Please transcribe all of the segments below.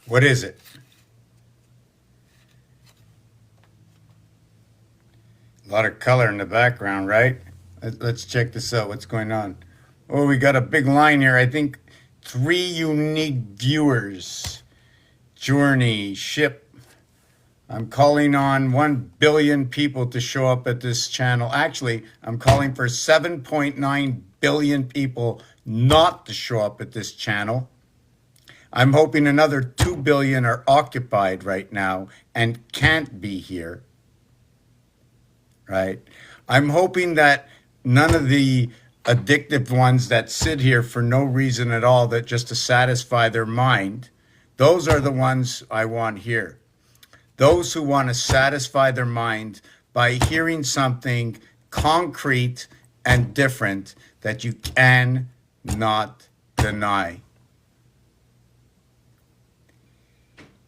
What is it? A lot of color in the background, right? Let's check this out. What's going on? Oh, we got a big line here. I think 3 unique viewers. Journey, ship. I'm calling on 1 billion people to show up at this channel. Actually, I'm calling for 7.9 billion people not to show up at this channel. I'm hoping another 2 billion are occupied right now and can't be here. Right? I'm hoping that none of the addictive ones that sit here for no reason at all, that just to satisfy their mind, those are the ones I want here. Those who want to satisfy their mind by hearing something concrete and different that you cannot deny.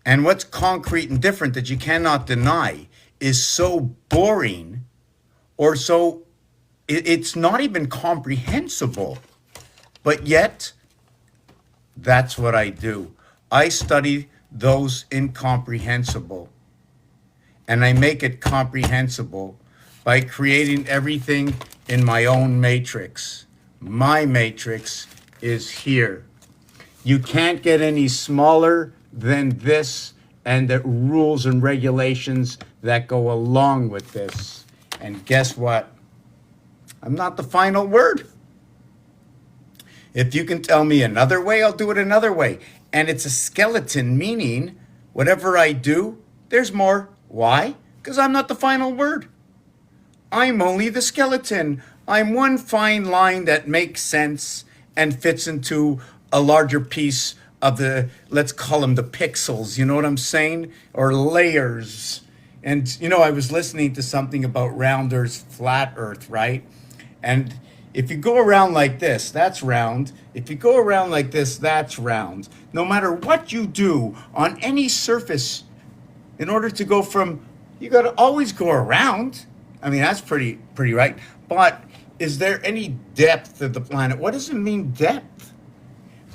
And what's concrete and different that you cannot deny is so boring, or so it's not even comprehensible. But yet, that's what I do. I study those incomprehensible, and I make it comprehensible by creating everything in my own matrix. My matrix is here. You can't get any smaller than this and the rules and regulations that go along with this. And guess what? I'm not the final word. If you can tell me another way, I'll do it another way. And it's a skeleton, meaning whatever I do, there's more. Why? Because I'm not the final word. I'm only the skeleton. I'm one fine line that makes sense and fits into a larger piece of the, let's call them the pixels, you know what I'm saying? Or layers. And, you know, I was listening to something about rounders, flat earth, right? And if you go around like this, that's round. If you go around like this, that's round. No matter what you do on any surface, in order to go from, you got to always go around. I mean, that's pretty right. But is there any depth of the planet? What does it mean, depth?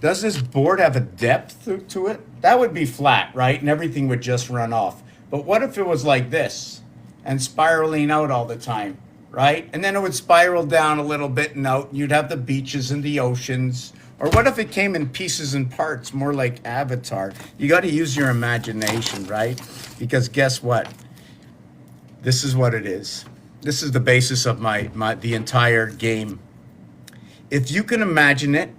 Does this board have a depth to it? That would be flat, right? And everything would just run off. But what if it was like this and spiraling out all the time, right? And then it would spiral down a little bit and out. And you'd have the beaches and the oceans. Or what if it came in pieces and parts, more like Avatar? You got to use your imagination, right? Because guess what? This is what it is. This is the basis of the entire game. If you can imagine it,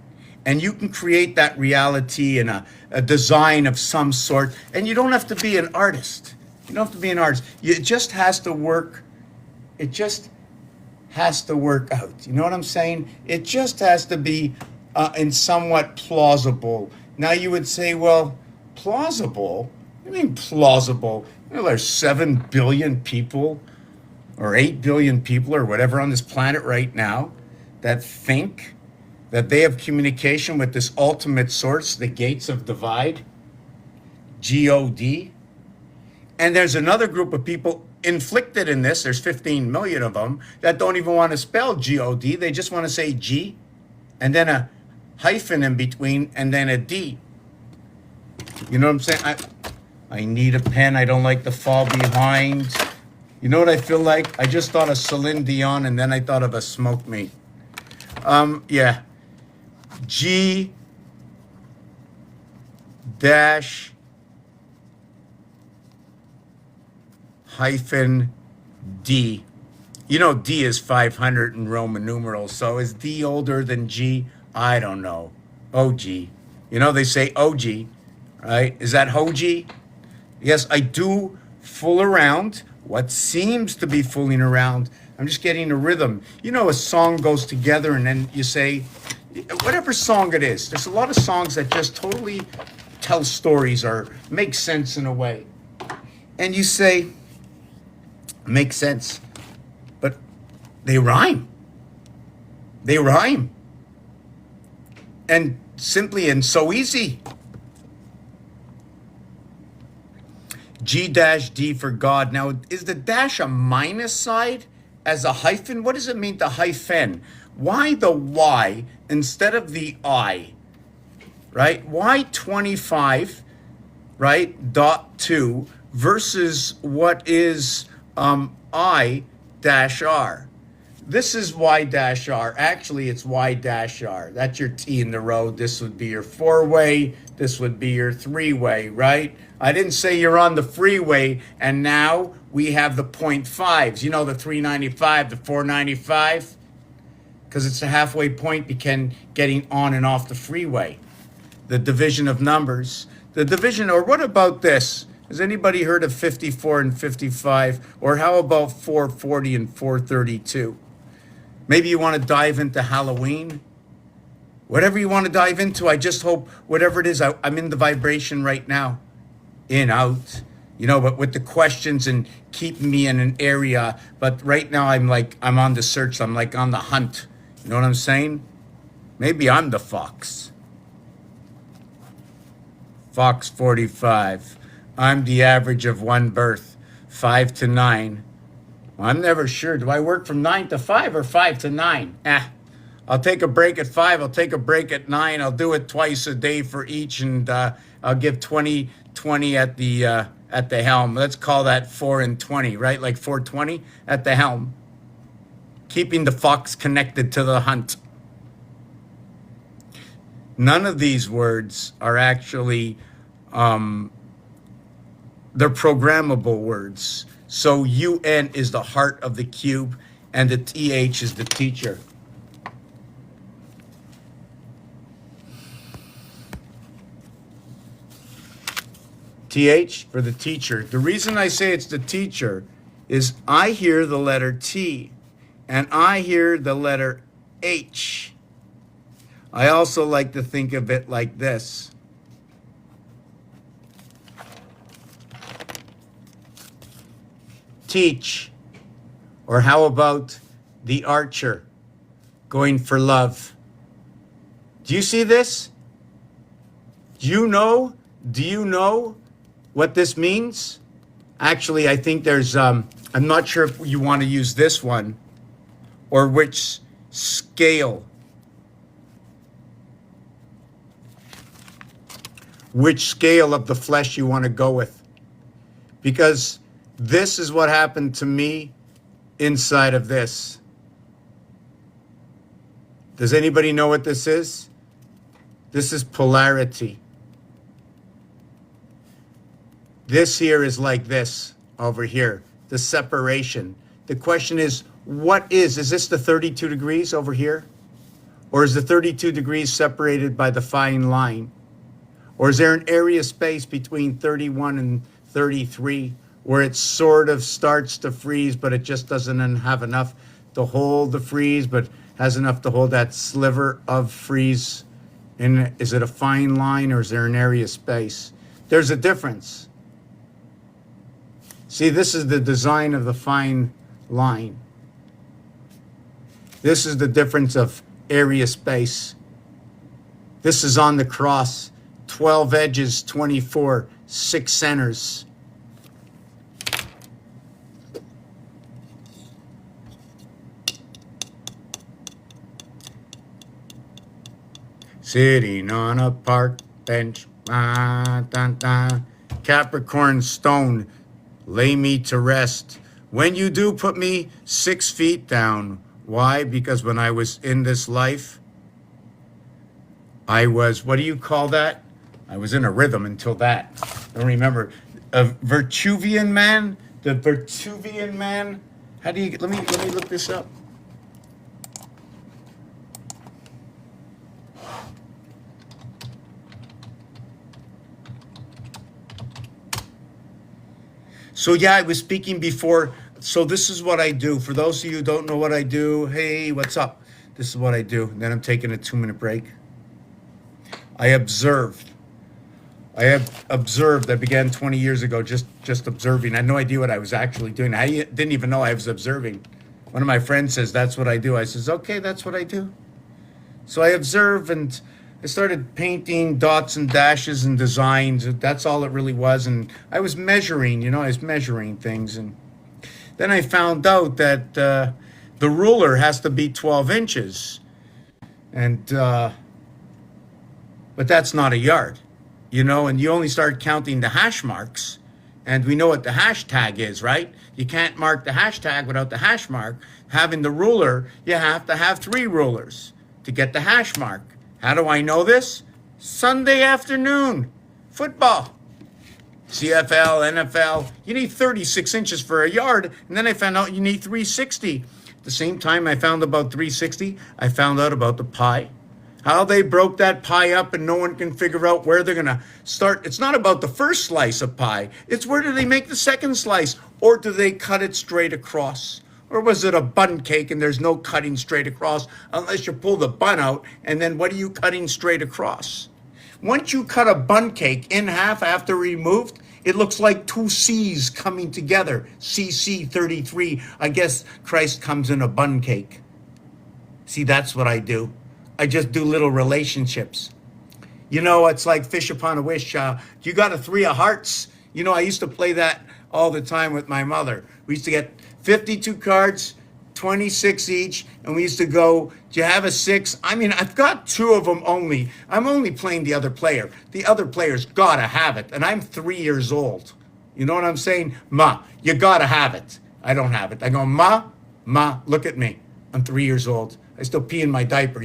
and you can create that reality in a design of some sort, and you don't have to be an artist. You don't have to be an artist. It just has to work. It just has to work out. You know what I'm saying? It just has to be in somewhat plausible. Now you would say, well, plausible? What do you mean plausible? You know, there's 7 billion people or 8 billion people or whatever on this planet right now that think that they have communication with this ultimate source, the gates of divide, G-O-D. And there's another group of people inflicted in this, there's 15 million of them, that don't even want to spell G-O-D. They just want to say G, and then a hyphen in between, and then a D. You know what I'm saying? I need a pen. I don't like to fall behind. You know what I feel like? I just thought of Celine Dion, and then I thought of a smoke meat. Yeah. G dash hyphen D. You know, D is 500 in Roman numerals. So is D older than G? I don't know. OG. You know, they say OG, right? Is that Hoji? Yes, I do fool around. What seems to be fooling around, I'm just getting a rhythm. You know, a song goes together and then you say, whatever song it is, there's a lot of songs that just totally tell stories or make sense in a way. And you say, make sense, but they rhyme. They rhyme. And simply and so easy. G-D for God. Now, is the dash a minus side as a hyphen? What does it mean to hyphen? Why the Y instead of the I? Right? Why 25 right? Dot 2 versus what is I dash R. This is Y dash R. Actually, it's Y dash R. That's your T in the road. This would be your four-way. This would be your three-way, right? I didn't say you're on the freeway, and now we have the 0.5s. You know, the 395, the 495? Because it's a halfway point between getting on and off the freeway. The division of numbers. The division, or what about this? Has anybody heard of 54 and 55? Or how about 440 and 432? Maybe you want to dive into Halloween. Whatever you want to dive into, I just hope whatever it is, I'm in the vibration right now. In, out, but with the questions and keeping me in an area. But right now I'm on the search. I'm like on the hunt. You know what I'm saying? Maybe I'm the fox. Fox 45. I'm the average of one birth, 5 to 9. I'm never sure. Do I work from 9 to 5 or 5 to 9? I'll take a break at 5. I'll take a break at 9. I'll do it twice a day for each, and I'll give 20 at the helm. Let's call that 4 and 20, right? Like 420 at the helm. Keeping the fox connected to the hunt. None of these words are actually, they're programmable words. So UN is the heart of the cube, and the TH is the teacher. TH for the teacher. The reason I say it's the teacher is I hear the letter T, and I hear the letter H. I also like to think of it like this. Teach. Or how about the archer going for love? Do you see this? Do you know what this means? Actually, I think there's, I'm not sure if you want to use this one or which scale. Which scale of the flesh you want to go with. Because this is what happened to me inside of this. Does anybody know what this is? This is polarity. This here is like this over here, the separation. The question is, what is this the 32 degrees over here? Or is the 32 degrees separated by the fine line? Or is there an area space between 31 and 33 where it sort of starts to freeze, but it just doesn't have enough to hold the freeze, but has enough to hold that sliver of freeze? And is it a fine line, or is there an area space? There's a difference. See, this is the design of the fine line. This is the difference of area space. This is on the cross. 12 edges, 24, 6 centers. Sitting on a park bench, Capricorn stone, lay me to rest. When you do put me 6 feet down. Why? Because when I was in this life, I was, what do you call that? I was in a rhythm until that. I don't remember. A Vitruvian man? The Vitruvian man? How do you, let me look this up. So yeah, I was speaking before. So this is what I do. For those of you who don't know what I do, hey, what's up? This is what I do. And then I'm taking a 2-minute break. I observed. I have observed. I began 20 years ago just observing. I had no idea what I was actually doing. I didn't even know I was observing. One of my friends says, that's what I do. I says, okay, that's what I do. So I observe, and I started painting dots and dashes and designs. That's all it really was. And I was measuring, I was measuring things. And then I found out that the ruler has to be 12 inches. And, but that's not a yard. and you only start counting the hash marks. And we know what the hashtag is, right? You can't mark the hashtag without the hash mark. Having the ruler, you have to have 3 rulers to get the hash mark. How do I know this? Sunday afternoon, football. CFL, NFL, you need 36 inches for a yard, and then I found out you need 360. At the same time I found about 360, I found out about the pie. How they broke that pie up and no one can figure out where they're going to start. It's not about the first slice of pie. It's where do they make the second slice? Or do they cut it straight across? Or was it a bun cake and there's no cutting straight across unless you pull the bun out, and then what are you cutting straight across? Once you cut a bun cake in half after removed, it looks like 2 C's coming together. CC 33. I guess Christ comes in a bun cake. See, that's what I do. I just do little relationships. It's like fish upon a wish. You got a 3 of hearts. I used to play that all the time with my mother. We used to get 52 cards, 26 each, and we used to go, do you have a 6? I mean, I've got 2 of them only. I'm only playing the other player. The other player's got to have it, and I'm 3 years old. You know what I'm saying? Ma, you got to have it. I don't have it. I go, Ma, look at me. I'm 3 years old. I still pee in my diaper,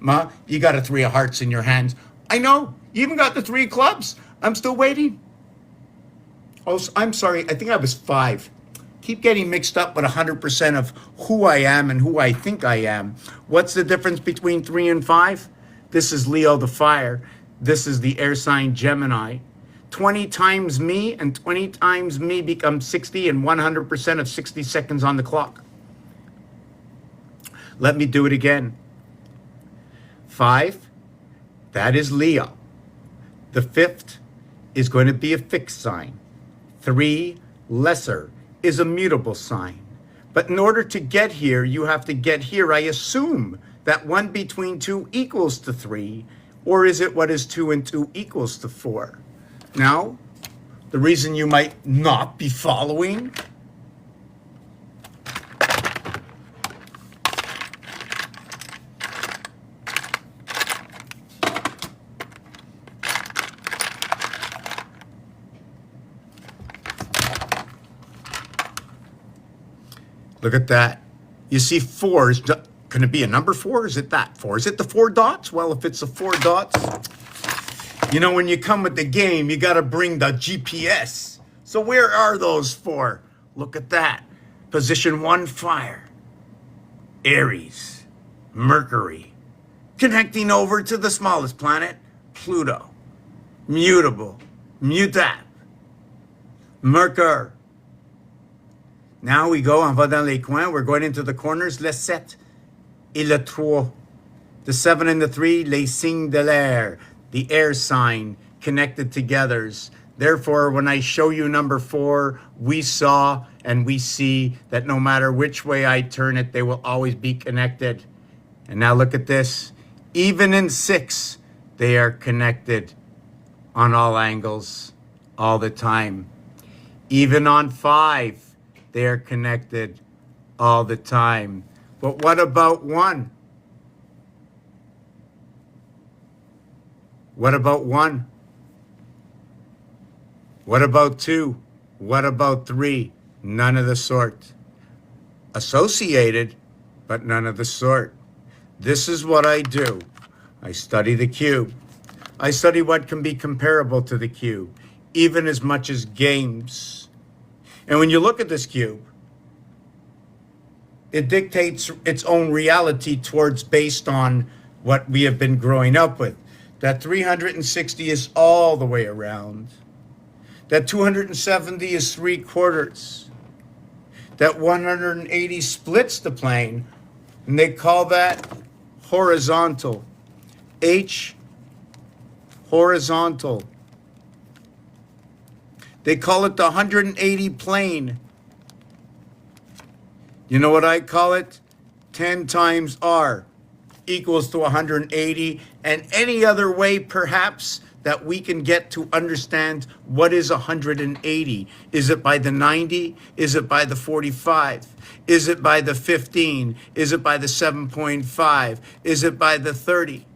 Ma, you got a 3 of hearts in your hands. I know. You even got the 3 clubs. I'm still waiting. Oh, I'm sorry. I think I was 5. Keep getting mixed up with 100% of who I am and who I think I am. What's the difference between 3 and 5? This is Leo the fire. This is the air sign Gemini. 20 times me and 20 times me becomes 60, and 100% of 60 seconds on the clock. Let me do it again. 5, that is Leo. The 5th is going to be a fixed sign. 3, lesser, is a mutable sign. But in order to get here, you have to get here. I assume that 1 between 2 equals to 3, or is it what is 2 and 2 equals to 4? Now, the reason you might not be following, look at that. You see 4 is going to be a number 4? Is it that 4? Is it the 4 dots? Well, if it's the 4 dots, when you come with the game, you got to bring the GPS. So where are those 4? Look at that. Position 1, fire. Aries, Mercury. Connecting over to the smallest planet, Pluto. Mutable, Mutap, Mercury. Now we go, on va dans les coins. We're going into the corners. Le 7 et le 3. The 7 and the 3, les signes de l'air. The air sign connected together. Therefore, when I show you number 4, we saw and we see that no matter which way I turn it, they will always be connected. And now look at this. Even in 6, they are connected on all angles all the time. Even on 5, they are connected all the time. But what about 1? What about 1? What about 2? What about 3? None of the sort. Associated, but none of the sort. This is what I do. I study the cube. I study what can be comparable to the cube, even as much as games. And when you look at this cube, it dictates its own reality based on what we have been growing up with. That 360 is all the way around. That 270 is 3/4. That 180 splits the plane, and they call that horizontal. H, horizontal. They call it the 180 plane. You know what I call it? 10 times R equals to 180, and any other way perhaps that we can get to understand what is 180. Is it by the 90? Is it by the 45? Is it by the 15? Is it by the 7.5? Is it by the 30?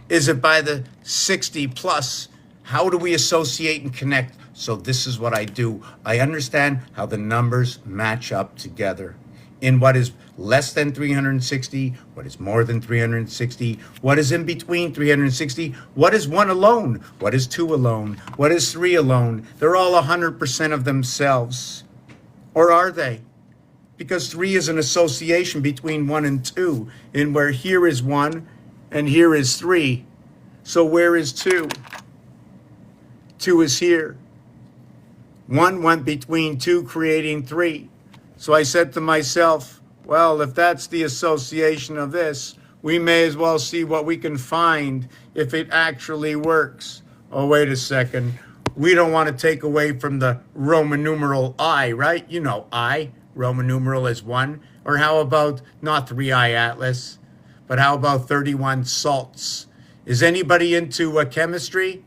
Is it by the 60 plus How do we associate and connect? So this is what I do. I understand how the numbers match up together in what is less than 360, what is more than 360, what is in between 360, what is one alone, what is two alone, what is three alone. They're all 100% of themselves. Or are they? Because three is an association between one and two, in where here is one and here is three. So where is two? Two is here. One went between two, creating three. So I said to myself, well, if that's the association of this, we may as well see what we can find if it actually works. Oh, wait a second. We don't want to take away from the Roman numeral I, right? You know, I, Roman numeral is 1. Or how about not 3I Atlas, but how about 31 salts? Is anybody into chemistry?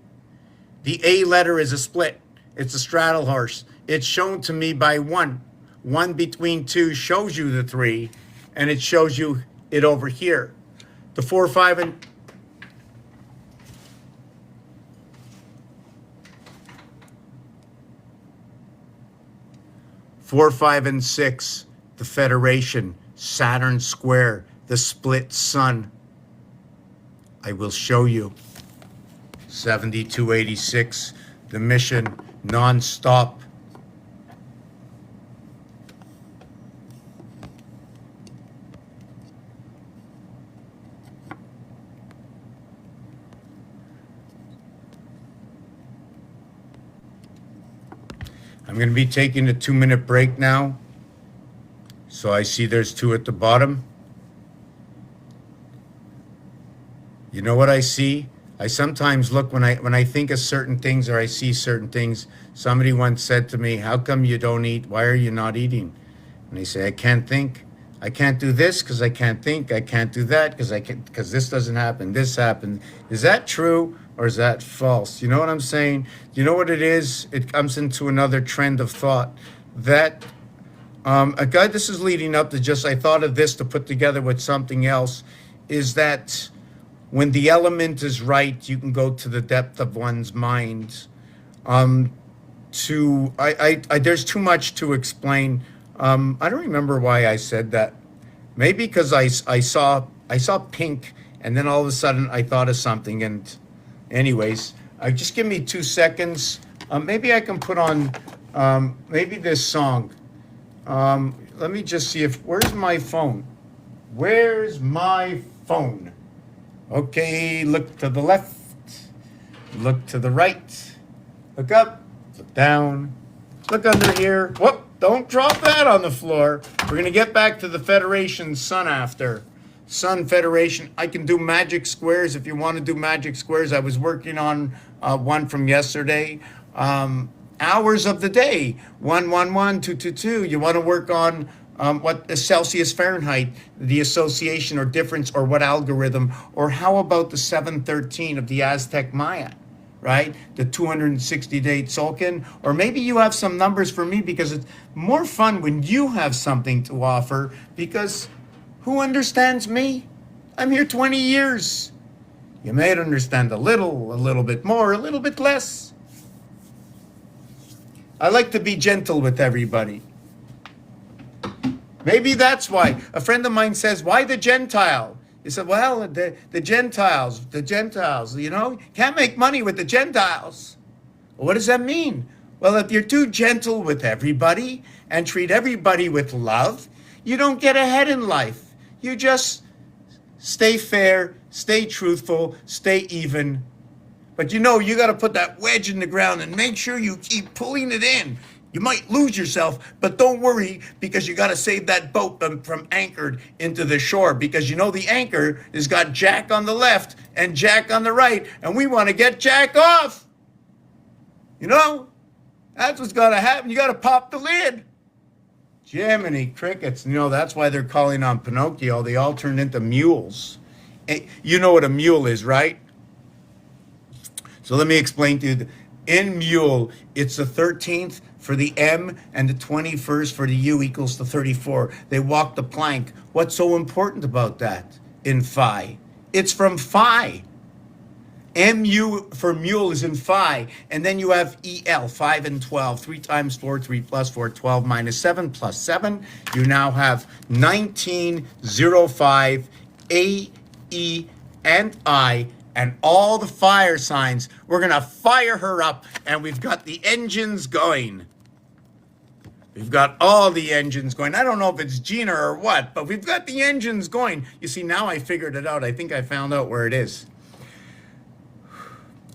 The A letter is a split. It's a straddle horse. It's shown to me by 1. 1 between 2 shows you the 3, and it shows you it over here. The 4, 5, and 4, 5, and 6, the Federation, Saturn square, the split sun. I will show you. 7286, the mission, non-stop. I'm going to be taking a 2-minute break now. So I see there's 2 at the bottom. You know what I see? I sometimes look when I think of certain things or I see certain things. Somebody once said to me, "How come you don't eat? Why are you not eating?" And they say, "I can't think. I can't do this because I can't think. I can't do that because this doesn't happen. This happened." Is that true or is that false? You know what I'm saying? You know what it is? It comes into another trend of thought that a guy. This is leading up to just I thought of this to put together with something else. Is that when the element is right, you can go to the depth of one's mind. There's too much to explain. I don't remember why I said that. Maybe because I saw pink, and then all of a sudden I thought of something. And, anyways, just give me 2 seconds. Maybe I can put on maybe this song. Let me just see if where's my phone. Where's my phone? Okay, look to the left, look to the right, look up, look down, look under here. Whoop, don't drop that on the floor. We're going to get back to the Federation Sun after. Sun Federation. I can do magic squares if you want to do magic squares. I was working on one from yesterday. Hours of the day, 1, 1, 1, 2, 2, 2. You want to work on what the Celsius Fahrenheit, the association or difference or what algorithm, or how about the 713 of the Aztec Maya, right? The 260-day Tzolk'in, or maybe you have some numbers for me because it's more fun when you have something to offer because who understands me? I'm here 20 years. You may understand a little bit more, a little bit less. I like to be gentle with everybody. Maybe that's why. A friend of mine says, "Why the Gentile?" He said, "Well, the Gentiles, you know, can't make money with the Gentiles." Well, what does that mean? Well, if you're too gentle with everybody and treat everybody with love, you don't get ahead in life. You just stay fair, stay truthful, stay even. But you know, you got to put that wedge in the ground and make sure you keep pulling it in. You might lose yourself, but don't worry because you got to save that boat from anchored into the shore because you know the anchor has got Jack on the left and Jack on the right, and we want to get Jack off. You know, that's what's got to happen. You got to pop the lid. Jiminy crickets. You know, that's why they're calling on Pinocchio. They all turned into mules. You know what a mule is, right? So let me explain to you. In mule, it's the 13th for the M and the 21st for the U equals the 34. They walk the plank. What's so important about that in Phi? It's from Phi. MU for mule is in phi. And then you have EL, 5 and 12. 3 times 4, 3 plus 4, 12 minus 7 plus 7. You now have 1905 A, E, and I, and all the fire signs. We're going to fire her up, and we've got the engines going. We've got all the engines going. I don't know if it's Gina or what, but we've got the engines going. You see, now I figured it out. I think I found out where it is.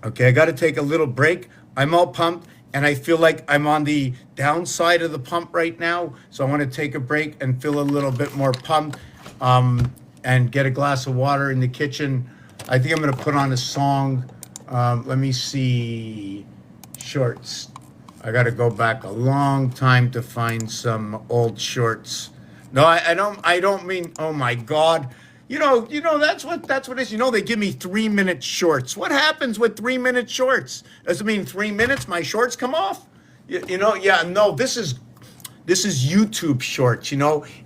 Okay, I got to take a little break. I'm all pumped, and I feel like I'm on the downside of the pump right now. So I want to take a break and feel a little bit more pumped, and get a glass of water in the kitchen. I think I'm going to put on a song. Let me see. Shorts. I got to go back a long time to find some old shorts. No, I don't mean, oh my God. That's what it is. They give me 3-minute shorts. What happens with 3-minute shorts? Does it mean 3 minutes my shorts come off? Yeah, no, this is YouTube shorts,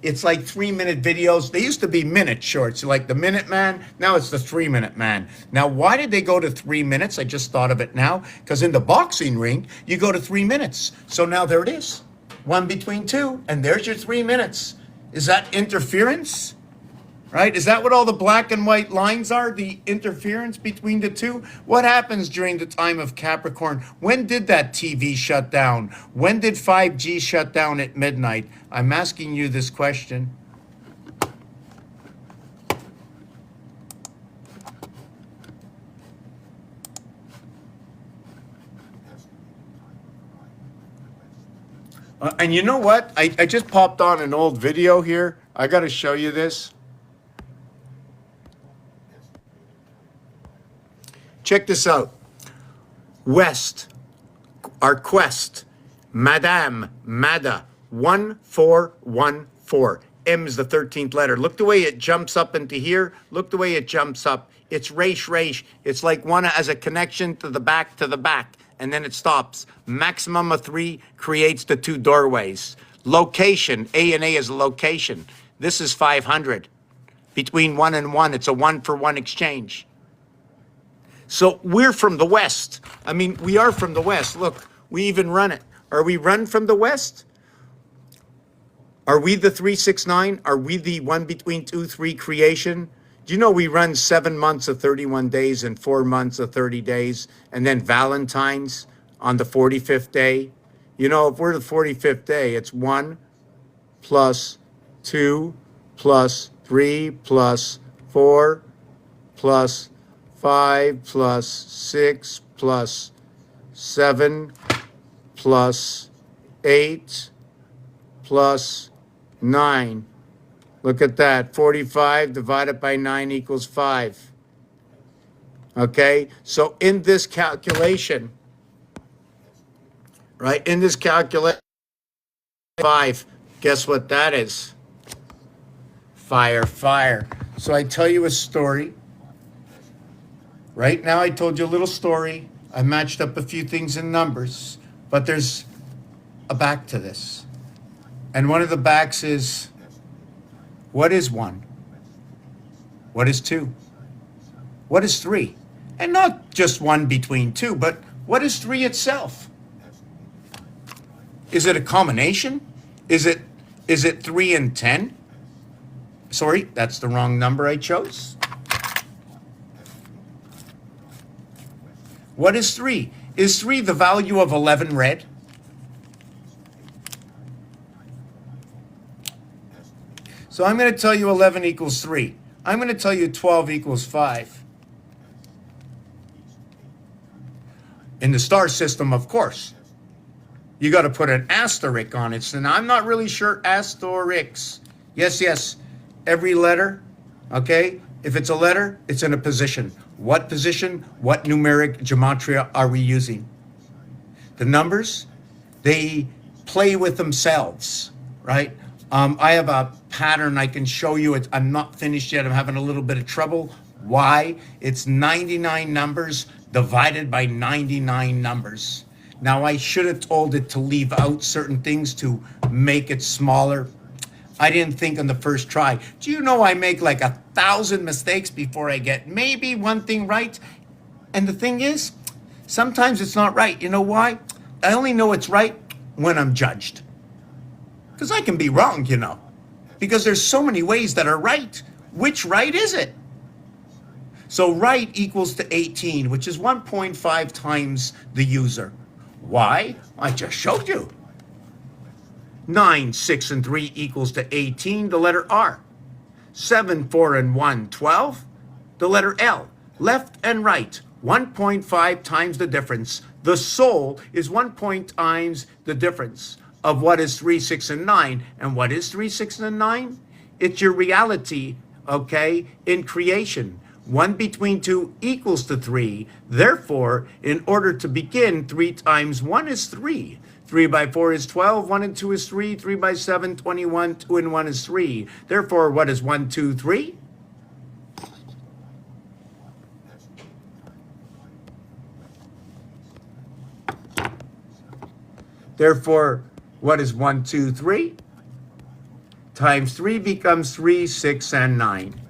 It's like 3-minute videos. They used to be minute shorts, like the Minute Man. Now it's the 3-minute man. Now, why did they go to 3 minutes? I just thought of it now. Because in the boxing ring, you go to 3 minutes. So now there it is. One between two, and there's your 3 minutes. Is that interference? Right? Is that what all the black and white lines are? The interference between the two? What happens during the time of Capricorn? When did that TV shut down? When did 5G shut down at midnight? I'm asking you this question. And you know what? I just popped on an old video here. I got to show you this. Check this out. West, our quest, Madame, Mada, 1414. M is the 13th letter. Look the way it jumps up into here. Look the way it jumps up. It's reish. It's like one as a connection to the back, and then it stops. Maximum of 3 creates the 2 doorways. Location, A and A is a location. This is 500. Between 1 and 1, it's a 1-for-1 exchange. So we're from the West. I mean, we are from the West. Look, we even run it. Are we run from the West? Are we the 369? Are we the 1 between 2, 3 creation? Do you know we run 7 months of 31 days and 4 months of 30 days, and then Valentine's on the 45th day? If we're the 45th day, it's 1 plus 2 plus 3 plus 4 plus 5 plus 6 plus 7 plus 8 plus 9. Look at that. 45 divided by 9 equals 5. Okay? So in this calculation, right? In this calculation, 5, guess what that is? Fire. So I tell you a story. Right now I told you a little story. I matched up a few things in numbers, but there's a back to this. And one of the backs is, what is 1? What is 2? What is 3? And not just 1 between 2, but what is 3 itself? Is it a combination? Is it 3 and 10? Sorry, that's the wrong number I chose. What is 3? Is 3 the value of 11 red? So I'm going to tell you 11 equals 3. I'm going to tell you 12 equals 5. In the star system, of course, you got to put an asterisk on it. So now I'm not really sure asterisks. Yes. Every letter, okay? If it's a letter, it's in a position. What position? What numeric gematria are we using? The numbers, they play with themselves, right? I have a pattern I can show you. I'm not finished yet. I'm having a little bit of trouble. Why? It's 99 numbers divided by 99 numbers. Now, I should have told it to leave out certain things to make it smaller. I didn't think on the first try. Do you know I make like 1,000 mistakes before I get maybe one thing right? And the thing is, sometimes it's not right. You know why? I only know it's right when I'm judged. Because I can be wrong, you know. Because there's so many ways that are right. Which right is it? So right equals to 18, which is 1.5 times the user. Why? I just showed you. 9, 6, and 3 equals to 18, the letter R. 7, 4, and 1, 12, the letter L. Left and right, 1.5 times the difference. The soul is 1 point times the difference of what is 3, 6, and 9. And what is 3, 6, and 9? It's your reality, okay, in creation. 1 between 2 equals to 3. Therefore, in order to begin, 3 times 1 is 3. 3 by 4 is 12, 1 and 2 is 3, 3 by 7, 21, 2 and 1 is 3. Therefore, what is 1, 2, 3? Therefore, what is 1, 2, 3? Times 3 becomes 3, 6, and 9.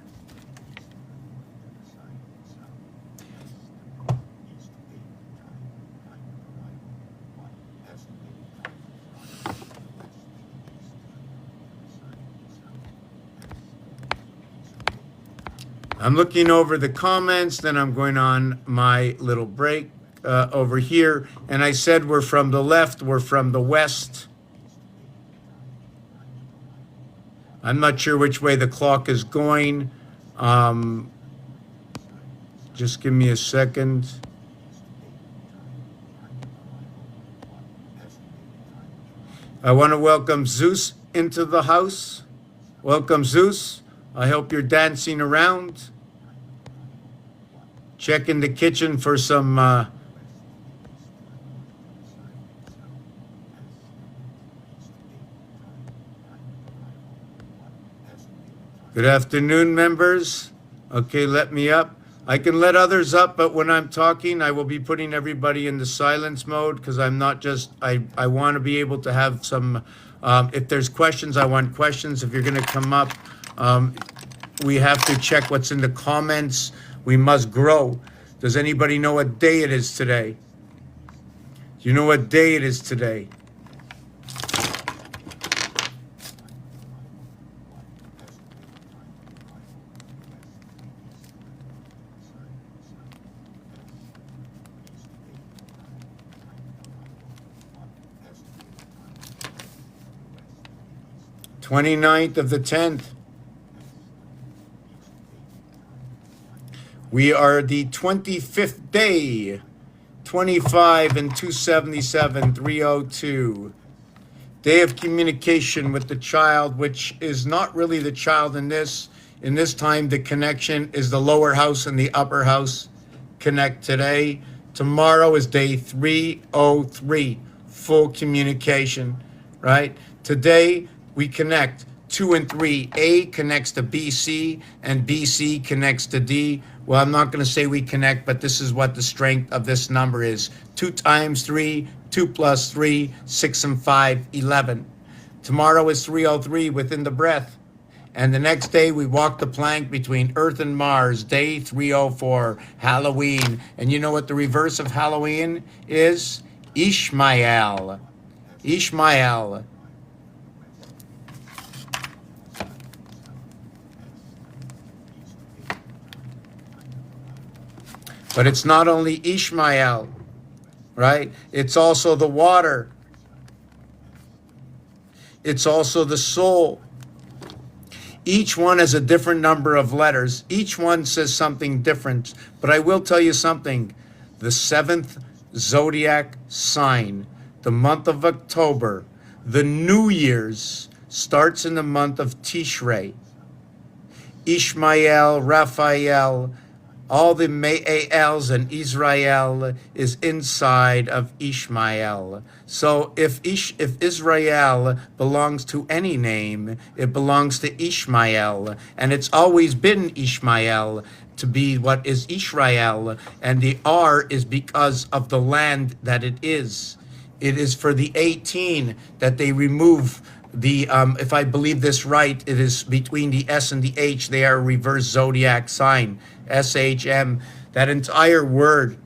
I'm looking over the comments, then I'm going on my little break over here. And I said we're from the left, we're from the west. I'm not sure which way the clock is going. Just give me a second. I want to welcome Zeus into the house. Welcome, Zeus. I hope you're dancing around. Check in the kitchen for some good afternoon, members. Okay, let me up. I can let others up, but when I'm talking, I will be putting everybody in the silence mode because I'm not just, I want to be able to have some, if there's questions, I want questions. If you're going to come up, we have to check what's in the comments. We must grow. Does anybody know what day it is today? Do you know what day it is today? Twenty-ninth of the 10th. We are the 25th day, 25 and 277, 302. Day of communication with the child, which is not really the child in this. In this time, the connection is the lower house and the upper house connect today. Tomorrow is day 303, full communication, right? Today, we connect 2 and 3. A connects to BC and BC connects to D. Well, I'm not going to say we connect, but this is what the strength of this number is. 2 times 3, 2 plus 3, 6 and 5, 11. Tomorrow is 303 within the breath. And the next day we walk the plank between Earth and Mars, day 304, Halloween. And you know what the reverse of Halloween is? Ishmael. Ishmael. But it's not only Ishmael, right? It's also the water. It's also the soul. Each one has a different number of letters. Each one says something different. But I will tell you something. The 7th zodiac sign, the month of October, the New Year's, starts in the month of Tishrei. Ishmael, Raphael, all the Me'els and Israel is inside of Ishmael. So if Israel belongs to any name, it belongs to Ishmael. And it's always been Ishmael to be what is Israel. And the R is because of the land that it is. It is for the 18 that they remove the, if I believe this right, it is between the S and the H. They are a reverse zodiac sign. SHM. that entire word.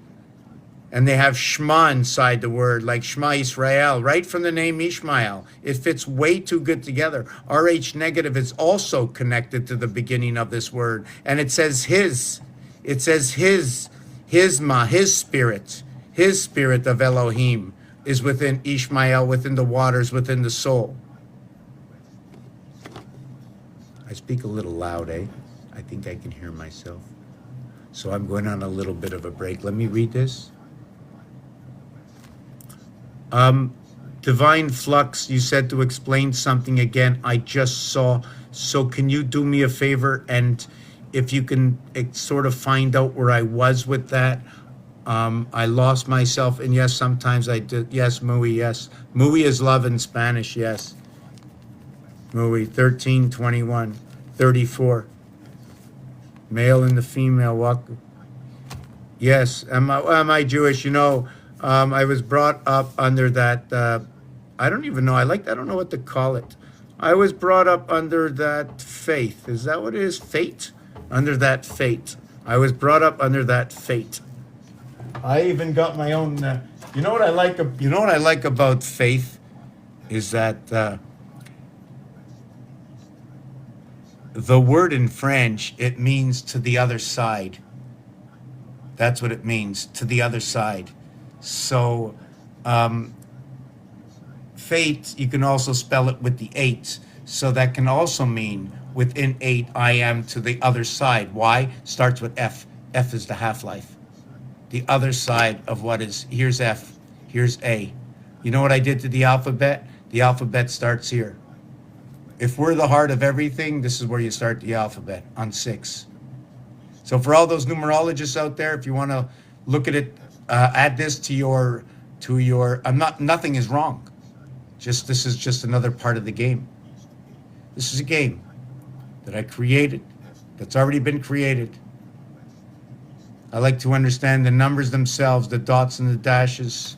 And they have Shema inside the word, like Shema Israel, right from the name Ishmael. It fits way too good together. RH negative is also connected to the beginning of this word. And it says his. It says his ma, his spirit of Elohim is within Ishmael, within the waters, within the soul. I speak a little loud, eh? I think I can hear myself. So I'm going on a little bit of a break. Let me read this. Divine Flux, you said to explain something again. I just saw. So can you do me a favor? And if you can sort of find out where I was with that. I lost myself. And yes, sometimes I did. Yes, muy, yes. Muy is love in Spanish, yes. Muy, 13, 21, 34. Male and the female walk. Yes. Am I Jewish? You know, I was brought up under that. I don't even know. I don't know what to call it. I was brought up under that faith. Is that what it is? Fate? Under that fate. I was brought up under that fate. I even got my own. You know what I like? You know what I like about faith is that the word in French, it means to the other side. That's what it means, to the other side. So, fate, you can also spell it with the 8. So that can also mean within 8, I am to the other side. Why? Starts with F. F is the half-life. The other side of what is, here's F, here's A. You know what I did to the alphabet? The alphabet starts here. If we're the heart of everything, this is where you start the alphabet, on 6. So for all those numerologists out there, if you want to look at it, add this to your, nothing is wrong. This is just another part of the game. This is a game that I created, that's already been created. I like to understand the numbers themselves, the dots and the dashes.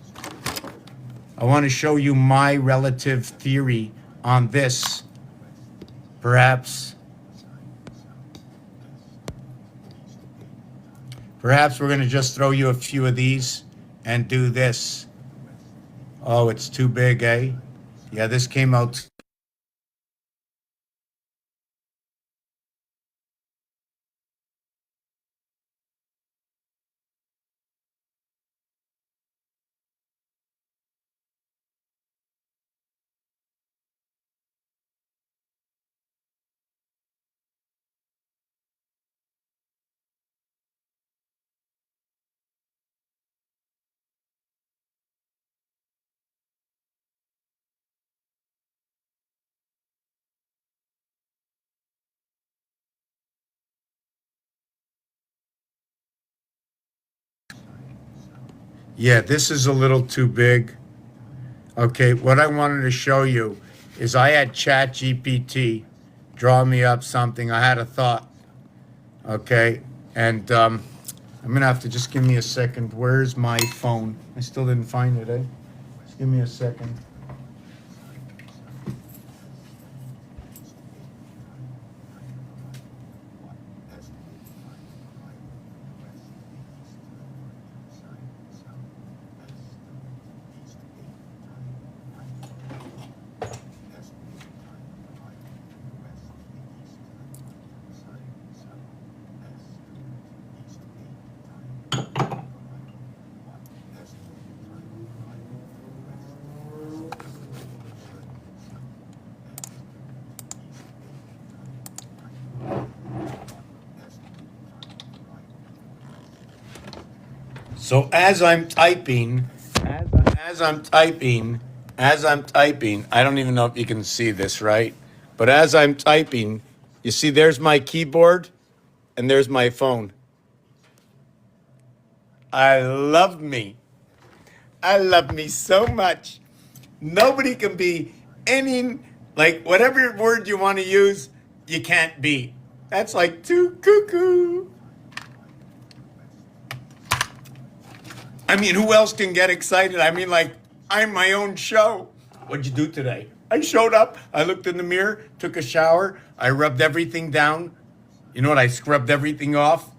I want to show you my relative theory on this. Perhaps we're going to just throw you a few of these and do this. Oh, it's too big, eh? Yeah, this came out. Yeah, this is a little too big. Okay, what I wanted to show you is I had Chat GPT draw me up something. I had a thought. Okay, and I'm gonna have to just give me a second. Where's my phone? I still didn't find it, eh? Just give me a second. So as I'm typing, as I'm typing, I don't even know if you can see this, right? But as I'm typing, you see there's my keyboard and there's my phone. I love me. I love me so much. Nobody can be any, like, whatever word you want to use, you can't be. That's like too cuckoo. I mean, who else can get excited? I mean, like, I'm my own show. What'd you do today? I showed up. I looked in the mirror, took a shower. I rubbed everything down. You know what? I scrubbed everything off.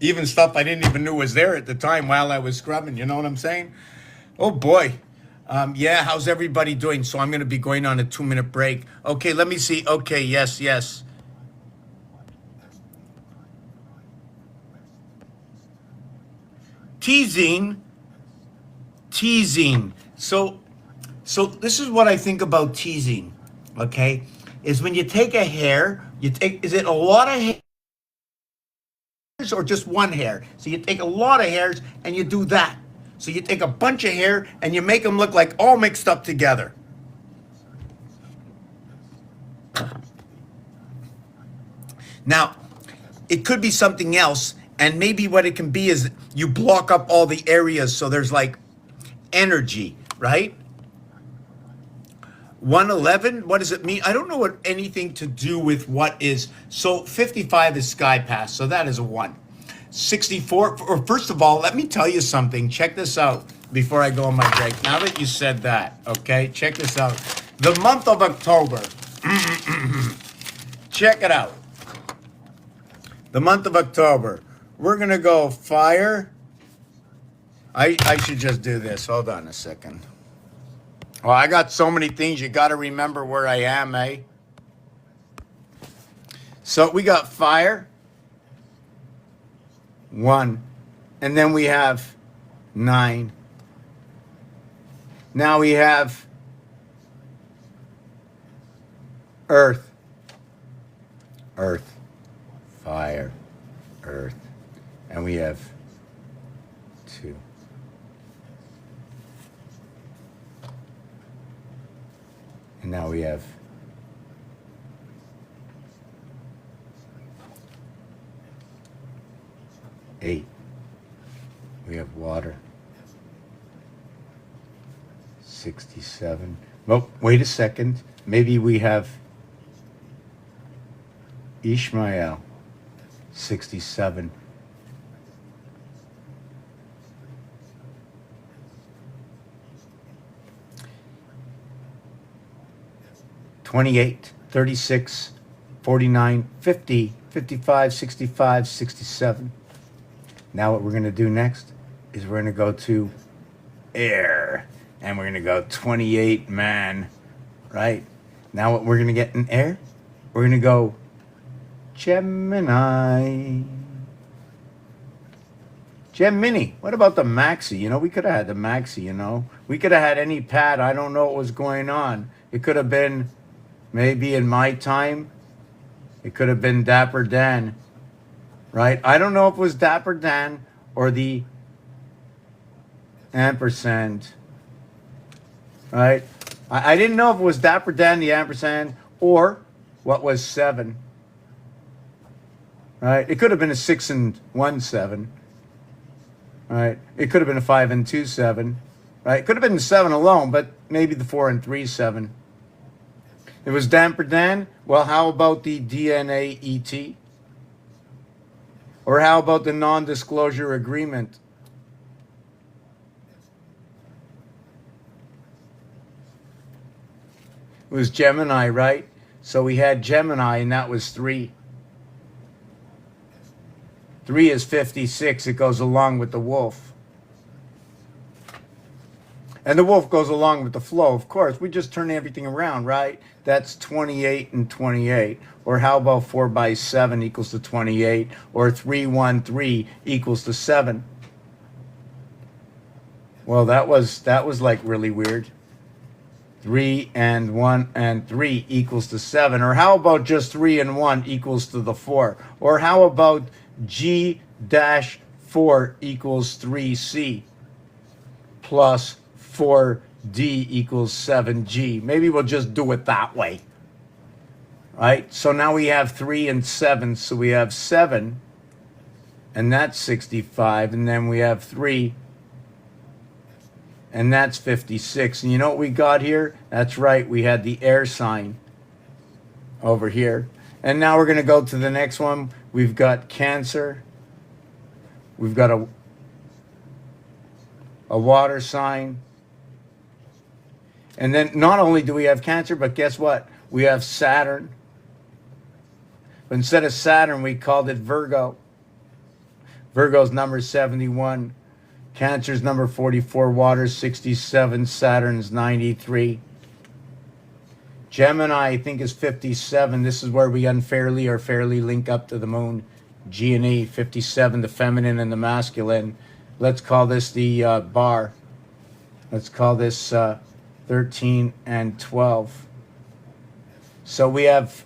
Even stuff I didn't even know was there at the time while I was scrubbing. You know what I'm saying? Oh boy. Yeah, how's everybody doing? So I'm going to be going on a 2-minute break. Okay, let me see. Okay, yes, yes. Teasing, teasing. So this is what I think about teasing. Okay, is when you take a hair, you take. Is it a lot of hairs or just one hair? So you take a lot of hairs and you do that. So you take a bunch of hair and you make them look like all mixed up together. Now, it could be something else, and maybe what it can be is you block up all the areas so there's like energy, right? 111, what does it mean? I don't know what anything to do with what is. So 55 is sky pass, so that is a 1. 64, or first of all, let me tell you something. Check this out before I go on my break. Now that you said that, okay, check this out. The month of October, check it out. The month of October, we're going to go fire. I should just do this. Hold on a second. Oh, I got so many things. You got to remember where I am, eh? So we got fire. 1. And then we have 9. Now we have earth. Earth. Fire. Earth. And we have 2. And now we have 8. We have water. 67. Well, wait a second. Maybe we have Ishmael. 67. $28, $36, $49, $50, $55, $65, $67. Now what we're going to do next is we're going to go to air. And we're going to go 28, man. Right? Now what we're going to get in air, we're going to go Gemini. Gemini. What about the Maxi? You know, we could have had the Maxi, you know. We could have had any pad. I don't know what was going on. It could have been, maybe in my time, it could have been Dapper Dan. Right? I don't know if it was Dapper Dan or the ampersand. Right? I didn't know if it was Dapper Dan, the ampersand, or what was 7. Right? It could have been a 6 and 1 7. Right? It could have been a 5 and 2 7. Right? It could have been the 7 alone, but maybe the 4 and 3 7. It was Dapper Dan. Well, how about the DNA ET? Or how about the non-disclosure agreement? It was Gemini, right? So we had Gemini, and that was 3. 3 is 56. It goes along with the wolf. And the wolf goes along with the flow, of course. We just turn everything around, right? That's 28 and 28. Or how about 4 by 7 equals to 28? Or 313 equals to 7? Well, that was like really weird. 3 and 1 and 3 equals to 7. Or how about just 3 and 1 equals to the 4? Or how about G-4 equals 3C plus 4D equals 7G. Maybe we'll just do it that way. Right? So now we have 3 and 7. So we have 7. And that's 65. And then we have 3. And that's 56. And you know what we got here? That's right. We had the air sign over here. And now we're going to go to the next one. We've got Cancer. We've got a water sign. And then not only do we have Cancer, but guess what? We have Saturn. But instead of Saturn, we called it Virgo. Virgo's number 71. Cancer's number 44. Water's 67. Saturn's 93. Gemini, I think, is 57. This is where we unfairly or fairly link up to the moon. G and E, 57, the feminine and the masculine. Let's call this the bar. Let's call this 13 and 12. So we have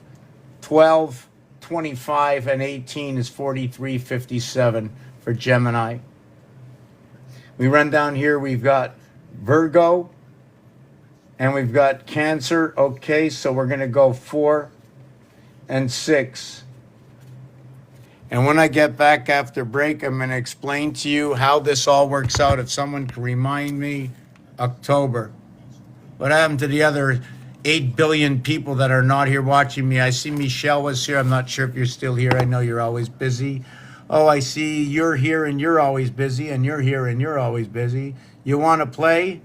12, 25, and 18 is 43, 57 for Gemini. We run down here, we've got Virgo, and we've got Cancer. Okay, so we're going to go 4 and 6. And when I get back after break, I'm going to explain to you how this all works out. If someone can remind me, October. What happened to the other 8 billion people that are not here watching me? I see Michelle was here. I'm not sure if you're still here. I know you're always busy. Oh, I see you're here and you're always busy, and you're here and you're always busy. You want to play?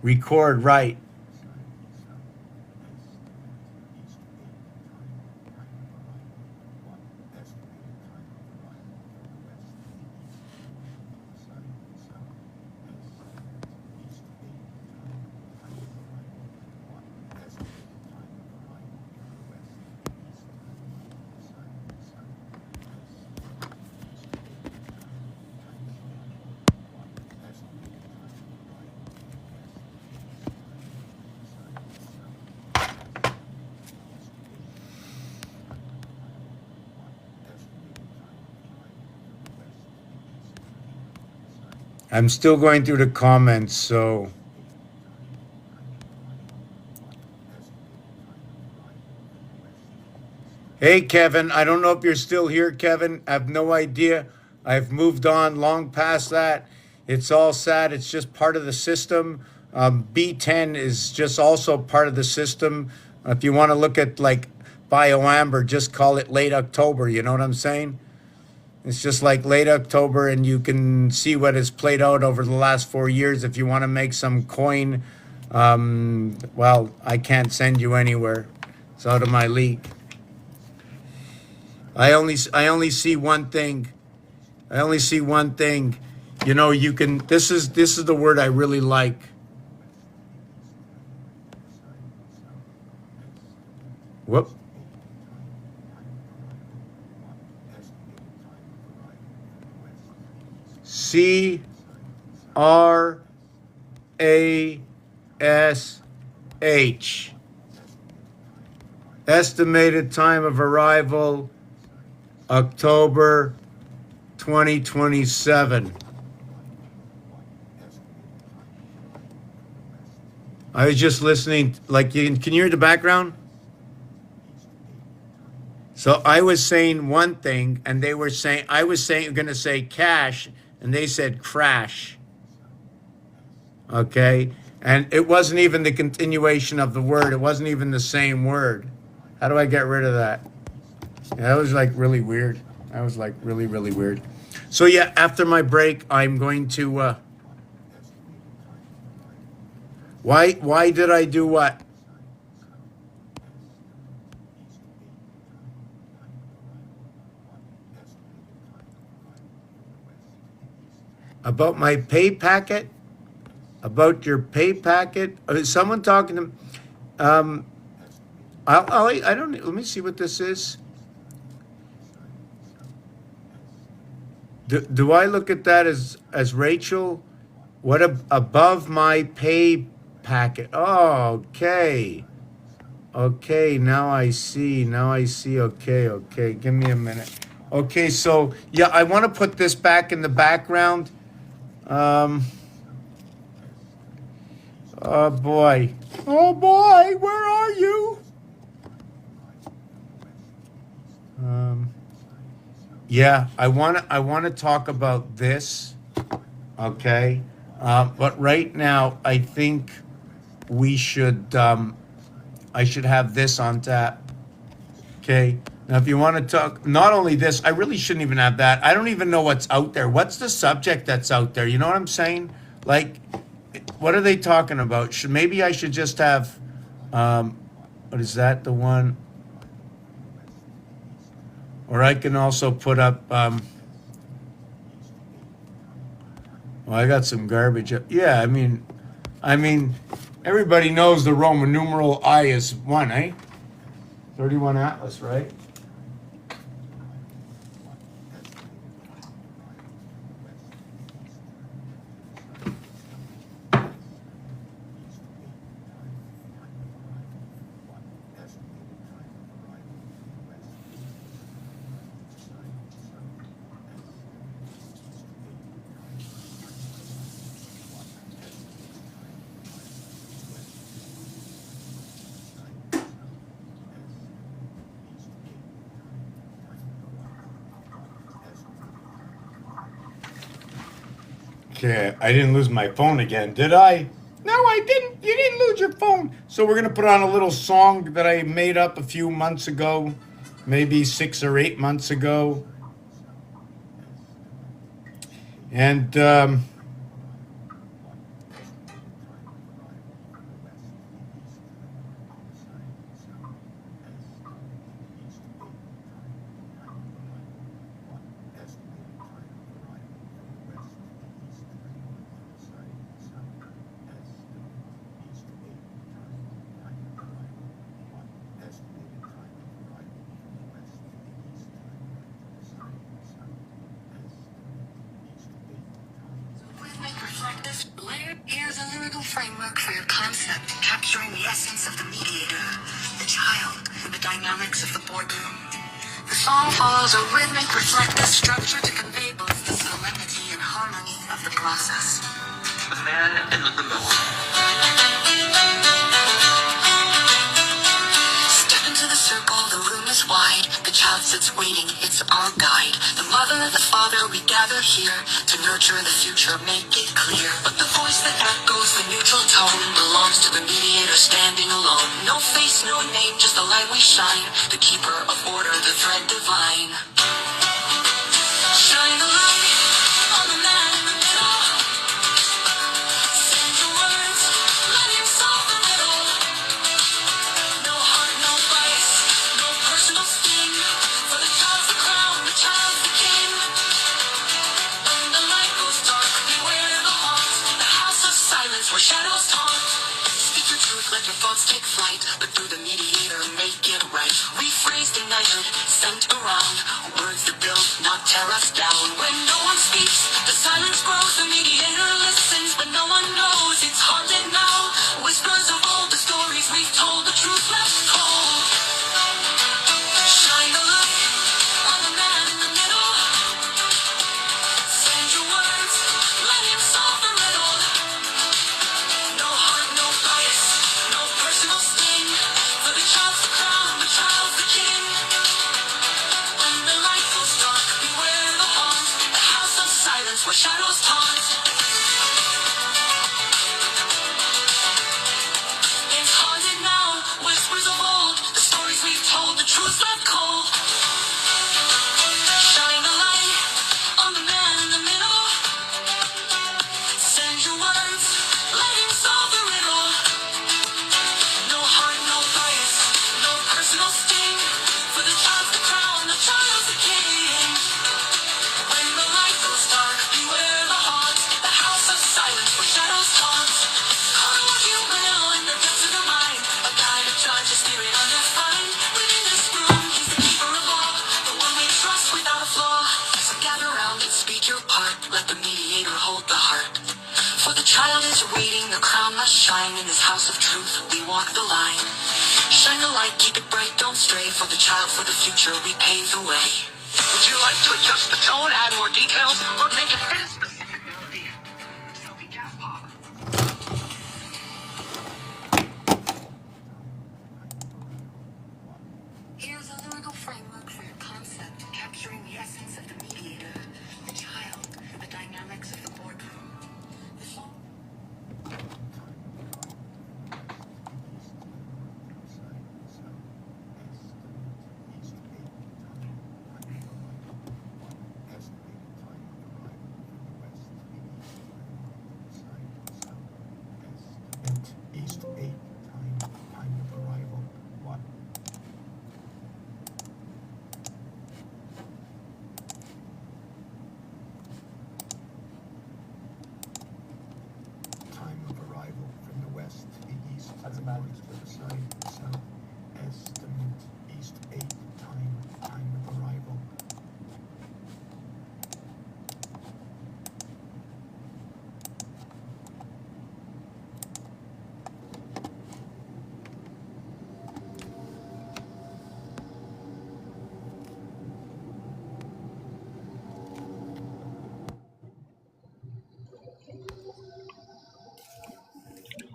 Record, right. I'm still going through the comments, so. Hey, Kevin, I don't know if you're still here, Kevin. I have no idea. I've moved on long past that. It's all sad. It's just part of the system. B10 is just also part of the system. If you want to look at like BioAmber, just call it late October. You know what I'm saying? It's just like late October, and you can see what has played out over the last 4 years. If you want to make some coin, well, I can't send you anywhere. It's out of my league. I only see one thing. I only see one thing. You know, you can. This is the word I really like. Whoop. CRASH. Estimated time of arrival, October 2027. I was just listening, like, can you hear the background? So I was saying one thing, and they were saying, I was saying, going to say cash, and they said crash. Okay? And it wasn't even the continuation of the word. It wasn't even the same word. How do I get rid of that? Yeah, that was like really weird. That was like really, really weird. So yeah, after my break, I'm going to, why did I do what? About my pay packet? About your pay packet? Is someone talking to? I don't. Let me see what this is. Do I look at that as Rachel? What above my pay packet? Oh, okay. Okay, now I see. Now I see. Okay, okay. Give me a minute. Okay, so yeah, I want to put this back in the background. Um, oh boy. Oh boy, where are you? Yeah, I want to talk about this. Okay. But right now I think we should I should have this on tap. Okay. Now, if you want to talk, not only this, I really shouldn't even have that. I don't even know what's out there. What's the subject that's out there? You know what I'm saying? Like, what are they talking about? Maybe I should just have, what is that? The one? Or I can also put up, well, I got some garbage. Yeah, I mean, everybody knows the Roman numeral I is 1, eh? 31 Atlas, right? Okay, I didn't lose my phone again, did I? No, I didn't. You didn't lose your phone. So we're gonna put on a little song that I made up a few months ago, maybe 6 or 8 months ago, and Here's a lyrical framework for your concept, capturing the essence of the mediator, the child, and the dynamics of the boardroom. The song follows a rhythmic, reflective structure to convey both the solemnity and harmony of the process. The man in the middle. Step into the circle, the room is wide. The child sits waiting, it's our guide. The mother, the father, we gather here to nurture the future, make it clear. But the voice that echoes the neutral tone belongs to the mediator standing alone. No face, no name, just the light we shine. The keeper of order, the thread divine. Shine the light on the man in the middle. Send your words, let him solve the riddle. No heart, no vice, no personal sting. For the child's the crown, the child's the king. When the light goes dark, beware the haunt. The house of silence where shadows haunt. Speak your truth, let your thoughts take flight. But through the mediator, make it right. Rephrased, ignited, sent around. Words that build, not tear us down. When no one speaks, the silence grows. The mediator listens, but no one knows. It's haunted now. Whispers of all the stories we've told. The truth left cold. Shine the light on the man in the middle. Send your words, let him solve the riddle. No heart, no bias, no personal sting. For the child's the crown, the child's the king. When the light goes dark, beware the haunt. The house of silence where shadows taunt. It's haunted now, whispers of old. The stories we've told, the truth left cold. Shine the light on the man in the middle. Send your words, let him solve the riddle. No heart, no bias, no personal sting. For the child's the crown, the child's the king. When the light goes dark, beware the haunt. The house of silence where shadows haunt. Calling a human now in the depths of your mind. A guide, a judge, a spirit undefined. Within this room, he's the keeper of all. The one we trust without a flaw. So gather round and speak your part. Let the mediator hold the heart. For the child is waiting, the crown must shine. In this house of truth, we walk the line. Shine the light, keep it bright, don't stray. For the child, for the future, we pave the way. Would you like to adjust the tone, add more details, or make it fit a specific melody? So we gas pop. Here's a lyrical framework for your concept, capturing the essence of the mediator, the child, the dynamics of the boardroom. The song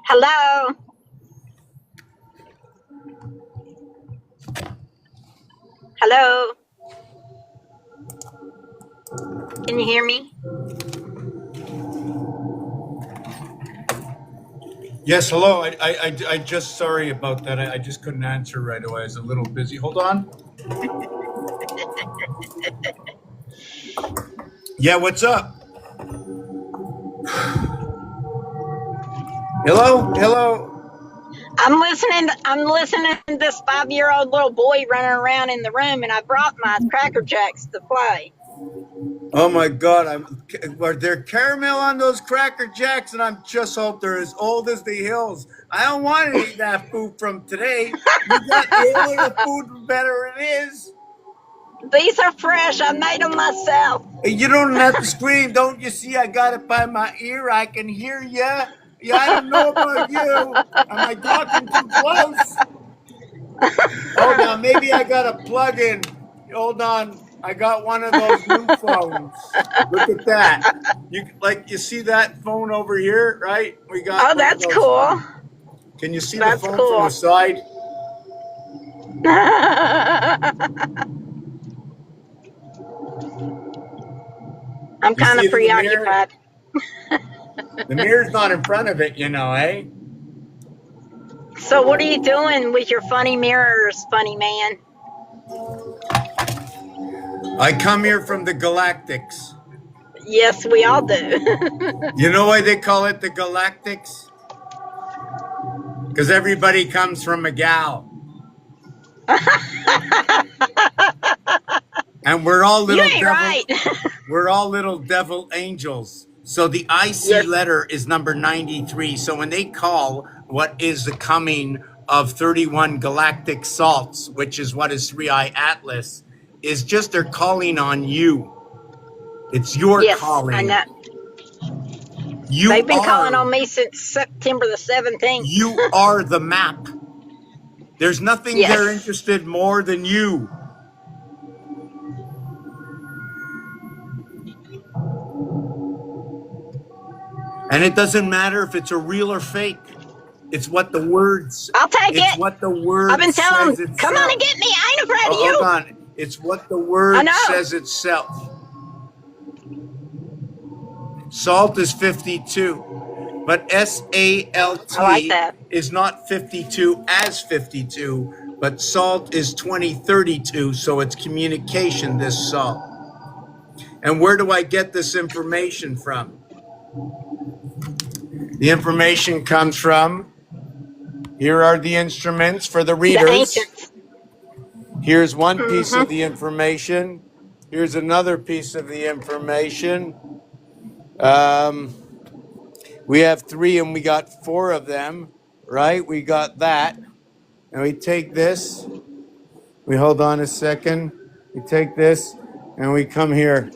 Hello? Hello? Can you hear me? Yes, hello. I just sorry about that. I just couldn't answer right away. I was a little busy. Hold on. Yeah, what's up? Hello, hello. I'm listening to this 5-year-old little boy running around in the room, and I brought my Cracker Jacks to play. Oh my God! Are there caramel on those Cracker Jacks? And I'm just hope they're as old as the hills. I don't want to eat that food from today. You got the older the food, the better it is. These are fresh. I made them myself. You don't have to scream. Don't you see? I got it by my ear. I can hear you. Yeah, I don't know about you. Am I talking too close? Oh, now maybe I got a plug in. Hold on. I got one of those new phones. Look at that. You see that phone over here, right? We got Oh, one of that's those cool. phones. Can you see the That's phone from cool. the side? I'm You kind see of it in the mirror? preoccupied. The mirror's not in front of it, eh? So, what are you doing with your funny mirrors, funny man? I come here from the Galactics. Yes, we all do. You know why they call it the Galactics? Because everybody comes from a gal. And we're all You little ain't devil. right. We're all little devil angels. So the IC Yes. letter is number 93. So when they call what is the coming of 31 galactic salts, which is what is 3I Atlas, is just they're calling on you. It's your Yes, I calling. know. You They've been calling are on me since September the 17th. you are the map. There's nothing they're Yes. interested more than you. And it doesn't matter if it's a real or fake. It's what the words. I'll take It's it. what the I've word been telling says them, come on and itself. get me. I ain't afraid of Oh, hold you. on. It's what the I word know. says itself. Salt is 52, but I like SALT that. is not 52 as 52, but salt is 2032, so it's communication, this salt. And where do I get this information from? The information comes from, here are the instruments for the The readers. ancients. Here's one piece of Mm-hmm. the information. Here's another piece of the information. Um, we have 3 and we got 4 of them, right? We got that. And we take this. We hold on a second. We take this and we come here.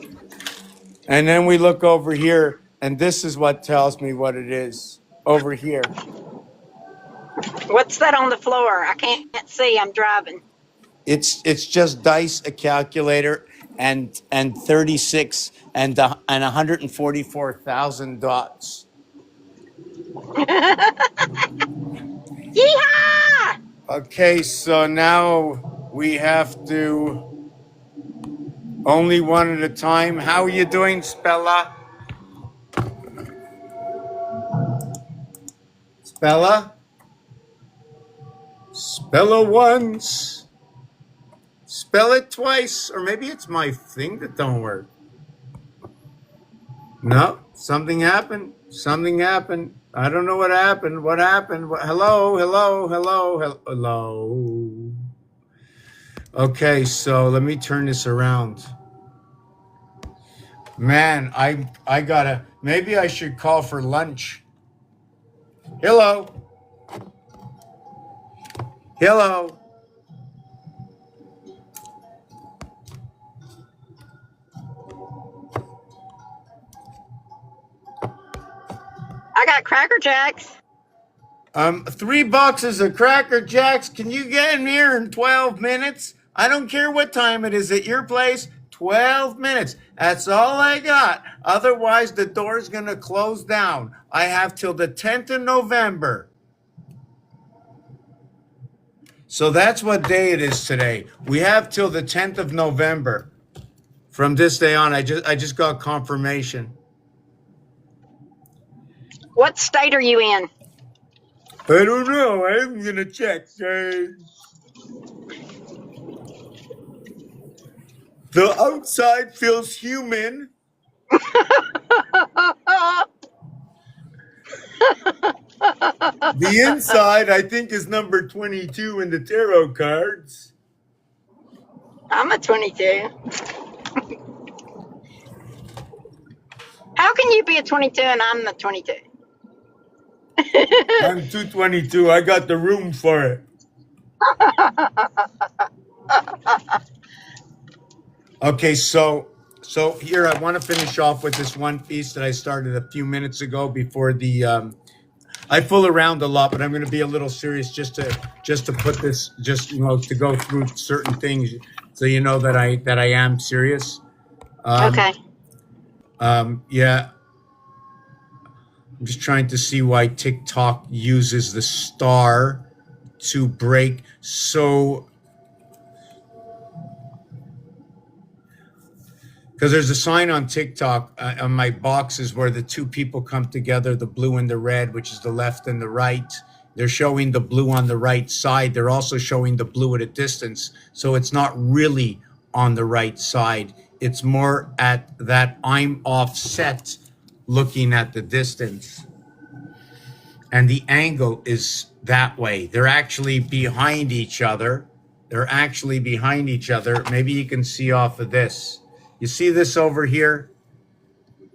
And then we look over here. And this is what tells me what it is over here. What's that on the floor? I can't see. I'm driving. It's just dice, a calculator, and 36 and 144,000 dots. Yeehaw! Okay, so now we have to only one at a time. How are you doing, Spella? Spella? Spell it once. Spell it twice. Or maybe it's my thing that don't work. No, something happened. Something happened. I don't know what happened. What happened? Hello, hello, hello, hello. Okay, so let me turn this around. Man, I gotta. Maybe I should call for lunch. Hello, hello. I got Cracker Jacks. 3 boxes of Cracker Jacks. Can you get in here in 12 minutes? I don't care what time it is at your place. 12 minutes. That's all I got. Otherwise, the door's going to close down. I have till the 10th of November. So that's what day it is today. We have till the 10th of November. From this day on, I just got confirmation. What state are you in? I don't know. I'm going to check. The outside feels human. The inside, I think, is number 22 in the tarot cards. I'm a 22. How can you be a 22 and I'm the 22? I'm 222. I got the room for it. Okay, so here I want to finish off with this one piece that I started a few minutes ago before the I fool around a lot, but I'm going to be a little serious just to put this, just to go through certain things so you know that I am serious. Okay. Yeah. I'm just trying to see why TikTok uses the star to break. So, because there's a sign on TikTok on my boxes where the two people come together, the blue and the red, which is the left and the right. They're showing the blue on the right side. They're also showing the blue at a distance. So it's not really on the right side. It's more at that I'm offset looking at the distance. And the angle is that way. They're actually behind each other. They're actually behind each other. Maybe you can see off of this. You see this over here?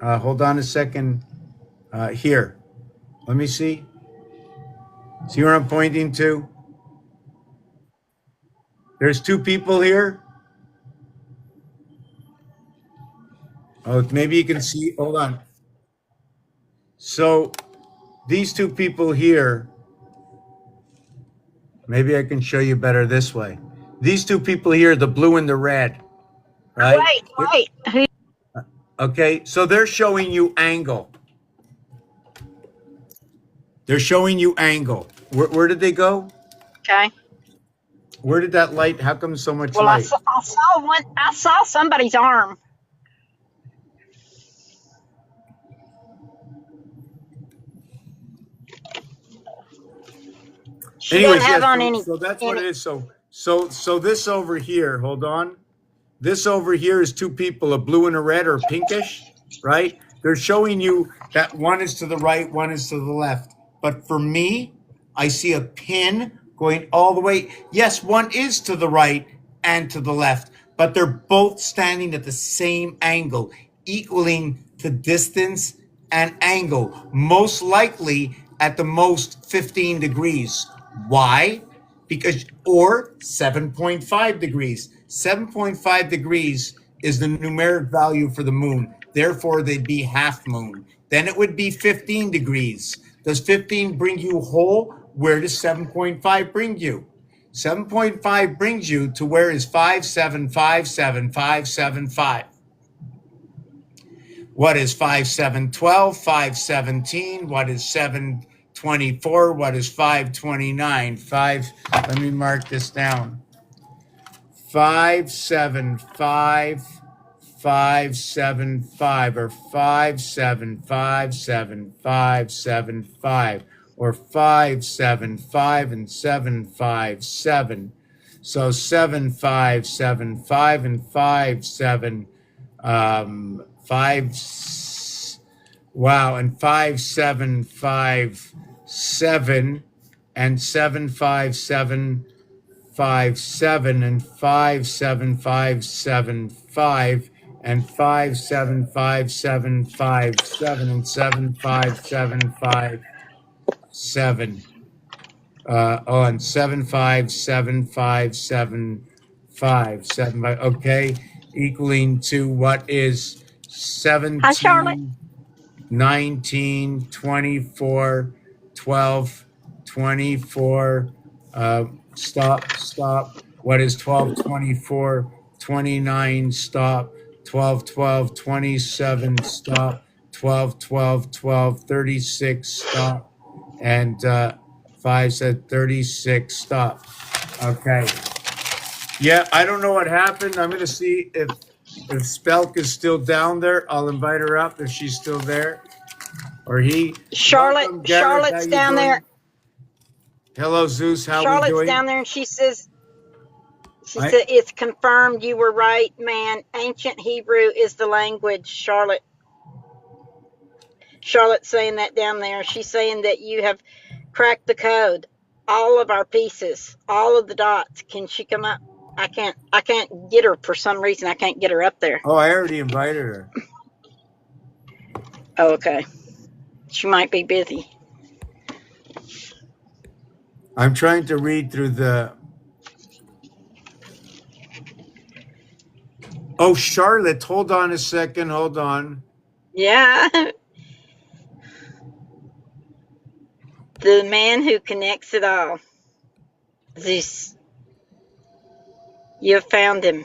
Hold on a second. Here. Let me see. See where I'm pointing to? There's two people here. Oh, maybe you can see. Hold on. So these two people here, maybe I can show you better this way. These two people here, the blue and the red, right? Wait. Who? Okay, so they're showing you angle. They're showing you angle. Where did they go? Okay. Where did that light? How come so much Well, light? I saw one. I saw somebody's arm. She Anyways, doesn't have yeah, on any. so that's what it is. So this over here, hold on. This over here is two people, a blue and a red or pinkish, right? They're showing you that one is to the right, one is to the left. But for me, I see a pin going all the way. Yes, one is to the right and to the left, but they're both standing at the same angle, equaling to distance and angle, most likely at the most 15 degrees. Why? Because, or 7.5 degrees. 7.5 degrees is the numeric value for the moon. Therefore, they'd be half moon. Then it would be 15 degrees. Does 15 bring you whole? Where does 7.5 bring you? 7.5 brings you to where is 5757575. What is 5712? 517. What is 724? What is 529? Let me mark this down. 575 575 or 5757575 or 575 and 757. So 7575 and 57 5 wow, and 5757 and 75757 and 57575 and 57557 and 7577. And 75757. Okay, equaling to what is Hi, Charlotte. 17, 19, 24, 12, 24. Stop. What is 12, 24, 29, stop. 12, 12, 27, stop. 12, 12, 12, 36, stop. And 5 said 36, stop. Okay. Yeah, I don't know what happened. I'm going to see if Spelk is still down there. I'll invite her up if she's still there. Or he. Welcome, Gareth. How Charlotte's you down there. doing? Hello, Zeus. How we Charlotte's doing? down there, and she said I, it's confirmed. You were right, man. Ancient Hebrew is the language. Charlotte's saying that down there. She's saying that you have cracked the code. All of our pieces, all of the dots. Can she come up? I can't get her for some reason. I can't get her up there. oh, I already invited her. Oh, okay. She might be busy. I'm trying to read through the. Oh, Charlotte, hold on a second. Hold on. Yeah. The man who connects it all. Zeus. You have found him.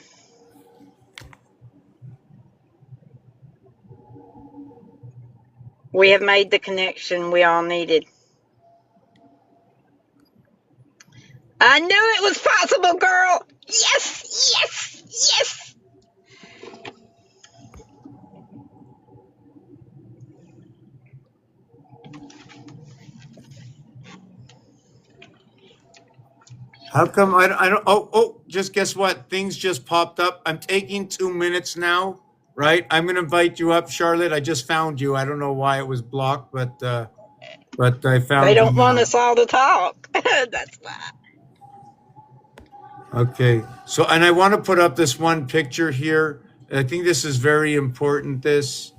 We have made the connection we all needed. I knew it was possible, girl. Yes, yes, yes. How come I don't just guess what? Things just popped up. I'm taking 2 minutes now, right? I'm going to invite you up, Charlotte. I just found you. I don't know why it was blocked, but I found They you don't want now. us all to talk. That's why. Okay. So, and I want to put up this one picture here. I think this is very important. This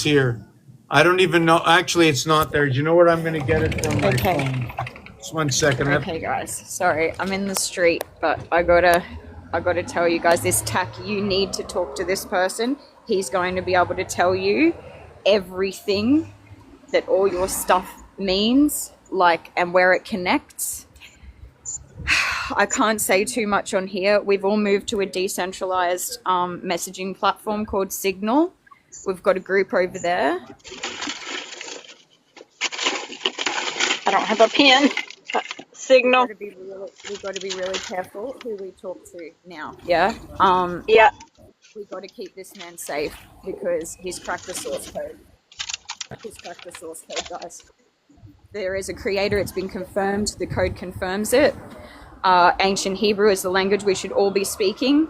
here. I don't even know. Actually, it's not there. Do you know where I'm going to get it from my Okay. phone? Just 1 second. Okay, guys. Sorry, I'm in the street, but I gotta tell you guys this. Tack, you need to talk to this person. He's going to be able to tell you everything that all your stuff means, like, and where it connects. I can't say too much on here. We've all moved to a decentralized messaging platform called Signal. We've got a group over there. I don't have a pen. Signal. We've got to be really careful who we talk to now. Yeah. Yeah. We got to keep this man safe because he's cracked the source code. He's cracked the source code, guys. There is a creator. It's been confirmed. The code confirms it. Ancient Hebrew is the language we should all be speaking.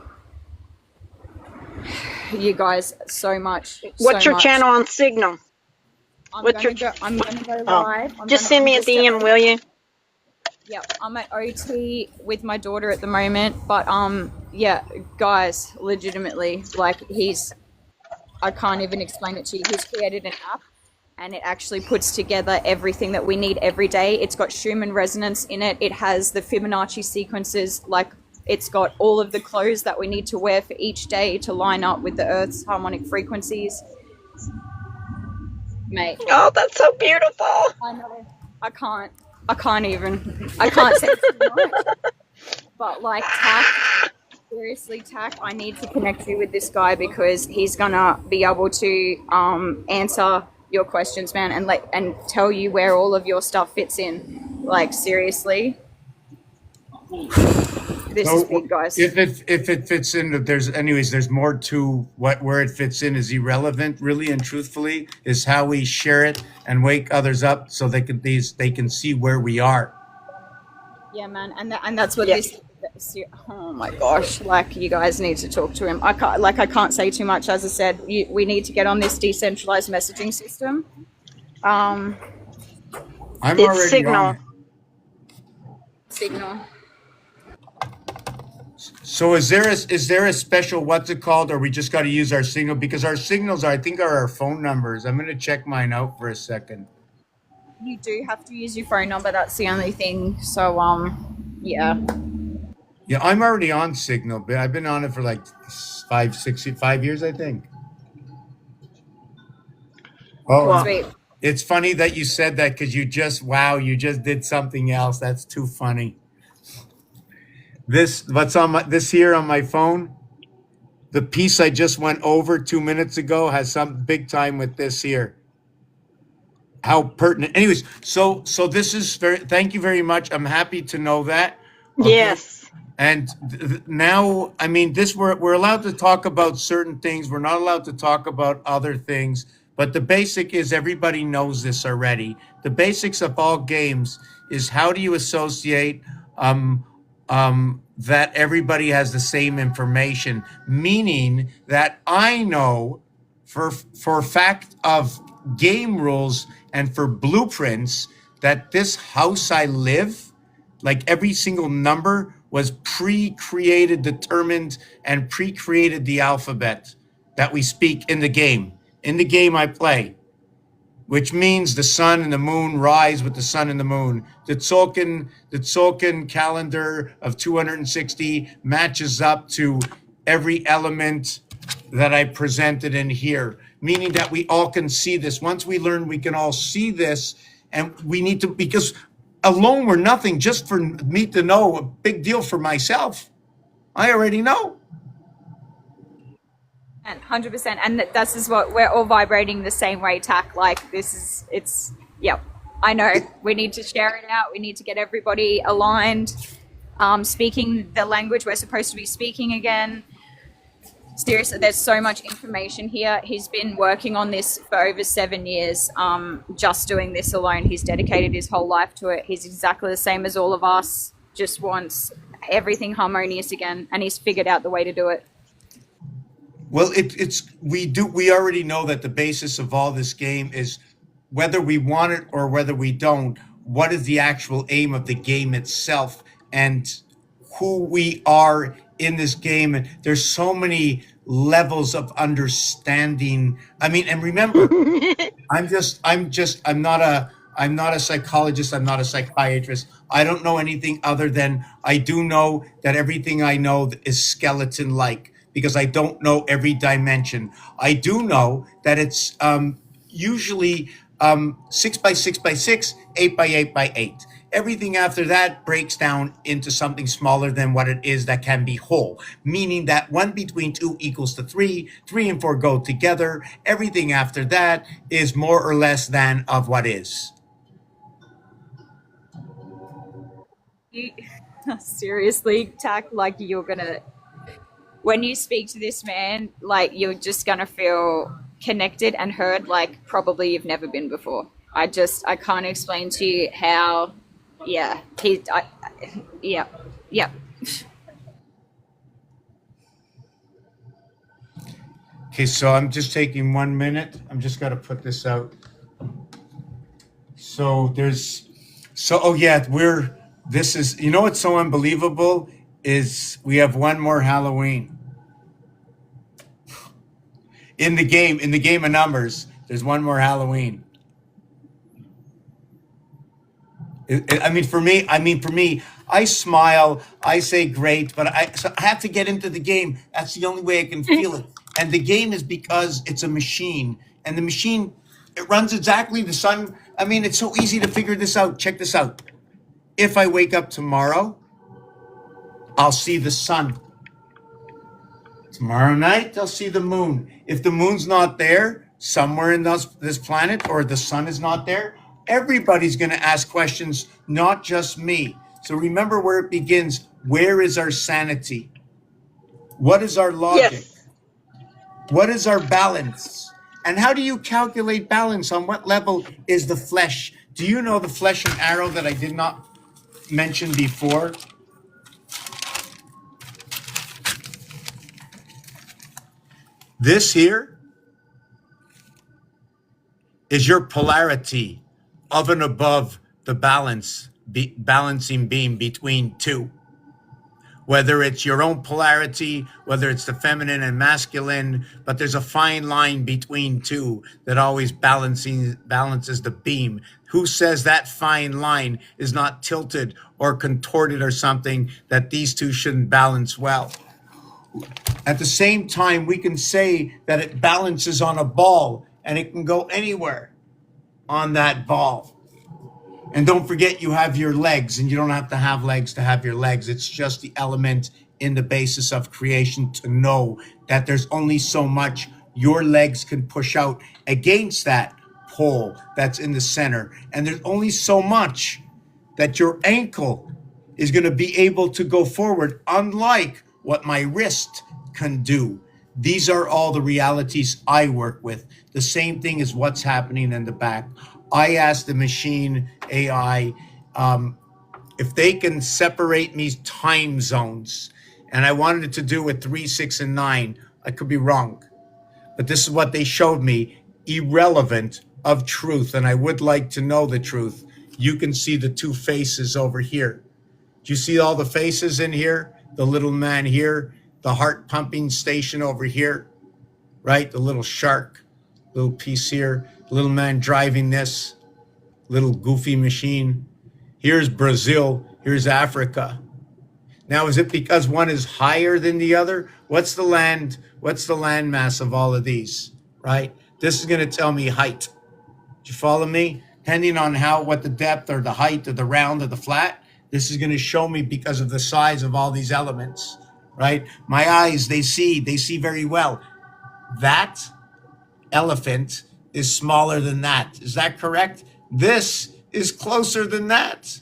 You guys, so much. What's your channel on Signal? I'm gonna go live. Just send me a DM, will you? Yeah, I'm at OT with my daughter at the moment, but yeah, guys, legitimately, like I can't even explain it to you. He's created an app, and it actually puts together everything that we need every day. It's got Schumann resonance in it. It has the Fibonacci sequences, like it's got all of the clothes that we need to wear for each day to line up with the Earth's harmonic frequencies. Mate. Oh, that's so beautiful. I know. I can't say too much. But like Tack, seriously, Tack, I need to connect you with this guy because he's gonna be able to answer your questions, man, and tell you where all of your stuff fits in. Like seriously. This is big, guys. If it fits in, there's more to where it fits in is irrelevant, really and truthfully, is how we share it and wake others up so they can see where we are. Yeah, man, and that's what this. Oh my gosh! Like you guys need to talk to him. I can't say too much. As I said, we need to get on this decentralized messaging system. I'm It's already Signal. on it. Signal. So is there a special, what's it called, or we just got to use our signal? Because our signals I think are our phone numbers. I'm going to check mine out for a second. You do have to use your phone number. That's the only thing. So yeah. Yeah, I'm already on Signal, but I've been on it for like 5 years, I think. Oh, Well, Sweet. it's funny that you said that because you just did something else. That's too funny. This here on my phone. The piece I just went over 2 minutes ago has some big time with this here. How pertinent. Anyways, so this is very. Thank you very much. I'm happy to know that. Okay. Yes. And now, I mean, this we're allowed to talk about certain things. We're not allowed to talk about other things. But the basic is everybody knows this already. The basics of all games is how do you associate um, that everybody has the same information, meaning that I know for fact of game rules and for blueprints that this house I live, like every single number was pre-created, determined, and pre-created the alphabet that we speak in the game. In the game I play, which means the sun and the moon rise with the sun and the moon. The Tzolk'in calendar of 260 matches up to every element that I presented in here, meaning that we all can see this. Once we learn, we can all see this, and we need to, because alone we're nothing. Just for me to know, a big deal for myself. I already know. And 100%. And this is what we're all vibrating the same way, Tack. Like, this is, it's, yep. I know. We need to share it out. We need to get everybody aligned, speaking the language we're supposed to be speaking again. Seriously, there's so much information here. He's been working on this for over 7 years, just doing this alone. He's dedicated his whole life to it. He's exactly the same as all of us, just wants everything harmonious again, and he's figured out the way to do it. Well, we already know that the basis of all this game is whether we want it or whether we don't, what is the actual aim of the game itself and who we are in this game. And there's so many levels of understanding. I mean, and remember, I'm not a psychologist. I'm not a psychiatrist. I don't know anything other than I do know that everything I know is skeleton like because I don't know every dimension. I do know that it's usually 6 by 6 by 6, 8 by 8 by 8. Everything after that breaks down into something smaller than what it is that can be whole, meaning that 1 between 2 equals to 3, 3 and 4 go together. Everything after that is more or less than of what is. You, seriously, Tack, like you're gonna, when you speak to this man, like you're just gonna feel connected and heard like probably you've never been before. I can't explain to you how, yeah, yeah, yeah. Okay, so I'm just taking 1 minute. I'm just got to put this out. Oh yeah, this is, you know what's so unbelievable is we have one more Halloween. In the game of numbers, there's one more Halloween. I mean, for me, I smile, I say great, but so I have to get into the game. That's the only way I can feel it. And the game is because it's a machine, and the machine, it runs exactly the sun. I mean, it's so easy to figure this out. Check this out. If I wake up tomorrow, I'll see the sun. Tomorrow night, I'll see the moon. If the moon's not there, somewhere in this planet, or the sun is not there, everybody's going to ask questions, not just me. So remember where it begins. Where is our sanity? What is our logic? Yes. What is our balance? And how do you calculate balance? On what level is the flesh? Do you know the flesh and arrow that I did not mention before? This here is your polarity of and above the balancing beam between two. Whether it's your own polarity, whether it's the feminine and masculine, but there's a fine line between two that always balances the beam. Who says that fine line is not tilted or contorted or something that these two shouldn't balance well? At the same time, we can say that it balances on a ball and it can go anywhere on that ball. And don't forget, you have your legs, and you don't have to have legs to have your legs. It's just the element in the basis of creation to know that there's only so much your legs can push out against that pole that's in the center. And there's only so much that your ankle is going to be able to go forward, unlike what my wrist can do. These are all the realities I work with. The same thing is what's happening in the back. I asked the machine AI if they can separate me time zones, and I wanted it to do with 3, 6, and 9. I could be wrong, but this is what they showed me, irrelevant of truth, and I would like to know the truth. You can see the two faces over here. Do you see all the faces in here? The little man here, the heart pumping station over here, right? The little shark, little piece here, little man driving this little goofy machine. Here's Brazil, here's Africa. Now, is it because one is higher than the other? What's the land mass of all of these, right? This is going to tell me height. Do you follow me? Depending on what the depth or the height or the round or the flat, this is going to show me because of the size of all these elements, right? My eyes, they see very well. That elephant is smaller than that. Is that correct? This is closer than that.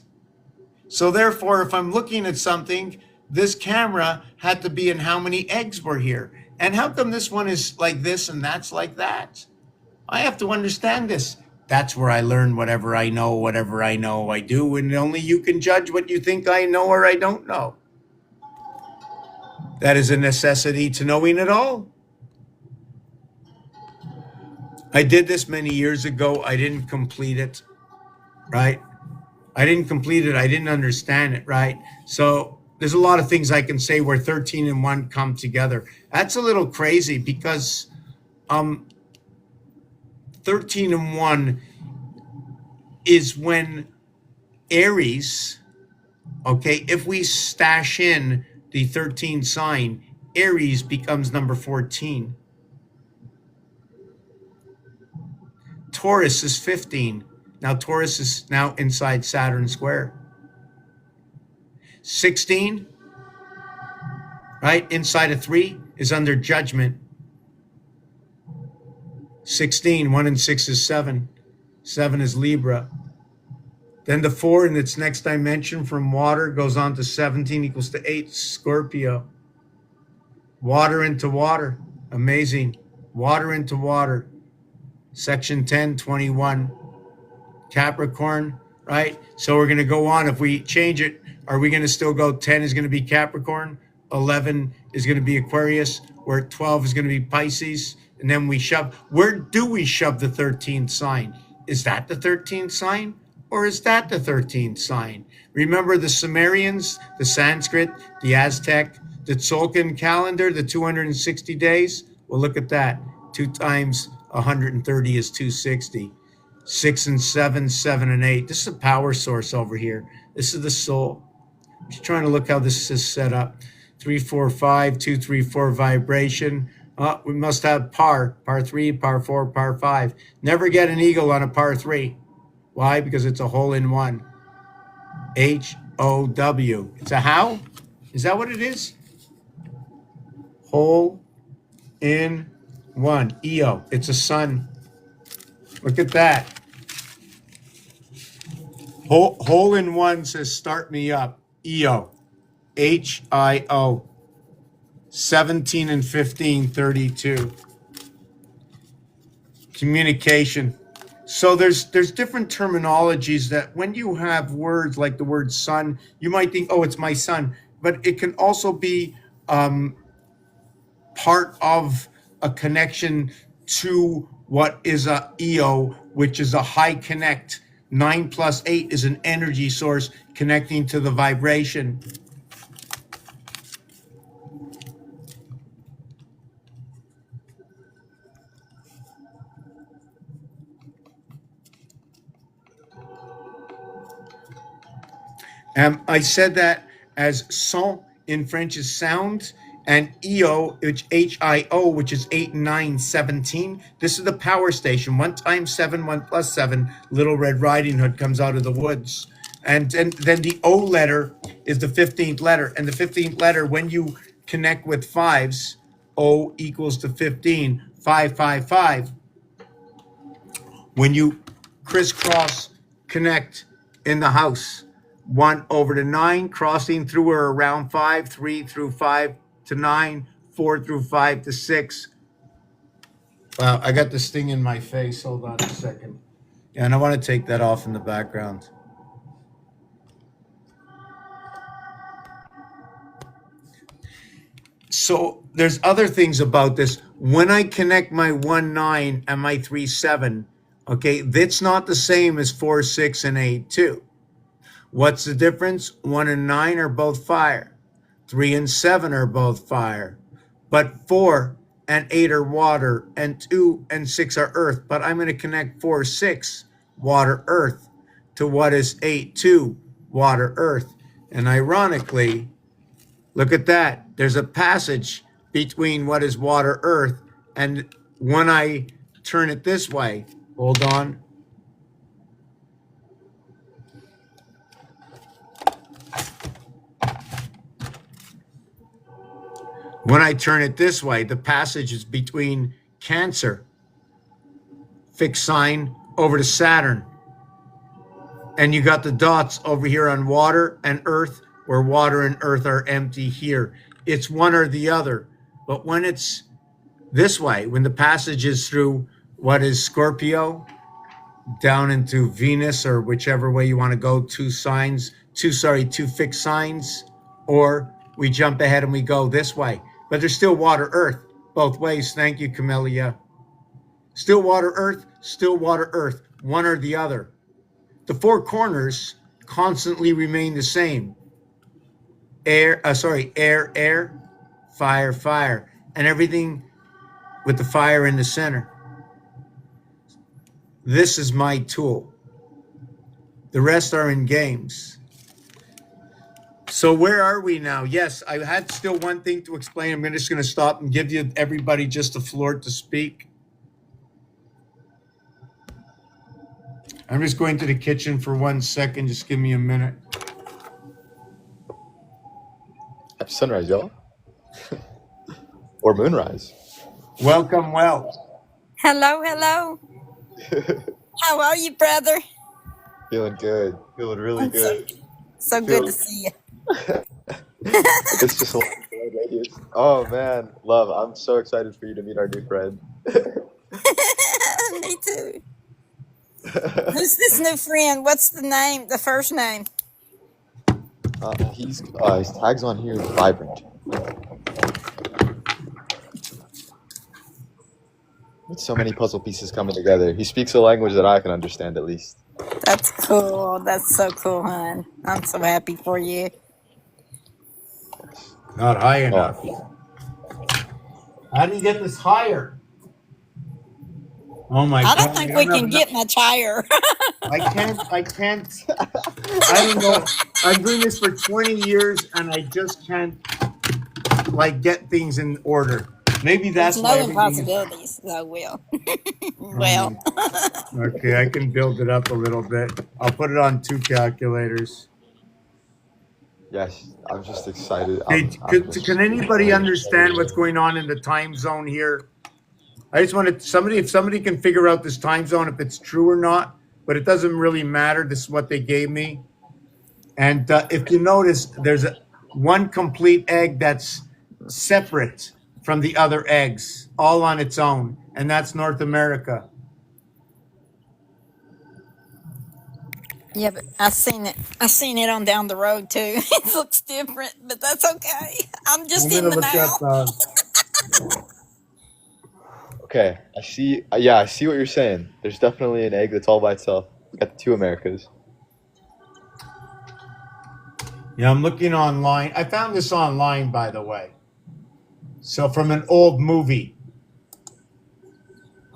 So therefore, if I'm looking at something, this camera had to be in how many eggs were here. And how come this one is like this and that's like that? I have to understand this. That's where I learn whatever I know I do, and only you can judge what you think I know or I don't know. That is a necessity to knowing it all. I did this many years ago. I didn't complete it, right? I didn't complete it. I didn't understand it, right? So there's a lot of things I can say where 13 and 1 come together. That's a little crazy because 13 and 1 is when Aries, okay, if we stash in the 13 sign, Aries becomes number 14. Taurus is 15. Now Taurus is now inside Saturn square. 16, right, inside of 3 is under judgment. 16, 1 and 6 is 7. 7 is Libra. Then the 4 in its next dimension from water goes on to 17 equals to 8, Scorpio. Water into water. Amazing. Water into water. Section 10, 21. Capricorn, right? So we're going to go on. If we change it, are we going to still go 10 is going to be Capricorn, 11 is going to be Aquarius, where 12 is going to be Pisces, and then we shove. Where do we shove the 13th sign? Is that the 13th sign, or is that the 13th sign? Remember the Sumerians, the Sanskrit, the Aztec, the Tzolk'in calendar, the 260 days? Well, look at that. 2 times 130 is 260. 6 and 7, 7 and 8. This is a power source over here. This is the soul. I'm just trying to look how this is set up. 3, 4, 5, 2, 3, 4 vibration. We must have par 3, par 4, par 5. Never get an eagle on a par 3. Why? Because it's a hole in one. HOW. It's a how? Is that what it is? Hole in one. EO. It's a sun. Look at that. Hole in one says start me up. EO. HIO. 17 and 15, 32. Communication. So there's different terminologies that when you have words like the word sun, you might think, oh, it's my son. But it can also be part of a connection to what is a EO, which is a high connect. 9 plus 8 is an energy source connecting to the vibration. I said that as son in French is sound, and EO, which HIO, which is 8, 9, 17. This is the power station. 1 times 7, 1 plus 7. Little Red Riding Hood comes out of the woods. And then the O letter is the 15th letter. And the 15th letter, when you connect with fives, O equals to 15, 5, 5, 5. When you crisscross connect in the house, 1 over to 9, crossing through or around 5, 3 through 5 to 9, 4 through 5 to 6. Wow, I got this thing in my face. Hold on a second. Yeah, and I want to take that off in the background. So there's other things about this. When I connect my 1, 9 and my 3, 7, okay, that's not the same as 4, 6, and 8, 2. What's the difference? 1 and 9 are both fire. 3 and 7 are both fire. But 4 and 8 are water, and 2 and 6 are earth. But I'm going to connect 4, 6, water, earth, to what is 8, 2, water, earth. And ironically, look at that. There's a passage between what is water, earth, and when I turn it this way, hold on. When I turn it this way, the passage is between Cancer, fixed sign, over to Saturn. And you got the dots over here on water and earth, where water and earth are empty here. It's one or the other. But when it's this way, when the passage is through what is Scorpio, down into Venus, or whichever way you want to go, two fixed signs, or we jump ahead and we go this way. But there's still water, earth, both ways. Thank you, Camellia. Still water, earth, one or the other. The four corners constantly remain the same. Air, fire, fire, and everything with the fire in the center. This is my tool. The rest are in games. So where are we now? Yes, I had still one thing to explain. I'm just going to stop and give you everybody just the floor to speak. I'm just going to the kitchen for 1 second. Just give me a minute. Happy sunrise, y'all. Or moonrise. Welcome, well. Hello, hello. How are you, brother? Feeling good. Feeling really I'm good. so good to see you. It's just a radius. Oh man, love, I'm so excited for you to meet our new friend. Me too. Who's this new friend? What's the name? The first name? His tags on here is Vibrant. With so many puzzle pieces coming together. He speaks a language that I can understand at least. That's cool. That's so cool, hon. I'm so happy for you. Not high enough. How do you get this higher? Oh my God. I don't think we can get much higher. I can't. I don't know. I've doing this for 20 years and I just can't get things in order. Maybe that's There's why no everything impossibilities, though, Will. Well. Okay, I can build it up a little bit. I'll put it on 2 calculators. Yes, I'm just excited. Hey, can anybody understand what's going on in the time zone here? I just wanted if somebody can figure out this time zone, if it's true or not, but it doesn't really matter. This is what they gave me. And if you notice, there's one complete egg that's separate from the other eggs, all on its own, and that's North America. Yeah, but I seen it on down the road too. It looks different, but that's okay. I'm just in the now. Okay, I see. Yeah, I see what you're saying. There's definitely an egg that's all by itself. We got the 2 Americas. Yeah, I'm looking online. I found this online, by the way. So from an old movie.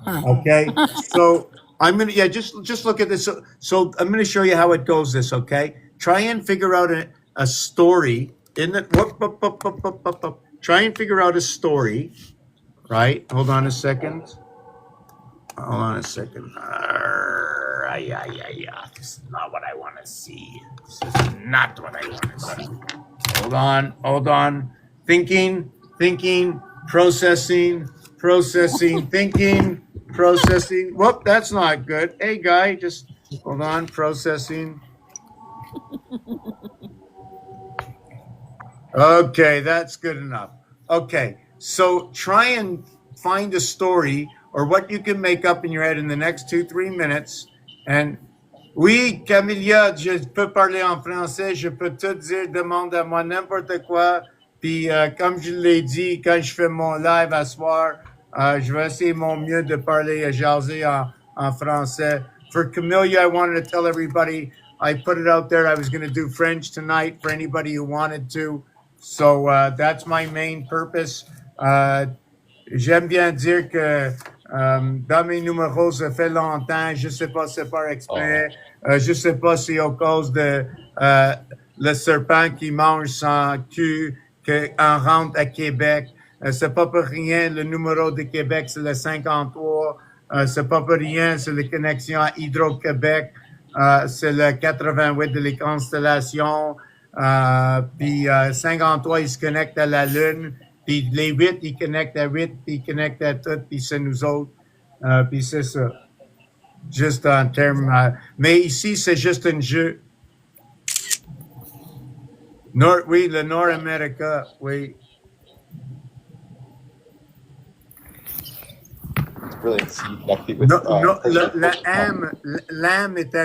Okay. So I'm gonna just look at this. So I'm gonna show you how it goes. This okay. Try and figure out a story in the. Try and figure out a story. Right. Hold on a second. All right. yeah. This is not what I want to see. This is not what I want to see. Hold on. Thinking, processing, thinking, processing. Whoop, that's not good. Hey, guy, just hold on, processing. Okay, that's good enough. Okay, so try and find a story or what you can make up in your head in the next 2-3 minutes. And oui, Camilla, je peux parler en français, je peux tout dire, demande à moi n'importe quoi. Puis, comme je l'ai dit, quand je fais mon live à soir, je vais essayer mon mieux de parler, jaser en français. For Camilla, I wanted to tell everybody, I put it out there, I was going to do French tonight for anybody who wanted to. So that's my main purpose. J'aime bien dire que dans mes numéros, ça fait longtemps, je sais pas si c'est par exprès, je sais pas si à cause de le serpent qui mange son cul qu'on rentre à Québec. C'est pas pour rien, le numéro de Québec, c'est le 53. C'est pas pour rien, c'est la connexion à Hydro-Québec. C'est le 88 de les constellations. Puis 53, il se connecte à la Lune. Puis les 8, ils connectent à 8, puis ils connectent à tout, puis c'est nous autres. Puis c'est ça. Juste en termes... mais ici, c'est juste un jeu. Oui, le Nord-Amérique, oui. Brilliant. So you connected with L'âme est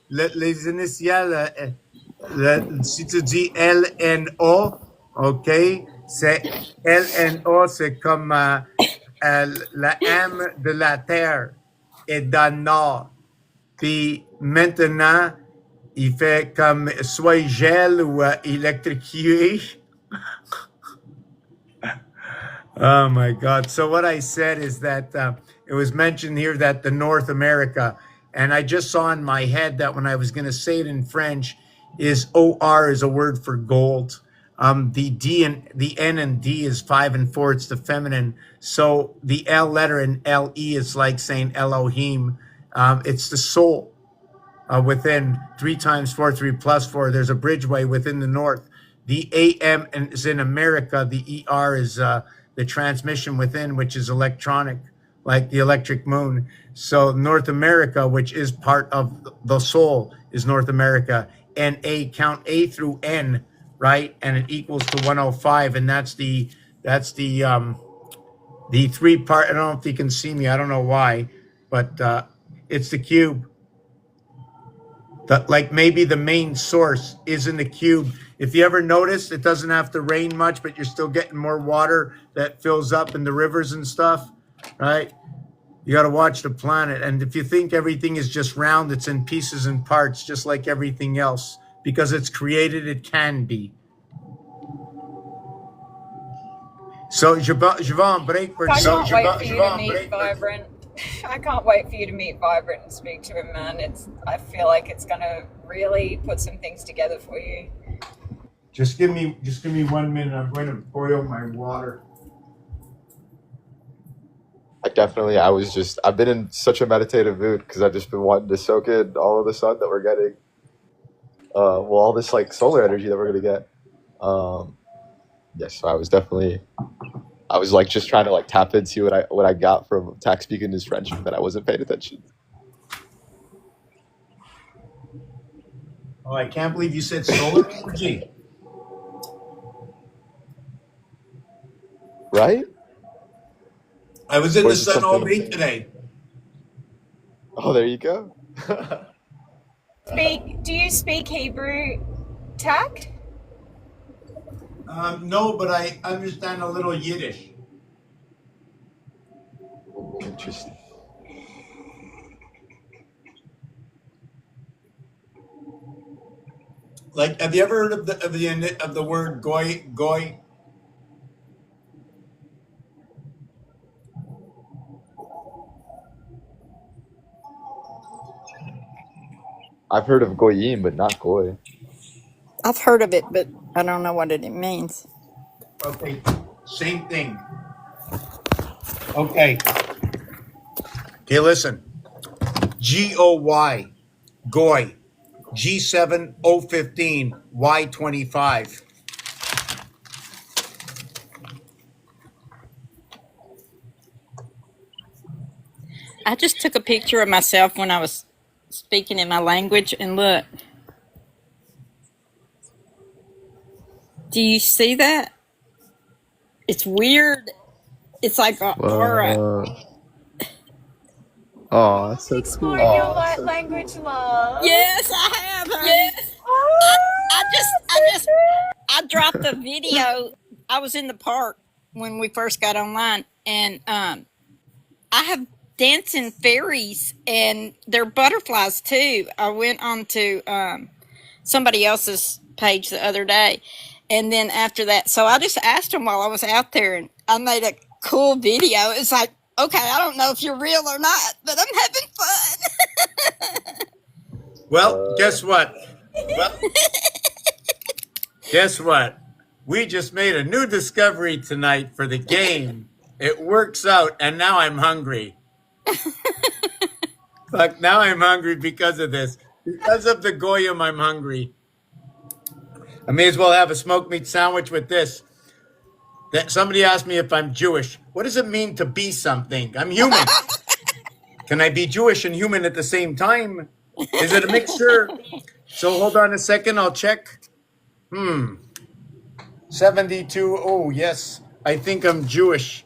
les initiales, si tu dis LNO, OK, c'est LNO, c'est comme la âme de la Terre est dans le nord. Puis maintenant, il fait comme soit il gèle ou électrocuté. Oh my God. So what I said is that it was mentioned here that the North America, and I just saw in my head that when I was going to say it in French, is OR is a word for gold. The D and the N and D is 5 and 4. It's the feminine. So the L letter in LE is like saying Elohim. It's the soul within 3 times 4, 3 plus 4. There's a bridgeway within the North. The AM is in America. The ER is the transmission within, which is electronic, like the electric moon. So North America, which is part of the soul, is North America. And A, count A through N, right? And it equals to 105. And that's the 3 part. I don't know if you can see me. I don't know why, but it's the cube. Like maybe the main source is in the cube. If you ever notice, it doesn't have to rain much, but you're still getting more water that fills up in the rivers and stuff, right? You got to watch the planet. And if you think everything is just round, it's in pieces and parts, just like everything else. Because it's created, it can be. So je vais en break for... I can't wait for you to meet Vibrant. I can't wait for you to meet Vibrant and speak to him, man. I feel like it's gonna really put some things together for you. Just give me 1 minute. I'm going to boil my water. I've been in such a meditative mood because I've just been wanting to soak in all of the sun that we're getting. All this like solar energy that we're gonna get. Yes, so I was like just trying to like tap into what I got from Tack speaking his French, but I wasn't paying attention. Oh, I can't believe you said solar energy. Right? I was in the sun all day today. Oh, there you go. Do you speak Hebrew, Tack? No, but I understand a little Yiddish. Interesting. Like, have you ever heard of the word goy? Goy? I've heard of goyim, but not goy. I've heard of it, but I don't know what it means. Okay, same thing. Okay, listen. GOY. Goy, G7 015 Y25. I just took a picture of myself when I was speaking in my language, and look. Do you see that? It's weird. It's like an aura. Wow. Oh, that's so Exploring cool. your language, love. Yes, I have, honey. Oh, I dropped the video. I was in the park when we first got online, and I have dancing fairies, and they're butterflies too. I went on to somebody else's page the other day, and then after that, so I just asked them while I was out there, and I made a cool video. It's like, okay, I don't know if you're real or not, but I'm having fun. Well, guess what? Guess what? We just made a new discovery tonight for the game. It works out, and now I'm hungry. Fuck, now I'm hungry because of this. Because of the goyim, I'm hungry. I may as well have a smoked meat sandwich with this. That somebody asked me if I'm Jewish. What does it mean to be something? I'm human. Can I be Jewish and human at the same time? Is it a mixture? So hold on a second, I'll check. 72. Oh, yes. I think I'm Jewish.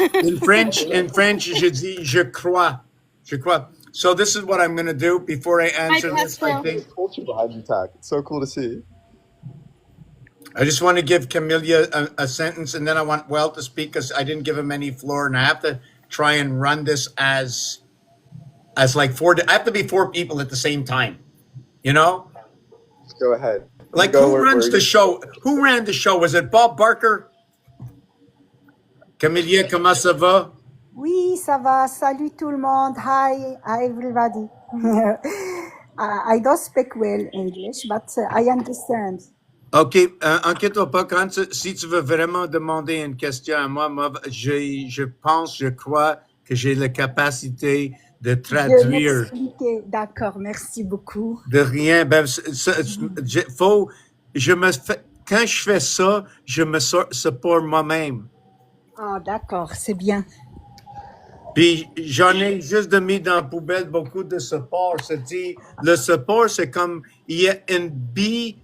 In French, je dis je crois. Je crois. So this is what I'm going to do before I answer this, I think. Culture behind you, Tack. It's so cool to see. I just want to give Camellia a sentence, and then I want Well to speak because I didn't give him any floor, and I have to try and run this as like four. I have to be four people at the same time, you know. Go ahead. Like Go who where runs the you- show? Who ran the show? Was it Bob Barker? Camellia, comment ça va? Oui, ça va. Salut tout le monde. Hi, everybody. I don't speak well English, but I understand. OK, inquiète-toi pas, si tu veux vraiment demander une question à moi, je pense, je crois que j'ai la capacité de Je traduire. l'expliquer. D'accord, merci beaucoup. De rien. Ben, quand je fais ça, je me sors pour moi-même. Ah, d'accord, c'est bien. Puis j'en ai juste de mis dans la poubelle beaucoup de support. Le support, c'est comme il y a une bipolaire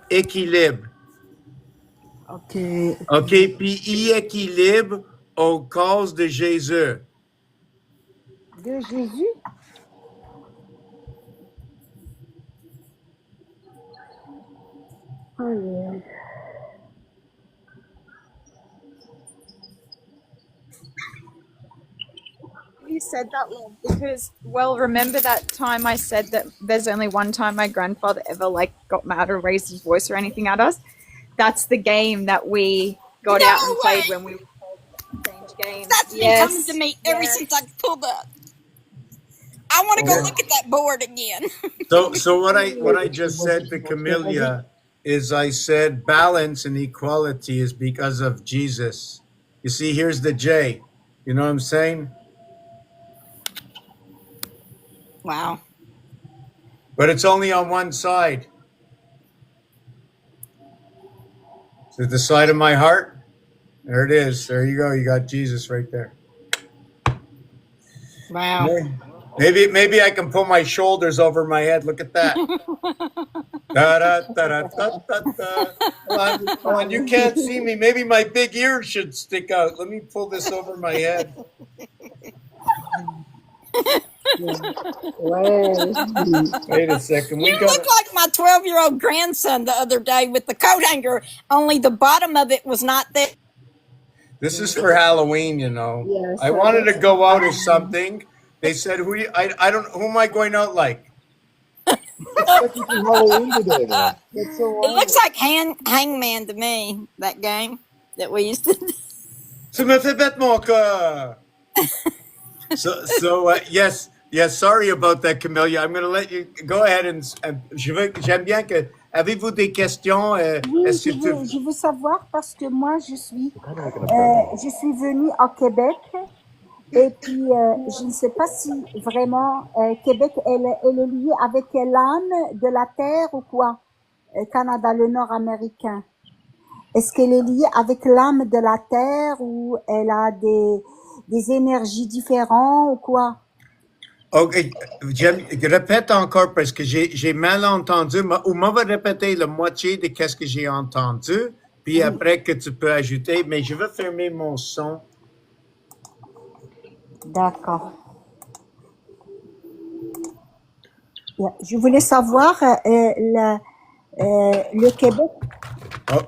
équilibre. OK. OK, puis équilibre au cause de Jésus. De Jésus? Oh, yeah. you said that, love, because, well, remember that time I said that there's only one time my grandfather ever, like, got mad or raised his voice or anything at us? That's the game that we got out and played when we changed games. That's been coming to me ever since I pulled up. I want to go look at that board again. So what I just said to Camellia is I said balance and equality is because of Jesus. You see, here's the J. You know what I'm saying? Wow. But it's only on one side. So the side of my heart. There it is. There you go. You got Jesus right there. Wow. Maybe I can pull my shoulders over my head. Look at that. Come on, you can't see me. Maybe my big ears should stick out. Let me pull this over my head. Wait a second. You look like my 12-year-old grandson the other day with the coat hanger, only the bottom of it was not there. This is for Halloween, you know. Yes, I wanted to go out or something. They said, who am I going out like? Halloween today, man. That's so It looks like Hangman to me, that game that we used to do. Tu me fais battre mon cœur. So yes, sorry about that, Camellia. I'm going to let you go ahead and j'aime bien que avez-vous des questions? Oui, Est-ce que je veux savoir parce que moi, je suis venue au Québec Et puis, je ne sais pas si vraiment Québec, elle est liée avec l'âme de la Terre ou quoi? Canada, le Nord-américain. Est-ce qu'elle est liée avec l'âme de la Terre ou elle a des énergies différentes ou quoi? OK, répète encore parce que j'ai mal entendu. Ou m'avait répété la moitié de qu'est-ce que j'ai entendu, puis Oui, après que tu peux ajouter, mais je vais fermer mon son. d'accord. Yeah. Je voulais savoir, le Québec, Oh,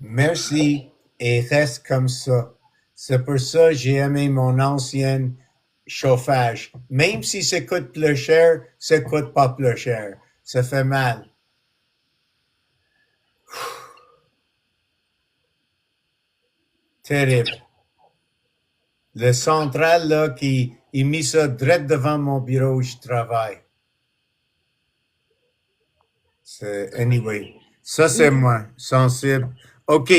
merci et reste comme ça. C'est pour ça que j'ai aimé mon ancien chauffage. Même si ça coûte plus cher, ça coûte pas plus cher. Ça fait mal. Terrible. Le central, là, qui il mis ça direct devant mon bureau où je travaille. Anyway, ça c'est oui, moi, sensible. OK,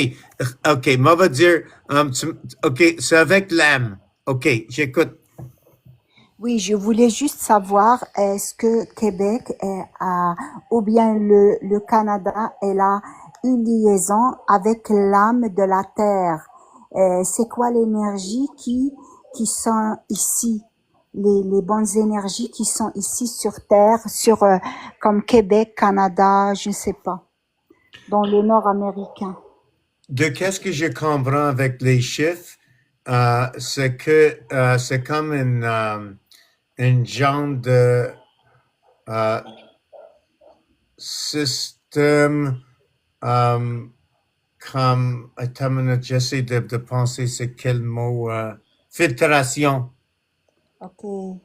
OK, moi va dire, OK, c'est avec l'âme. OK, j'écoute. oui, je voulais juste savoir, est-ce que Québec ou bien le Canada, elle a une liaison avec l'âme de la Terre? C'est quoi l'énergie qui sont ici? Les bonnes énergies qui sont ici sur Terre, comme Québec, Canada, je ne sais pas, dans le Nord américain. De qu'est-ce que je comprends avec les chiffres, c'est que c'est comme une genre de euh, système comme, attends une minute, j'essaie de penser c'est quel mot, filtration. Ok.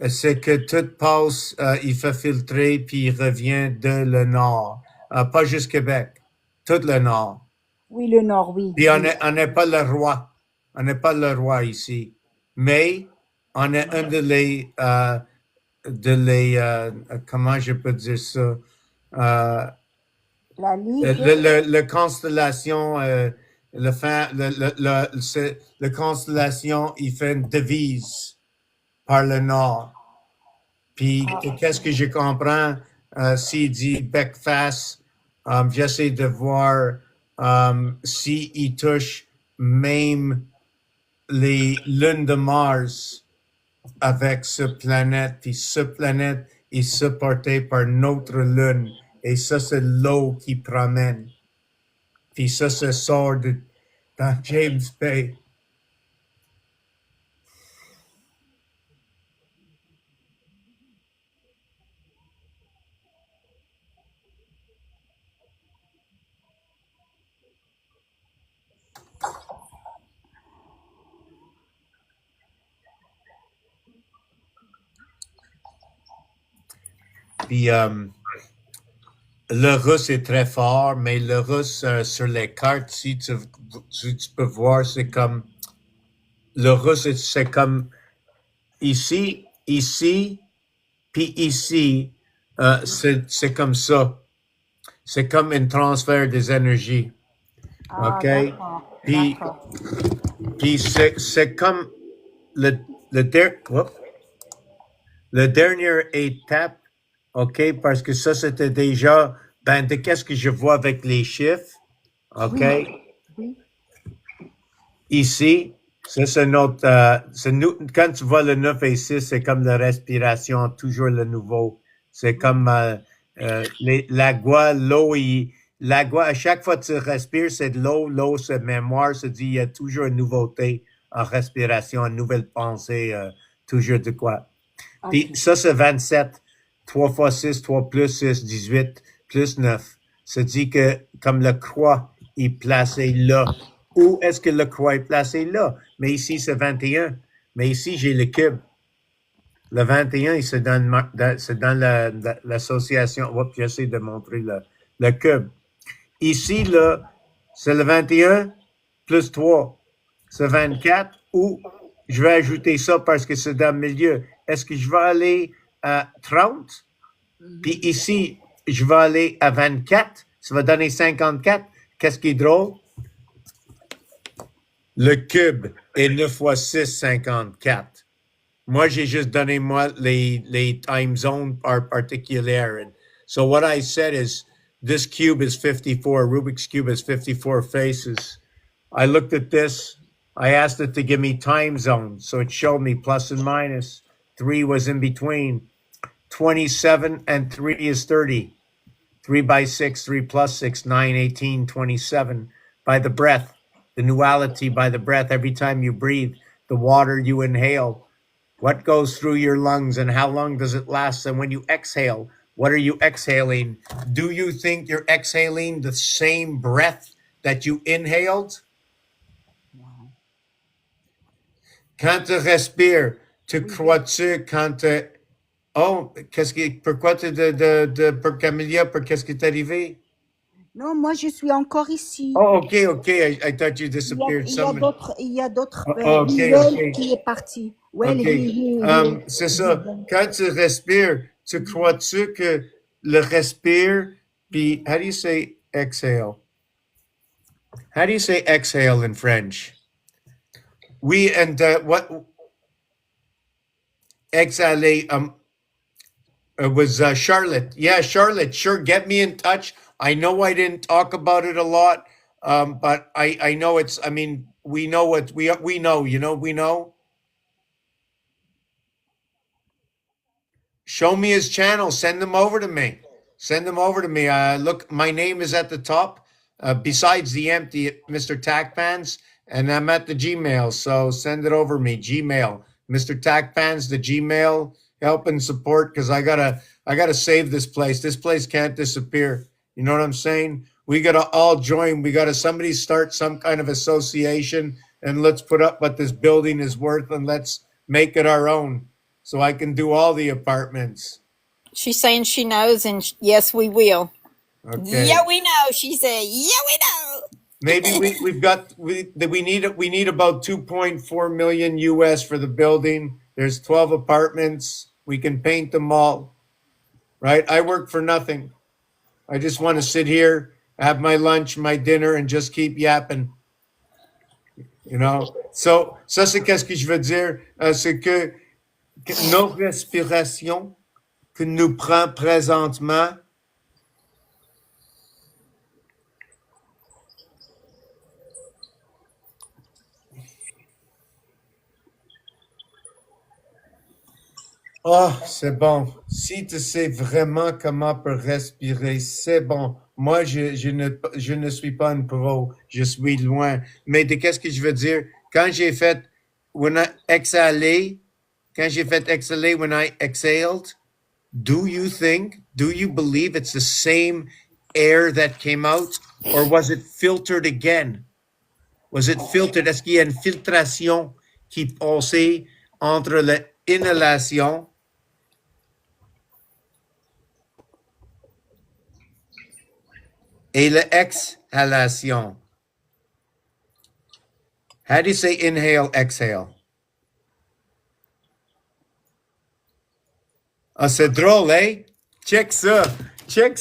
C'est que tout passe, il fait filtrer, puis il revient de le nord. Pas juste Québec, tout le nord. Oui, le Nord, oui, Puis oui. on n'est pas le roi. On n'est pas le roi ici. Mais on est un comment je peux dire ça? Euh, La Ligue. le constellation, le constellation, il fait une devise par le nord. Puis, Ah, qu'est-ce que je comprends? S'il dit bec face, j'essaie de voir s'il touche même les lunes de Mars avec ce planète. Puis, ce planète est supporté par notre lune. Et ça, c'est l'eau qui promène. Puis, ça sort dans James Bay. Puis, le russe est très fort, mais le russe, sur les cartes, si tu peux voir, c'est comme, le russe, c'est comme ici, puis ici, c'est comme ça. C'est comme un transfert des énergies. ah, OK? d'accord, Puis, d'accord. puis c'est comme le, le, le dernière étape, OK? Parce que ça, c'était déjà, ben, de qu'est-ce que je vois avec les chiffres, OK? Oui, oui, Ici, ça, c'est notre, quand tu vois le 9 et 6, c'est comme la respiration, toujours le nouveau. C'est comme l'agua, l'eau, l'agua, à chaque fois que tu respires, c'est de l'eau, l'eau, c'est mémoire, se dit, il y a toujours une nouveauté en respiration, une nouvelle pensée, toujours de quoi. Puis ok. ça, c'est 27. 3 fois 6, 3 plus 6, 18, plus 9. Ça dit que comme le croix est placé là. Où est-ce que le croix est placé là? Mais ici, c'est 21. Mais ici, j'ai le cube. Le 21, c'est dans l'association. Oups, j'essaie de montrer le cube. Ici, là, c'est le 21 plus 3. C'est 24 ou je vais ajouter ça parce que c'est dans le milieu. Est-ce que je vais aller à 30? Puis ici, je vais aller à 24. Ça va donner 54. Qu'est-ce qui est drôle? Le cube est 9 fois 6, 54. Moi, j'ai juste donné les time zones particulières. And so what I said is this cube is 54. Rubik's cube is 54 faces. I looked at this. I asked it to give me time zones. So it showed me plus and minus. 3 was in between. 27 and 3 is 30. 3 by 6, 3 plus 6, 9, 18, 27. By the breath, the nuality by the breath. Every time you breathe, the water you inhale, what goes through your lungs and how long does it last? And when you exhale, what are you exhaling? Do you think you're exhaling the same breath that you inhaled? Quand tu respires, tu crois-tu quand tu... Oh, pourquoi pour Camélia, pour qu'est-ce qui est arrivé? Non, moi je suis encore ici. Oh, okay. I thought you disappeared. Il y a d'autres. Okay. Qui est parti. Okay. C'est ça. Quand tu respires, tu crois-tu que le respire, puis how do you say exhale? How do you say exhale in French? What exhale it was Charlotte. Yeah, Charlotte, sure, get me in touch. I know I didn't talk about it a lot, but I know it's, I mean, we know what we know, we know. Show me his channel. Send them over to me. Look, my name is at the top, besides the empty Mr. Tackpans, and I'm at the Gmail. So send it over me. Gmail, Mr. Tackpans, the Gmail, help and support, because I gotta save this place. This place can't disappear. You know what I'm saying? We gotta all join. We gotta somebody start some kind of association, and let's put up what this building is worth, and let's make it our own. So I can do all the apartments. She's saying she knows, and yes, we will. Okay. Yeah, we know. She said, yeah, we know. Maybe we need about 2.4 million US for the building. There's 12 apartments. We can paint them all. Right? I work for nothing. I just want to sit here, have my lunch, my dinner, and just keep yapping. You know? So, ça c'est qu'est-ce que je veux dire, c'est que nos respirations que nous prenons présentement, oh, c'est bon. Si tu sais vraiment comment pour respirer, c'est bon. Moi, je ne suis pas un pro. Je suis loin. Mais de qu'est-ce que je veux dire? Quand j'ai fait when I exhaled, do you believe it's the same air that came out, or was it filtered again? Was it filtered? Est-ce qu'il y a une filtration qui passait entre l'inhalation et l'exhalation? How do you say inhale, exhale? Ah, c'est drôle, eh? Check ça. Check.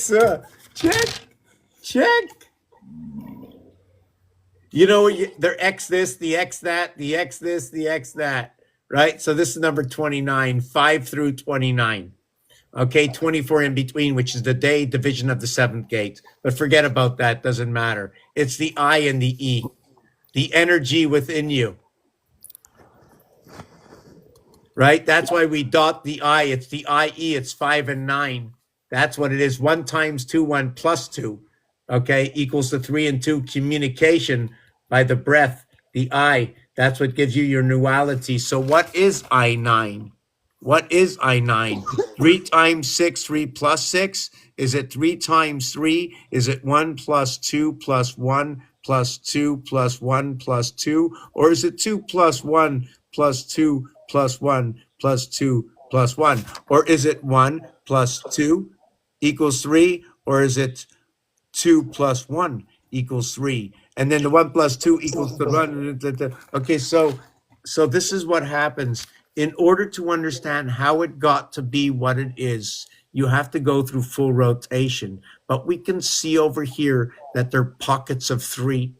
You know, they're X this, the X that, the X this, the X that, right? So this is number 29, 5 through 29. Okay, 24 in between, which is the day division of the seventh gate. But forget about that, doesn't matter. It's the I and the E, the energy within you. Right? That's why we dot the I. It's the IE. It's 5 and 9. That's what it is. 1 times 2, 1 plus 2, okay, equals the 3 and 2 communication by the breath, the I. That's what gives you your nuality. So what is I9? What is I9? 3 times 6, 3 plus 6 Is it 3 times 3? Is it 1 plus 2 plus 1 plus 2 plus 1 plus 2? Or is it 2 plus 1 plus 2 plus 1 plus 2 plus 1? Or is it 1 plus 2 equals 3? Or is it 2 plus 1 equals 3? And then the 1 plus 2 equals the 1. Okay, so this is what happens. In order to understand how it got to be what it is, you have to go through full rotation. But we can see over here that there are pockets of 3.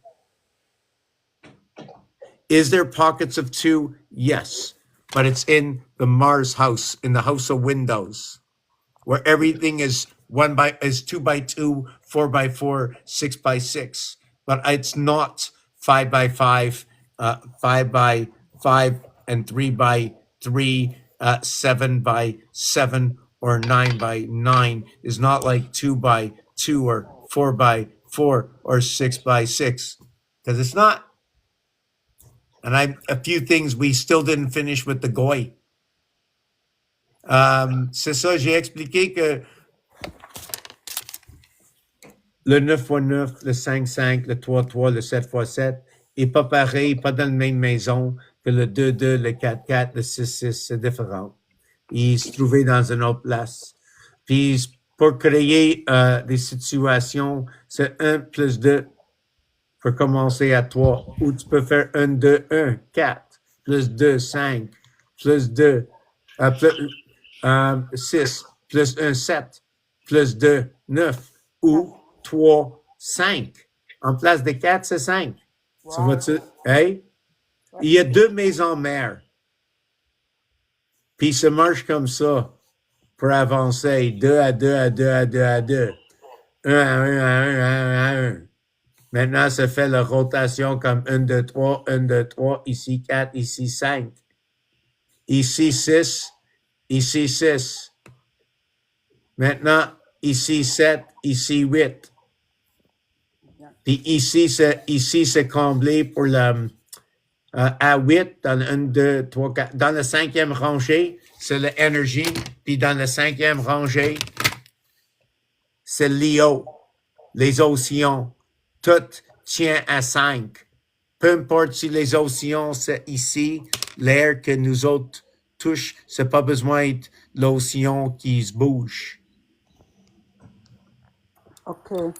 Is there pockets of 2? Yes. But it's in the Mars house, in the house of windows, where everything is 2 by 2, 4 by 4, 6 by 6. But it's not 5 by 5, 5 by 5, and 3 by 3, 7 by 7, or 9 by 9. Is not like 2 by 2 or 4 by 4 or 6 by 6, because it's not. And a few things we still didn't finish with the goy. C'est ça, j'ai expliqué que le 9x9, le 5x5, le 3x3, le 7x7 est pas pareil, pas dans la même maison que le 2x2, le 4x4, le 6x6, c'est différent. Il se trouvait dans une autre place. Puis pour créer des situations, c'est 1 plus 2 pour commencer à 3. Ou tu peux faire 1, 2, 1, 4, plus 2, 5, plus 2, plus, 6, plus 1, 7, plus 2, 9, ou 3, 5. En place de 4, c'est 5. Wow. Tu vois-tu? Hey? Il y a 2 maisons mères. Puis ça marche comme ça pour avancer. 2 à 2 à 2 à 2 à 2. 1 à 1 à 1 à 1 à 1. Maintenant, ça fait la rotation comme 1, 2, 3, 1, 2, 3, ici 4, ici 5. Ici 6, ici 6. Maintenant, ici 7, ici 8. Puis ici, c'est comblé pour le à 8, dans le 1, 2, 3, 4. Dans la 5e rangée, c'est l'énergie. Puis dans la 5e rangée, c'est l'IO, les océans. Tout tient à 5. Peu importe si les océans, c'est ici, l'air que nous autres touchent, c'est pas besoin de l'océan qui se bouge. OK.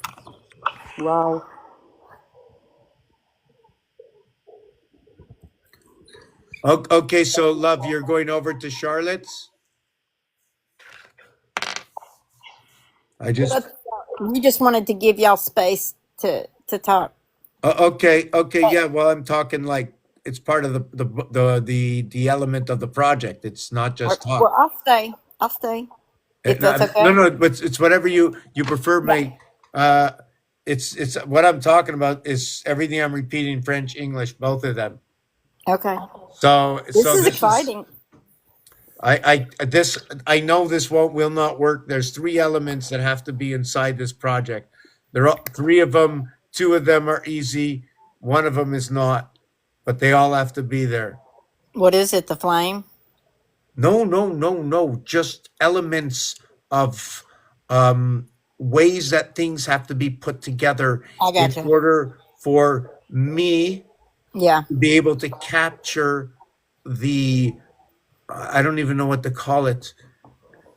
Wow. Okay, so love, you're going over to Charlotte's? We just wanted to give y'all space to talk. Okay, yeah. Well, I'm talking like it's part of the element of the project. It's not just talk. Well, I'll stay. If that's okay. No, but it's whatever you prefer. It's what I'm talking about is everything I'm repeating, French, English, both of them. Okay. So this is exciting. I know this will not work. There's 3 elements that have to be inside this project. There are 3 of them. 2 of them are easy. 1 of them is not, but they all have to be there. What is it? The flame? No. Just elements of ways that things have to be put together in order for me to be able to capture the, I don't even know what to call it.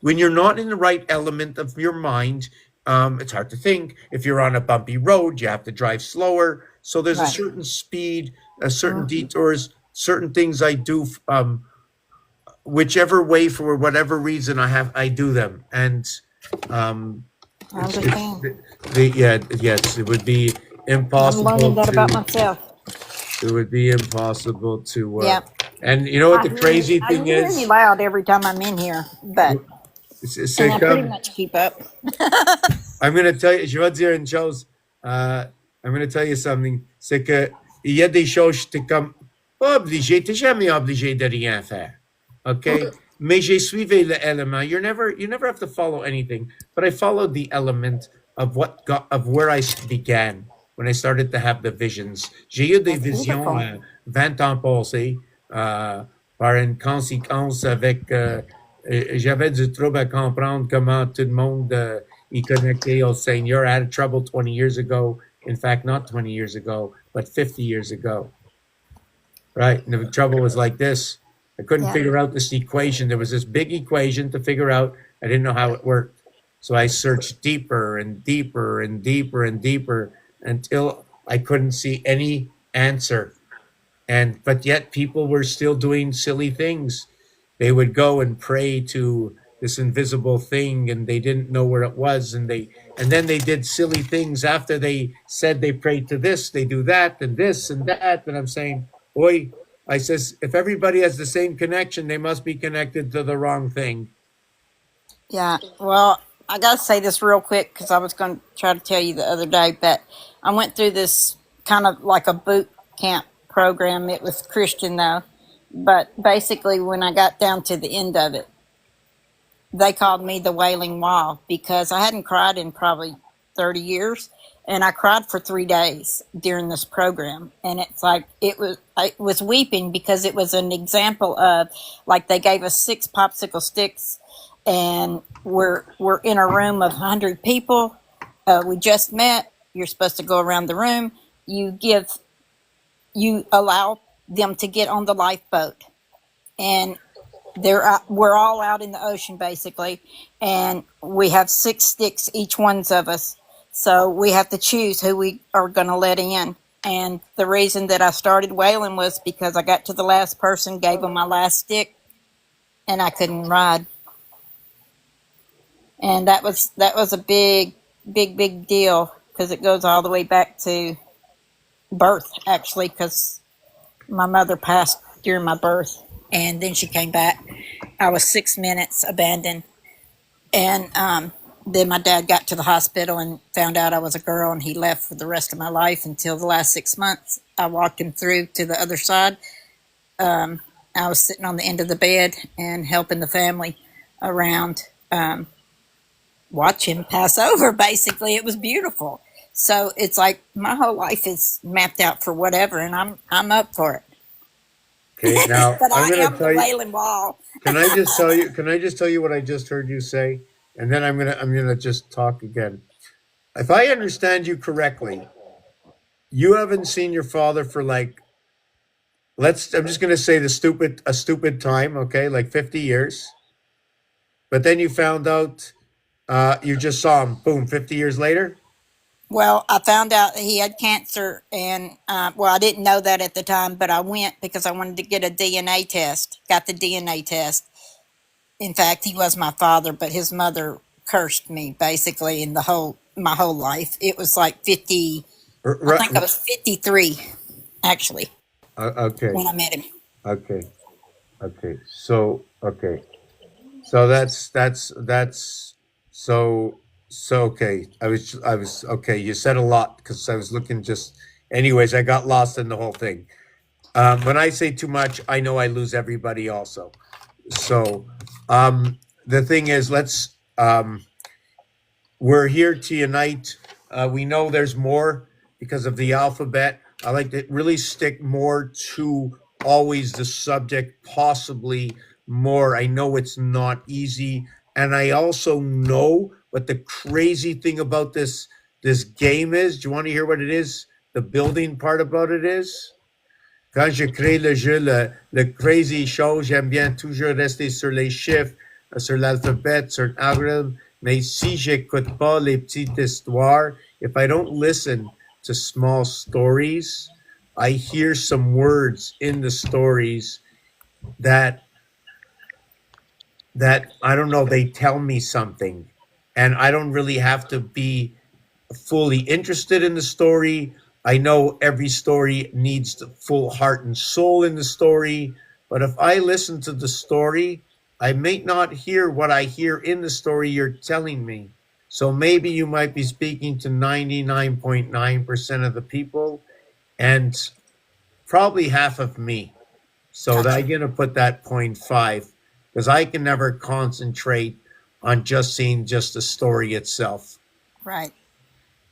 When you're not in the right element of your mind, it's hard to think. If you're on a bumpy road, you have to drive slower. So there's a certain speed, a certain detours, certain things I do, whichever way, for whatever reason I do them. And yes, it would be impossible. I'm learning that about myself. It would be impossible to. And you know what the crazy thing is? I'm really loud every time I'm in here, but I pretty much keep up. I'm going to tell you, je vais dire une chose. I'm going to tell you something. C'est que il y a des choses, t'es comme pas obligé, t'es jamais obligé de rien faire. Okay? Mais j'ai suivi l'élément. You never have to follow anything, but I followed the element of where I began when I started to have the visions. J'ai eu des visions 20 ans passés par une conséquence avec j'avais du trouble à comprendre comment tout le monde y conecté al Señor. I had trouble 20 years ago. In fact, not 20 years ago, but 50 years ago. Right? And the trouble was like this. I couldn't Yeah. figure out this equation. There was this big equation to figure out. I didn't know how it worked. So I searched deeper and deeper and deeper and deeper until I couldn't see any answer. And but yet people were still doing silly things. They would go and pray to this invisible thing and they didn't know where it was, and then they did silly things after they said they prayed to this, they do that and this and that, and I'm saying, boy, I says, if everybody has the same connection, they must be connected to the wrong thing. Yeah. Well, I got to say this real quick because I was going to try to tell you the other day, but I went through this kind of like a boot camp program. It was Christian though, but basically when I got down to the end of it, they called me the Wailing Wall because I hadn't cried in probably 30 years. And I cried for 3 days during this program. And it's like, I was weeping because it was an example of like they gave us 6 popsicle sticks and we're in a room of 100 people. We just met. You're supposed to go around the room. You allow them to get on the lifeboat and we're all out in the ocean basically, and we have 6 sticks each one's of us, so we have to choose who we are going to let in. And the reason that I started whaling was because I got to the last person, gave them my last stick, and I couldn't ride. And that was a big deal because it goes all the way back to birth actually, because my mother passed during my birth and then she came back. I was 6 minutes abandoned. And then my dad got to the hospital and found out I was a girl, and he left for the rest of my life until the last 6 months. I walked him through to the other side. I was sitting on the end of the bed and helping the family around watch him pass over, basically. It was beautiful. So it's like my whole life is mapped out for whatever, and I'm up for it. Okay, now But I'm I going to am the tell you. Wailing Wall. Can I just tell you? Can I just tell you what I just heard you say, and then I'm gonna just talk again. If I understand you correctly, you haven't seen your father for like, I'm just gonna say a stupid time, okay, like 50 years. But then you found out, you just saw him, boom, 50 years later. Well, I found out that he had cancer, and well, I didn't know that at the time, but I went because I wanted to get a DNA test. Got the DNA test. In fact, he was my father, but his mother cursed me basically in the whole my whole life. It was like 50. R- I r- think I was 53 actually okay, when I met him. okay, okay. So that's so okay. I was okay. You said a lot because I was looking just. Anyways, I got lost in the whole thing. When I say too much, I know I lose everybody also. So the thing is, we're here to unite. We know there's more because of the alphabet. I like to really stick more to always the subject, possibly more. I know it's not easy, and I also know what the crazy thing about this game is. Do you want to hear what it is? The building part about it is. Quand je crée le jeu, le crazy chose, j'aime bien toujours rester sur les chiffres, sur l'alphabet, sur un algorithme. Mais si j'écoute pas les petites histoires, if I don't listen to small stories, I hear some words in the stories that I don't know, they tell me something. And I don't really have to be fully interested in the story. I know every story needs the full heart and soul in the story, but if I listen to the story, I may not hear what I hear in the story you're telling me. So maybe you might be speaking to 99.9% of the people and probably half of me. So that I'm going to put that 0.5 because I can never concentrate on just seeing just the story itself. Right.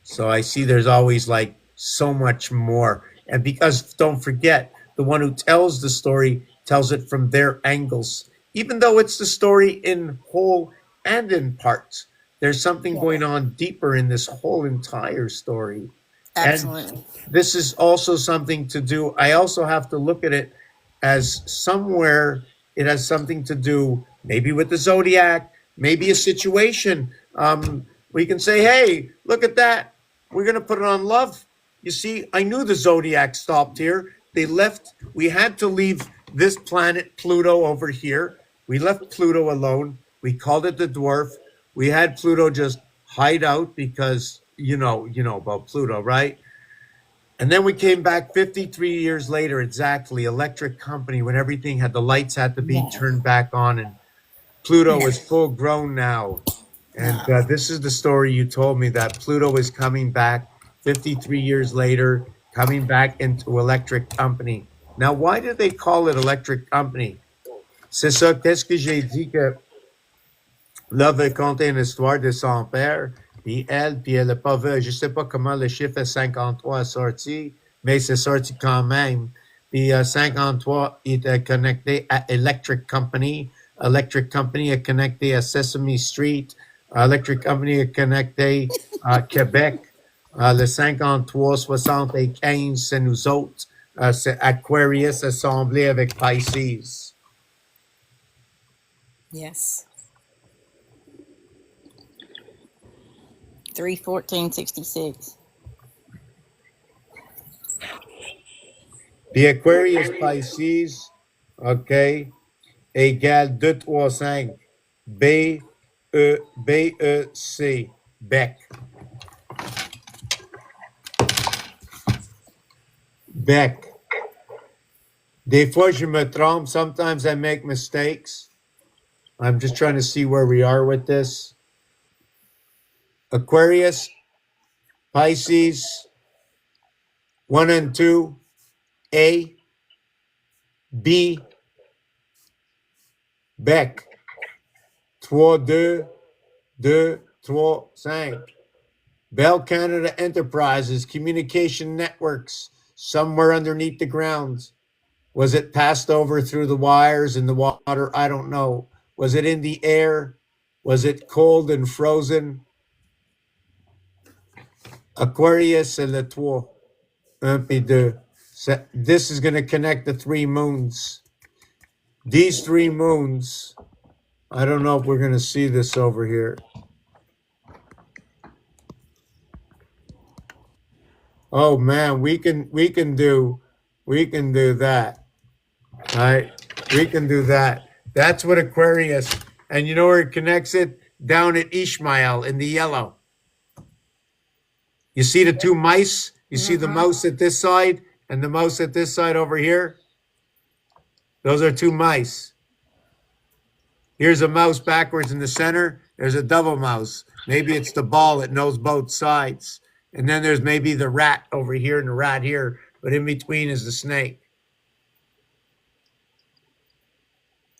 So I see there's always like so much more. And because don't forget, the one who tells the story tells it from their angles, even though it's the story in whole and in parts. there's something going on deeper in this whole entire story. And Absolutely. this is also something to do. I also have to look at it as somewhere it has something to do, maybe with the zodiac, maybe a situation. We can say, hey, look at that. We're going to put it on love. You see, I knew the zodiac stopped here. They left. We had to leave this planet, Pluto, over here. We left Pluto alone. We called it the dwarf. We had Pluto just hide out because you know about Pluto, right? And then we came back 53 years later, exactly, electric company, when everything had the lights had to be No. turned back on, and Pluto No. is full grown now. And No. this is the story you told me, that Pluto is coming back 53 years later, coming back into electric company. Now, why did they call it electric company? C'est ça, qu'est-ce que j'ai dit que là, veut conter une histoire de son père, puis elle n'a pas vu. Je ne sais pas comment le chiffre 53 est sorti, mais c'est sorti quand même. Puis 53 est connecté à Electric Company. Electric Company est connecté à Sesame Street. Electric Company est connecté à Québec. Le 53, 75, c'est nous autres. C'est Aquarius assemblé avec Pisces. Yes. 3/14/66. Puis Aquarius Pisces, OK, égale 2, 3, 5. B-E-C, Bec. Bec. Des fois, je me trompe. Sometimes I make mistakes. I'm just trying to see where we are with this. Aquarius, Pisces, 1 and 2, A, B, Bec. 3, 2, 2, 3, 5. Bell Canada Enterprises, communication networks, somewhere underneath the ground. Was it passed over through the wires in the water? I don't know. Was it in the air? Was it cold and frozen? Aquarius et le 3. Un puis deux. This is going to connect the 3 moons. These 3 moons, I don't know if we're going to see this over here. Oh man, we can do that. All right, we can do that. That's what Aquarius, and you know where it connects it? Down at Ishmael in the yellow. You see the 2 mice? You see the mouse at this side and the mouse at this side over here? Those are 2 mice. Here's a mouse backwards in the center. There's a double mouse. Maybe it's the ball that knows both sides. And then there's maybe the rat over here and the rat here, but in between is the snake.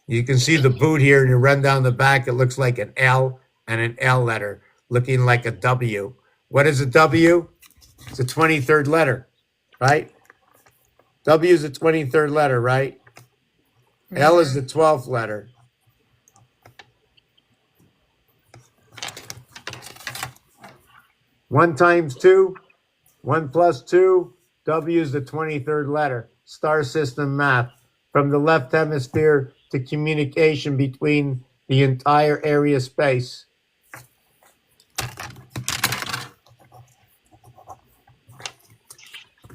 You can see the boot here, and you run down the back. It looks like an L and an L letter, looking like a W. What is a W? It's a 23rd letter, right? W is the 23rd letter, right? L is the 12th letter. One times 2, 1 plus 2, W is the 23rd letter. Star system math. From the left hemisphere to communication between the entire area space.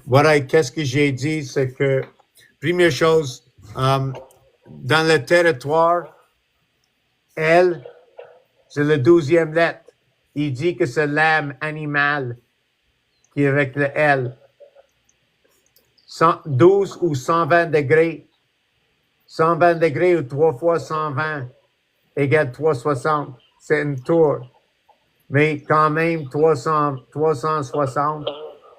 Qu'est-ce que j'ai dit, c'est que, première chose, dans le territoire, L, c'est le 12e lettre. Il dit que c'est l'âme animale qui est avec le L. 12 ou 120 degrés. 120 degrés ou 3 fois 120 égale 360. C'est une tour. Mais quand même, 360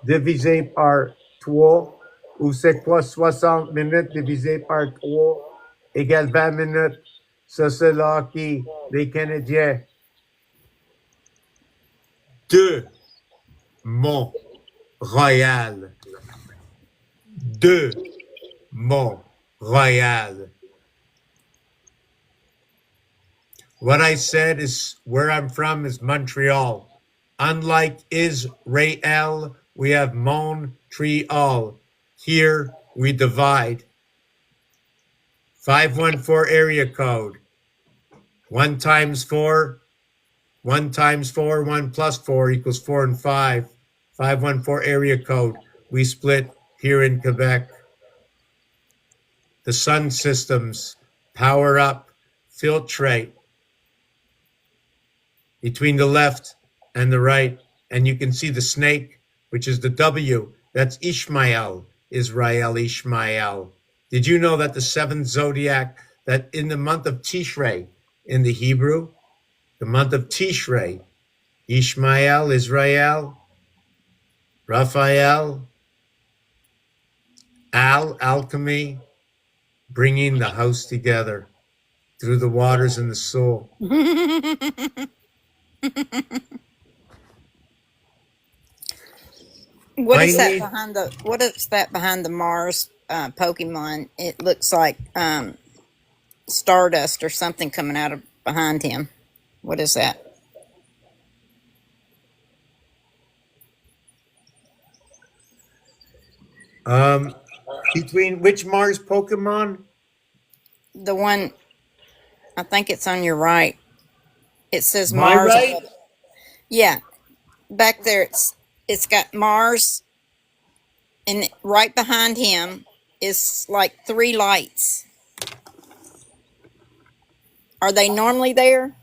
divisé par 3, ou c'est quoi 60 minutes divisé par 3 égale 20 minutes. Ça, c'est là qui, les Canadiens, de Mont-Royal. De Mont-Royal. What I said is where I'm from is Montreal. Unlike Israel, we have Montreal. Here we divide. 514 area code. 1 times 4, 1 times 4, 1 plus 4 equals 4 and 5. 514 area code. We split here in Quebec. The sun systems power up, filtrate between the left and the right. And you can see the snake, which is the W. That's Ishmael, Israel, Ishmael. Did you know that the seventh zodiac, that in the month of Tishrei, in the Hebrew, the month of Tishrei, Ishmael, Israel, Raphael, alchemy, bringing the house together through the waters and the soul. What I is that need behind the Mars Pokemon? It looks like stardust or something coming out of behind him. What is that? between which Mars Pokemon? The one, I think it's on your right. It says My Mars. right? Yeah, back there it's got Mars, and right behind him is like 3 lights. Are they normally there?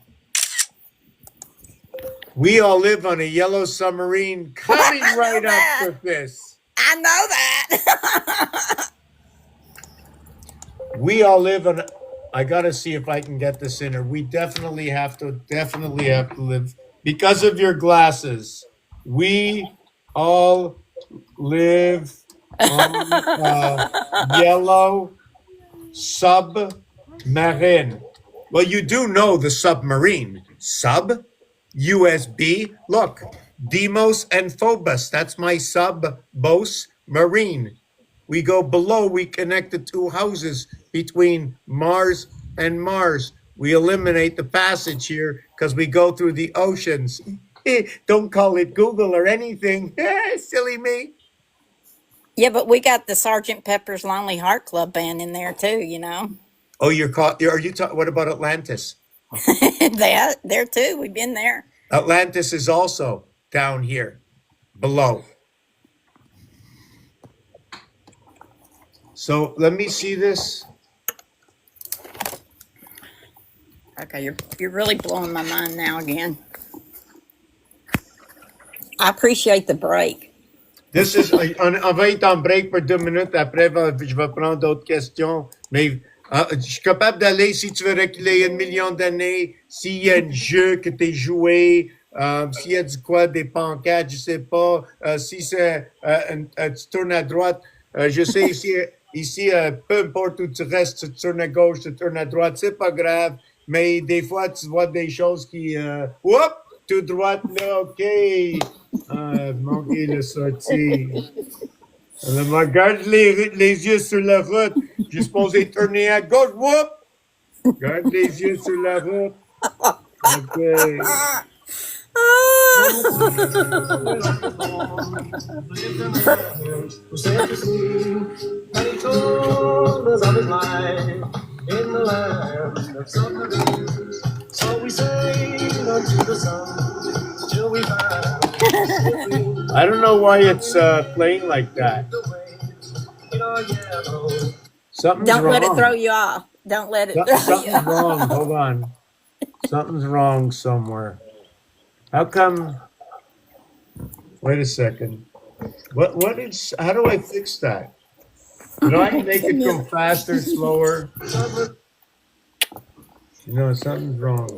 We all live on a yellow submarine coming I know right up that. with this. I know that. We all live on. I gotta see if I can get this in her. We definitely have to live because of your glasses. We all live on a yellow submarine. Well, you do know the submarine. Sub, USB. Look, Demos and Phobos. That's my sub-bose marine. We go below, we connect the 2 houses between Mars and Mars. We eliminate the passage here because we go through the oceans. Don't call it Google or anything. Silly me. Yeah, but we got the Sergeant Pepper's Lonely Heart Club Band in there too, you know. Oh, you're caught. Are you talking? What about Atlantis? There too. We've been there. Atlantis is also down here below. So let me see this. Okay, you're really blowing my mind now again. I appreciate the break. This is, on va être en break pour 2 minutes. Après, je vais prendre d'autres questions. Mais je suis capable d'aller, si tu veux reculer 1 million d'années, s'il y a un jeu que tu as joué, s'il y a du quoi, des pancartes, je sais pas. Si c'est, tu tournes à droite, je sais ici, peu importe où tu restes, tu tournes à gauche, tu tournes à droite, c'est pas grave. Mais des fois, tu vois des choses qui, tout droite, là, OK. Manqué le sortie. Alors, moi, garde les yeux sur la route. Je suis supposé tourner à gauche. Whoop! Garde les yeux sur la route. OK. He told us of his life in the land of submarines. So we sailed unto the sun till we found I don't know why it's playing like that. in our yellow. Something's Don't wrong. let it throw you off. Don't let it throw you Something's off. wrong. Hold on. Something's wrong somewhere. How come? Wait a second. What is? How do I fix that? Do I make it go faster, slower? No, something's wrong.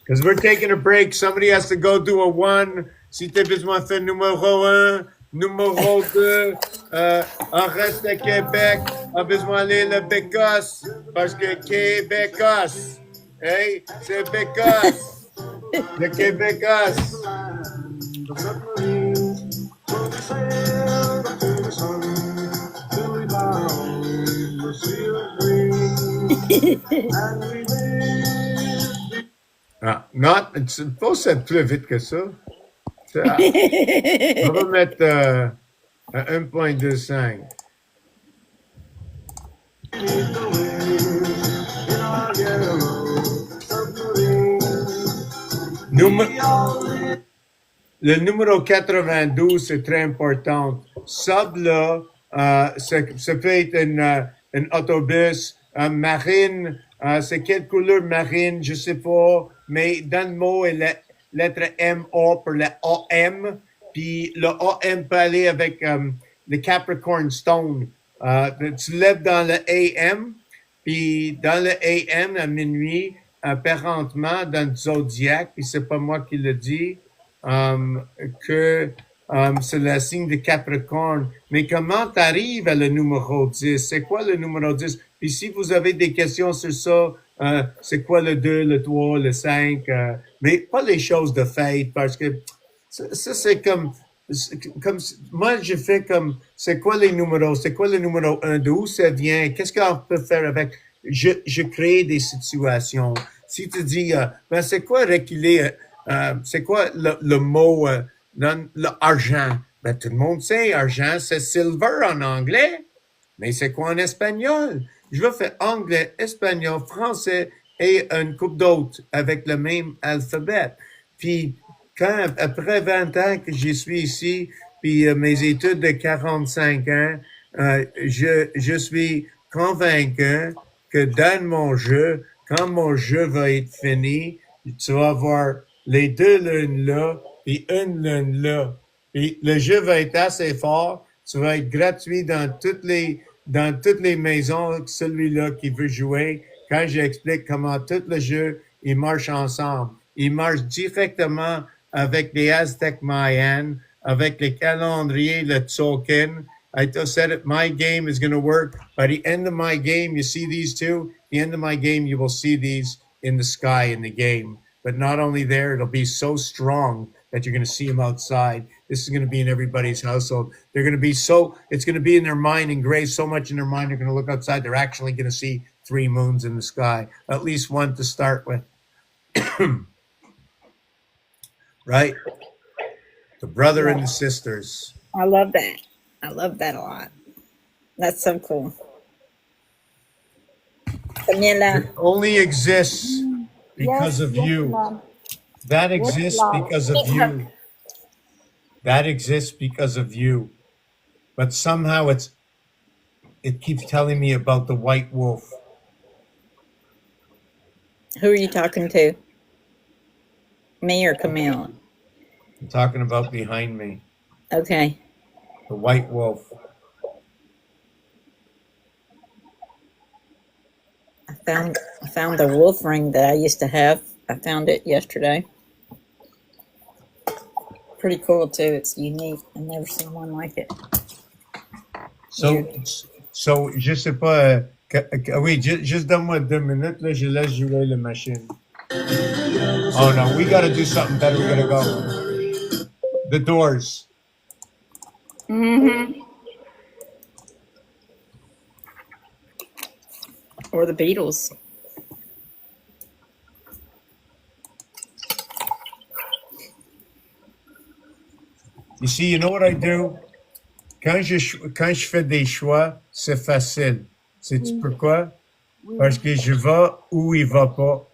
Because we're taking a break. Somebody has to go do a 1. Si t'as besoin de faire numéro 1, numéro 2, en reste à Québec, a besoin d'aller le Bécosse, parce que Québécosse, hey, c'est Bécosse, le Québécosse. The submarine will sail to the sun till we found the sea of green. And we lived. Ah, not, c'est supposed être plus vite que ça. Ah, on va mettre à 1.25. beneath the waves in our yellow submarine. Numé- We all lived. Le numéro 92, c'est très important. Sub, là, ça peut être un autobus, marine, c'est quelle couleur marine, je sais pas, mais dans le mot, il y a la lettre MA pour le AM, puis le AM peut aller avec le Capricorn Stone. Tu lèves dans le AM, puis dans le AM, à minuit, apparemment, dans le zodiaque, puis c'est pas moi qui le dis, um, que c'est le signe de Capricorne. Mais comment tu arrives à le numéro 10? C'est quoi le numéro 10? Puis si vous avez des questions sur ça, c'est quoi le 2, le 3, le 5? Mais pas les choses de fête, parce que ça c'est comme, moi, je fais comme, c'est quoi les numéros? C'est quoi le numéro 1? D'où ça vient? Qu'est-ce qu'on peut faire avec? Je crée des situations. Si tu dis, ben, c'est quoi reculer? C'est quoi le mot dans l'argent? Ben, tout le monde sait, argent, c'est silver en anglais. Mais c'est quoi en espagnol? Je vais faire anglais, espagnol, français et une coupe d'autres avec le même alphabet. Puis, quand, après 20 ans que je suis ici, puis mes études de 45 ans, je suis convaincu que dans mon jeu, quand mon jeu va être fini, tu vas avoir les deux lunes là, puis une lune là. Puis le jeu va être assez fort. Tu vas être gratuit dans toutes les maisons, celui-là qui veut jouer. Quand j'explique comment tout le jeu, il marche ensemble. Il marche directement avec les Aztèques Mayans, avec les calendriers, le token. I just said it, my game is going to work. By the end of my game, you see these two. The end of my game, you will see these in the sky in the game. But not only there, it'll be so strong that you're going to see them outside. This is going to be in everybody's household. They're going to be so, it's going to be in their mind, engraved so much in their mind, they're going to look outside. They're actually going to see 3 moons in the sky, at least one to start with. Right? The brother and the sisters. I love that. I love that a lot. That's so cool. Camilla, It only exists because of yes, you. ma'am. That Yes, exists love. because of you. That exists because of you. But somehow it keeps telling me about the white wolf. who are you talking to? Me or Camille? I'm talking about behind me. Okay. The white wolf. I found the wolf ring that I used to have. I found it yesterday. Pretty cool too. It's unique. I've never seen one like it. So, je sais pas. Oui, juste donne-moi 2 minutes, là, je laisse jouer la machine. Oh no, we gotta do something better. We gotta go. The Doors. Mm-hmm. Or the Beatles. You see, you know what I do? Quand je fais des choix, c'est facile. Sais-tu pourquoi? Oui. Parce que je vais où il va pas.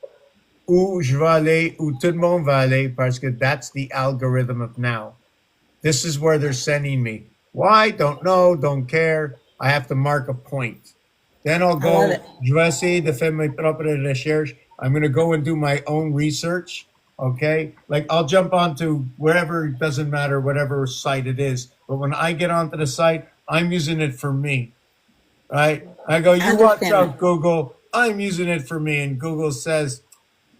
Où je vais aller, où tout le monde va aller, parce que that's the algorithm of now. This is where they're sending me. Why? Don't know, don't care. I have to mark a point. Then I'll love go, it. je vais essayer de faire mes propres recherches. I'm going to go and do my own research. Okay? Like I'll jump onto wherever, it doesn't matter, whatever site it is. But when I get onto the site, I'm using it for me. Right? I go, you watch Understand out, Google. I'm using it for me. And Google says,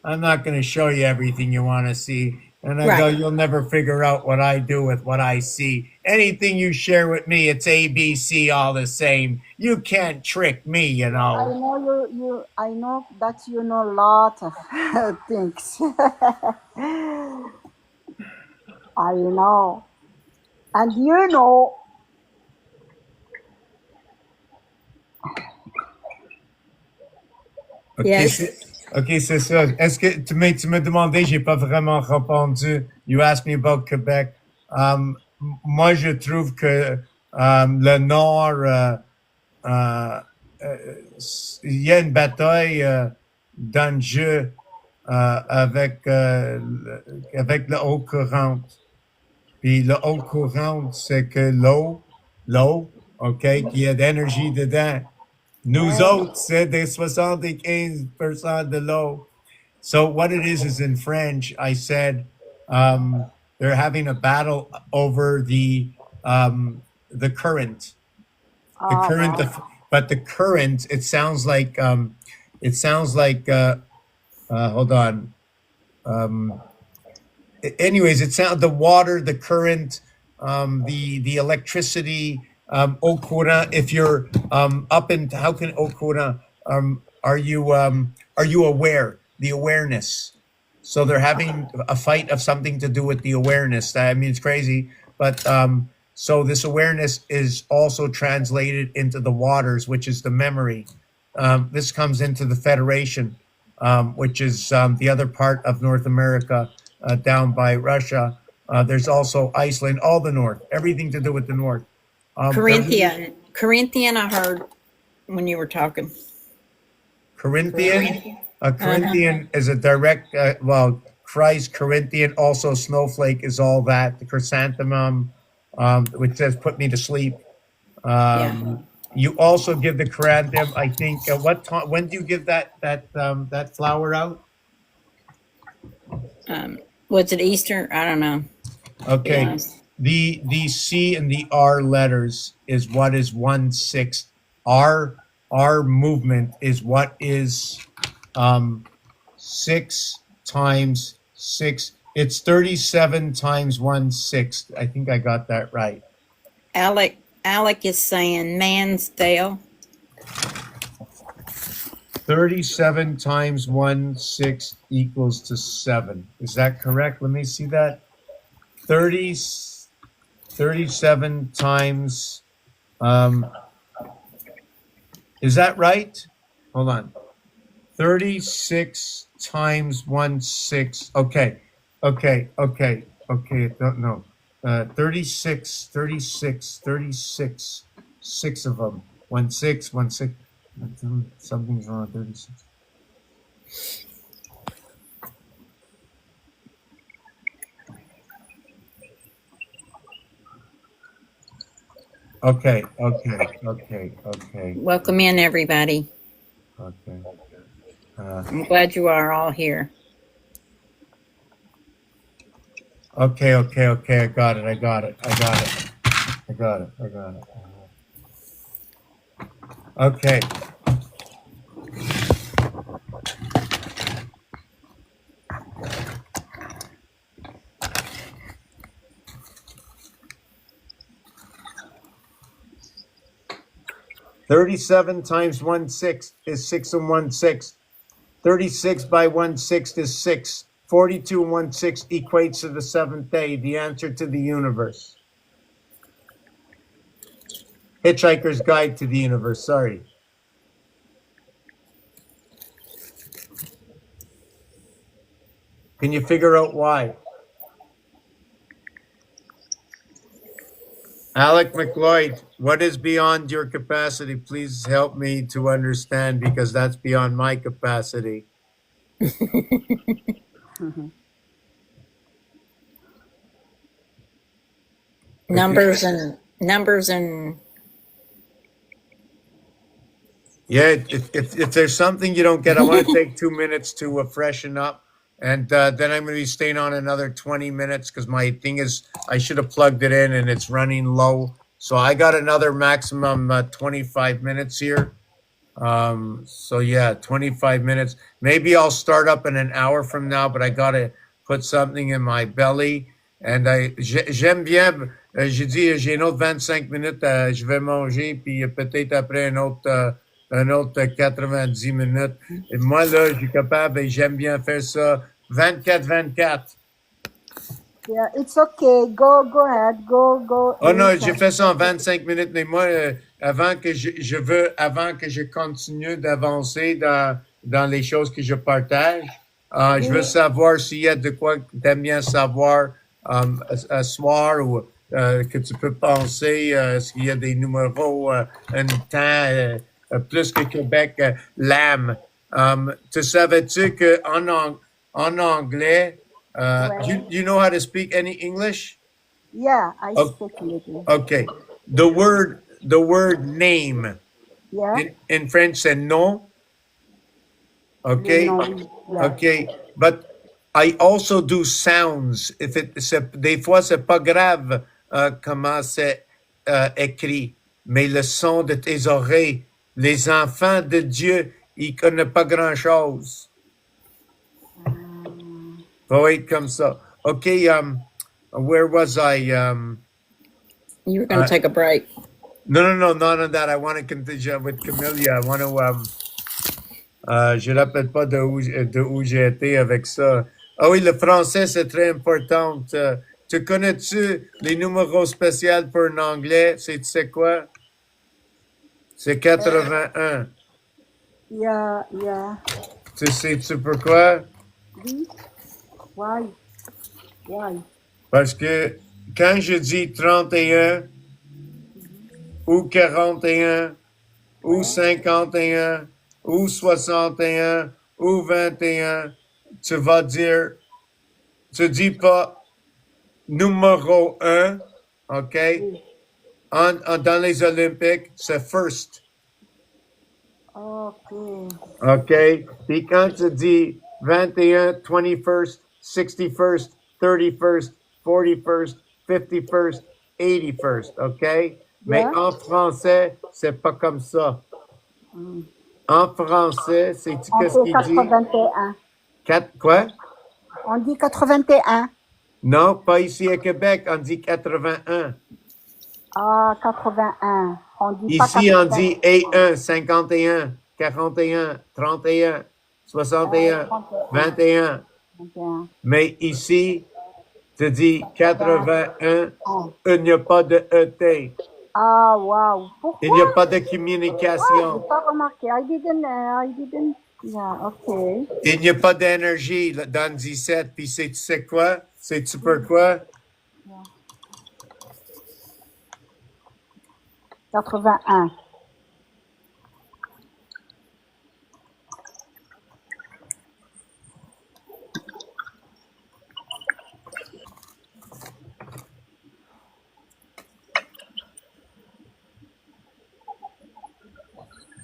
I'm not going to show you everything you want to see. And I go, Right. you'll never figure out what I do with what I see. Anything you share with me, it's ABC all the same. You can't trick me, you I know. know I know that you know a lot of things. I know. And you know, OK, Yes. OK, c'est ça. Est-ce que tu me demandais, j'ai pas vraiment répondu. You asked me about Québec. Moi, je trouve que le Nord, il y a une bataille dans le jeu avec le haut courant. Puis le haut courant, c'est que l'eau, OK, qu'il y a d'énergie dedans. Nous ouais. autres, c'est des 75% de l'eau. So what it is in French, I said they're having a battle over the current. The Ah current, bon. but the current, it sounds like hold on. Anyways, it sounds the water, the current, the electricity, eau courant. If you're up in, how can eau courant? Are you aware? The awareness. So they're having a fight of something to do with the awareness. I mean, it's crazy, but so this awareness is also translated into the waters, which is the memory. This comes into the Federation, which is the other part of North America down by Russia. There's also Iceland, all the north, everything to do with the north. Corinthian, I heard when you were talking. Corinthian. Corinthian is a direct, Christ, Corinthian, also snowflake is all that. The chrysanthemum, which says "put me to sleep." You also give the chrysanthemum. I think what time? When do you give that flower out? Was it Easter? I don't know. Okay. Yeah. The C and the R letters is what is 1/6. Our movement is what is 6 times 6. It's 37 times 1/6. I think I got that right. Alec is saying Mansdale. 37 times 1/6 equals to 7. Is that correct? Let me see that. 37 times is that right? Hold on. 36 times 1/6. Okay. Don't know. 36, 6 of them. 1/6, 1/6. Something's wrong. 36. Okay. Welcome in, everybody. Okay. I'm glad you are all here. Okay. I got it. Okay. 37 times 1/6 is 6 and 1/6. 36 by 1/6 is 6. 42 and 1/6 equates to the seventh day, the answer to the universe. Hitchhiker's Guide to the Universe, sorry. Can you figure out why? Alec McLeod, what is beyond your capacity? Please help me to understand because that's beyond my capacity. Numbers and Yeah, if there's something you don't get, I want to take 2 minutes to freshen up. And then I'm going to be staying on another 20 minutes because my thing is, I should have plugged it in and it's running low. So I got another maximum 25 minutes here. So yeah, 25 minutes. Maybe I'll start up in an hour from now, but I got to put something in my belly. And j'aime bien, j'ai dit, j'ai une autre 25 minutes, je vais manger, puis peut-être après un autre 90 minutes. Et moi, là, je suis capable et j'aime bien faire ça 24-24. Yeah, it's okay. Go ahead. Go Oh non, eat. j'ai fait ça en 25 minutes, mais moi, avant que je continue d'avancer dans les choses que je partage, je veux Oui, savoir s'il y a de quoi que tu aimes bien savoir à soir ou que tu peux penser, s'il y a des numéros, un temps, plus que Québec, l'âme. Tu savais-tu en anglais, ouais. you know how to speak any English? Yeah, I Oh, speak little. okay. The word name Yeah, in French c'est nom. le Okay. nom. Yeah. Okay. But I also do sounds. Des fois c'est pas grave comment c'est écrit, mais le son de tes oreilles, les enfants de Dieu, ils connaissent pas grand-chose. Faut être comme ça. Okay. Where was I? You were going to Uh, take a break. no, not on that. I want to continue with Camellia. I want to je ne rappelle pas de où j'ai été avec ça. Ah oui, le français, c'est très important. Tu connais-tu les numéros spéciaux pour un anglais? Tu sais quoi? C'est 81. Yeah. Tu sais-tu pourquoi? Oui. Why? Why? Parce que quand je dis 31 ou 41 ou Ouais. 51 ou 61 ou 21, tu vas dire, tu dis pas numéro un, OK? Oui. Dans les Olympiques, c'est first. Okay. OK? Puis quand tu dis 21, 21st, 61st, 31st, 41st, 51st, 81st, OK? Mais Yeah. en français, c'est pas comme ça. Mm. En français, c'est On qu'est-ce fait qu'il dit? 81. Quoi? On dit 81. Non, pas ici à Québec, on dit 81. Ah, 81. On dit pas Ici, on 80. dit A1, 51, 41, 31, 61, 31. 21. 21. Mais ici, tu dis 81, 81. il n'y a pas de ET. Ah, wow. Il n'y a Pourquoi? pas de Ah, j'ai communication. pas remarqué. I didn't. Yeah, okay. Il n'y a pas d'énergie dans 17. Puis tu sais quoi? Sais-tu pourquoi? 81.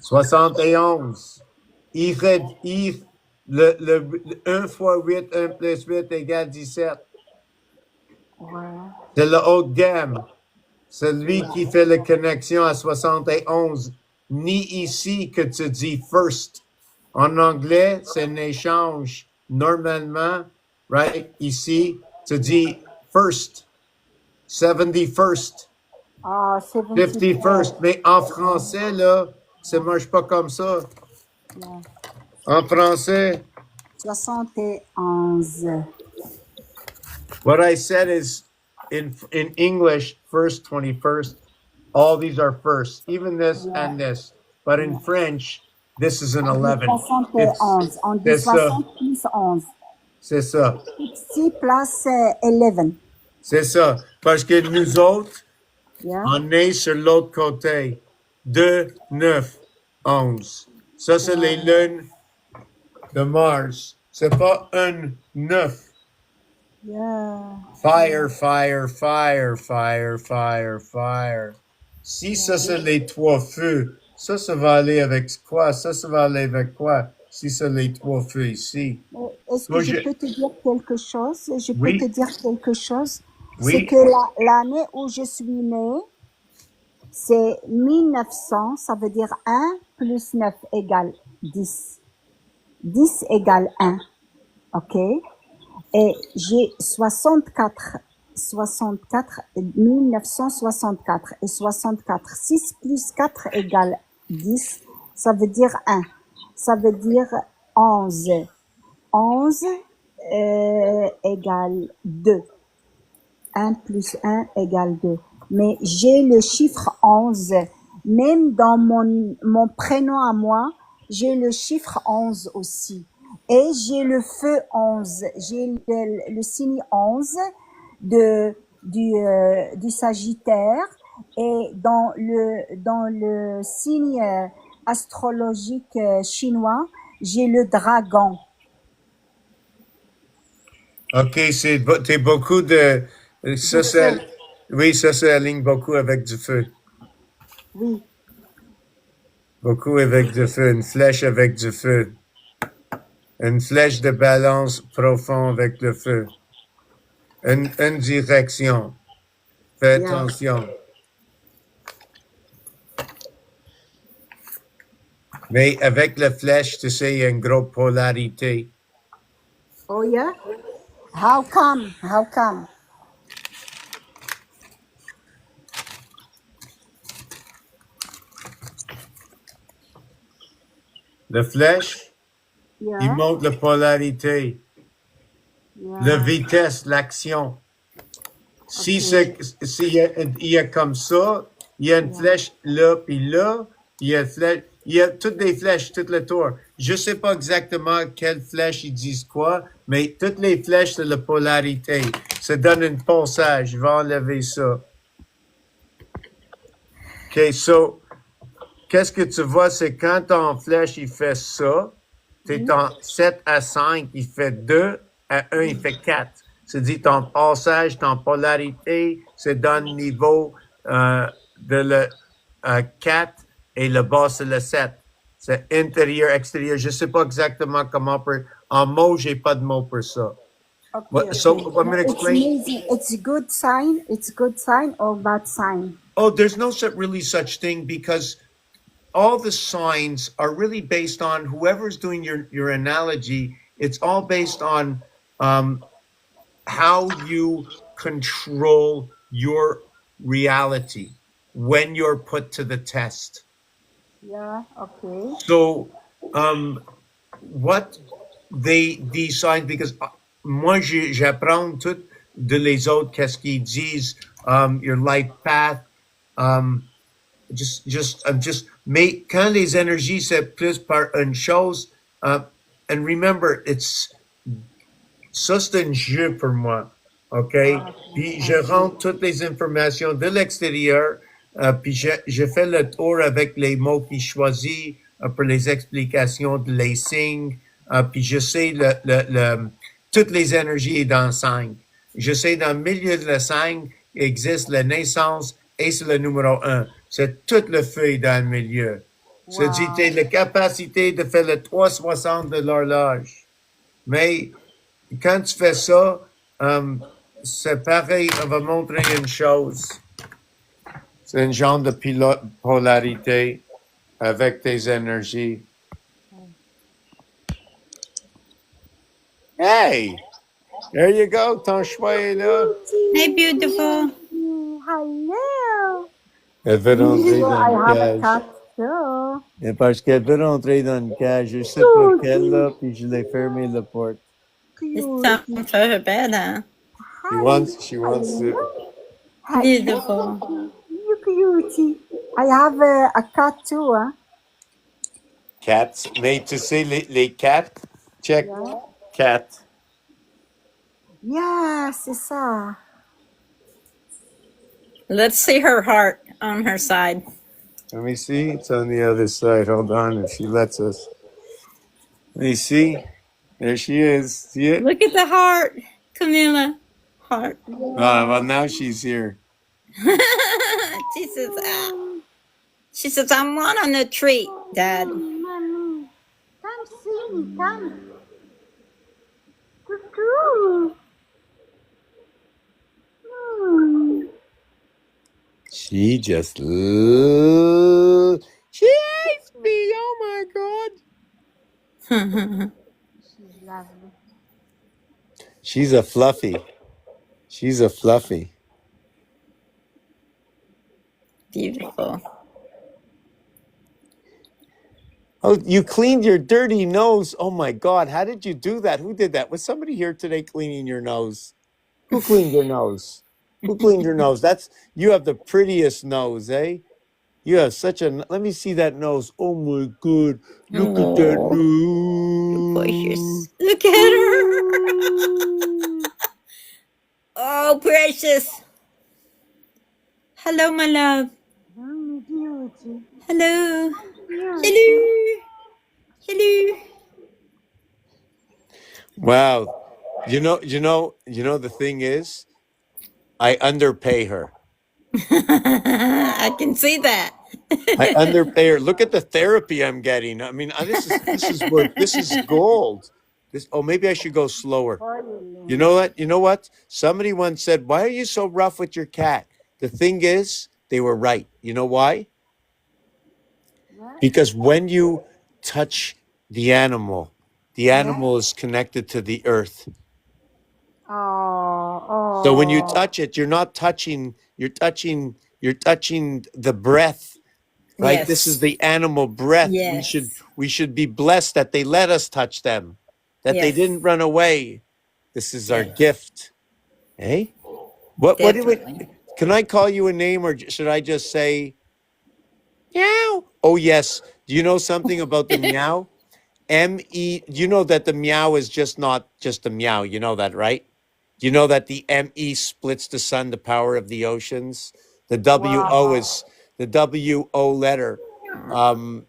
« 71. Le 1 fois 8, 1 plus 8 égale 17. Ouais. C'est le haut de gamme. C'est lui qui fait la connexion à 71. Ni ici que tu dis first. En anglais, c'est un échange. Normalement, right? Ici, tu dis first, 71st, Ah, 51st. 71. Mais en français, là, ça marche pas comme ça. Yeah. En français, 71. what I said is in English, first, 21st, all these are first, even this Yeah. and this. But in Yeah. French, this is an On dit 11. 71. On dit C'est ça. 60 plus 11. C'est ça. 60 plus 11. C'est ça. Parce que nous autres, Yeah. on est sur l'autre côté. 2, 9, 11. Ça, c'est les lunes de Mars. C'est pas un 9. Yeah. Fire, fire, fire, fire, fire, fire. Si ça, c'est les trois feux, ça va aller avec quoi? Ça va aller avec quoi? Si c'est les trois feux ici. Est-ce que Moi, je peux te dire quelque chose? Je peux Oui. te dire quelque chose? Oui. C'est que l'année où je suis née, c'est 1900, ça veut dire 1 plus 9 égale 10. 10 égale 1. OK? Et j'ai 64, 1964 et 64. 6 plus 4 égale 10. Ça veut dire 1. Ça veut dire 11. 11 égale 2. 1 plus 1 égale 2. Mais j'ai le chiffre 11. Même dans mon prénom à moi, j'ai le chiffre 11 aussi. Et j'ai le feu 11. J'ai le signe 11 du Sagittaire. Et dans le signe astrologique chinois, j'ai le dragon. OK, t'es beaucoup de. Ça, Du feu. oui, ça aligne beaucoup avec du feu. Oui. Beaucoup avec du feu. Une flèche avec du feu. Une flèche de balance profond avec le feu. Une direction. Fais Yeah. attention. Mais avec la flèche, tu sais, il y a une grosse polarité. Oh yeah? How come? How come? La flèche, il Yeah. montre la polarité, la Yeah. vitesse, l'action. Si Okay. il y a comme ça, il y a une Yeah. flèche là, puis là, il y a une flèche, il y a toutes les flèches, tout le tour. Je sais pas exactement quelle flèche ils disent quoi, mais toutes les flèches, c'est la polarité. Ça donne un pulsage. Je vais enlever ça. OK, so, qu'est-ce que tu vois, c'est quand ton flèche, il fait ça, t'es en 7 à 5, il fait 2 à 1, il fait 4. C'est-à-dire ton passage, ton polarité, c'est dans le niveau de le 4 et le bas, c'est le 7. C'est intérieur, extérieur. Je sais pas exactement comment en mots, j'ai pas de mots pour ça. Okay. So, Okay. I'm going to It's explain. amazing. It's a good sign. It's a good sign or bad sign. Oh, there's no really such thing because all the signs are really based on whoever's doing your analogy. It's all based on how you control your reality when you're put to the test. Yeah. Okay. So, what these signs, because moi j'apprends tout de les autres qu'est-ce qu'ils disent, your life path, mais quand les énergies c'est plus par une chose, and remember, ça c'est un jeu pour moi, OK? Puis je rentre toutes les informations de l'extérieur, puis je fais le tour avec les mots qu'ils choisissent pour les explications de les signes, puis je sais toutes les énergies dans le 5. Je sais dans le milieu de le 5 existe la naissance et c'est le numéro 1. C'est tout le feuille dans le milieu. C'est-à-dire, tu as la capacité de faire le 360 de l'horloge. Mais quand tu fais ça, c'est pareil, on va montrer une chose. C'est un genre de polarité avec tes énergies. Hey! There you go, ton choix est là. Hey, beautiful. Hello. Elle veut rentrer dans I le have a cage. cat too. Et parce qu'elle veut rentrer dans le cage, je sais pas quelle là, puis je l'ai fermé la porte. It's time for her bed, huh? She wants to. Beautiful. You cutie. I have a cat too. Huh? Cats. Mais tu sais, les cats, check. Yeah. Cat. Yeah, c'est ça. Let's see her heart on her side. Let me see. It's on the other side. Hold on, if she lets us. Let me see. There she is. See it? Look at the heart, Camilla. Heart. Well, now she's here. She says, I'm one on the tree, Dad. Mommy, come see me, come. Cuckoo. She just. She hates me. Oh my God. She's lovely. She's a fluffy. She's a fluffy. Beautiful. Oh, you cleaned your dirty nose. Oh my God. How did you do that? Who did that? Was somebody here today cleaning your nose? Who cleaned your nose? Who cleaned your nose? That's you have the prettiest nose, eh? You have such a. Let me see that nose. Oh my god! Look at that Oh, nose. precious. Look at her. Oh, precious. Hello, my love. Hello. Hello. Hello. Wow. The thing is, I underpay her. I can see that. I underpay her. Look at the therapy I'm getting. I mean, this is gold. Maybe I should go slower. You know what? You know what? Somebody once said, "Why are you so rough with your cat?" The thing is, they were right. You know why? Because when you touch the animal is connected to the earth. So when you touch it, you're touching the breath, right? This is Yes. the animal breath. Yes. We should be blessed that they let us touch them, that they Yes. didn't run away. This is our Yes. gift. Hey? What do we Definitely. can I call you a name or should I just say meow? Oh yes. Do you know something about the meow? You know that the meow is just not just a meow. You know that, right? Do you know that the ME splits the sun, the power of the oceans? The WO is the WO letter. Um,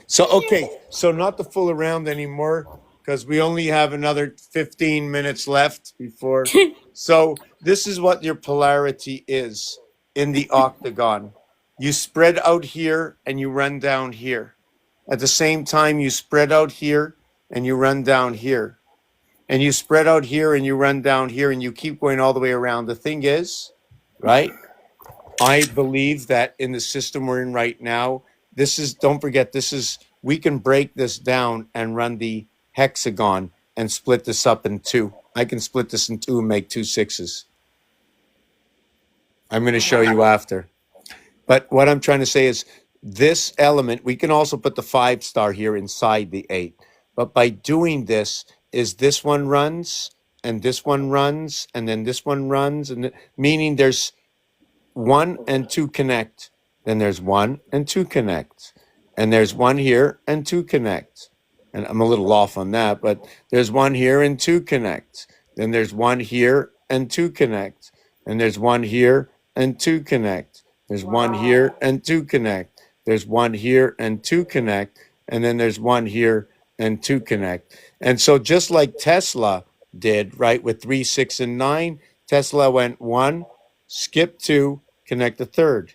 so not to fool around anymore because we only have another 15 minutes left before. So this is what your polarity is in the octagon. You spread out here and you run down here. At the same time, you spread out here and you run down here. And you spread out here and you run down here and you keep going all the way around. The thing is, right? I believe that in the system we're in right now, don't forget, we can break this down and run the hexagon and split this up in two. I can split this in two and make two sixes. I'm going to show you after. But what I'm trying to say is this element, we can also put the 5-star here inside the 8. But by doing this, is this one runs and this one runs and then this one runs, meaning there's 1 and 2 connect. Then there's 1 and 2 connect. And there's 1 here and 2 connect. And I'm a little off on that, but there's 1 here and 2 connect. Then there's 1 here and 2 connect. And there's 1 here and 2 connect. There's 1 here and 2 connect. There's 1 here and 2 connect. And then there's 1 here and 2 connect. And so just like Tesla did, right, with 3, 6, and 9, Tesla went 1, skip 2, connect the third.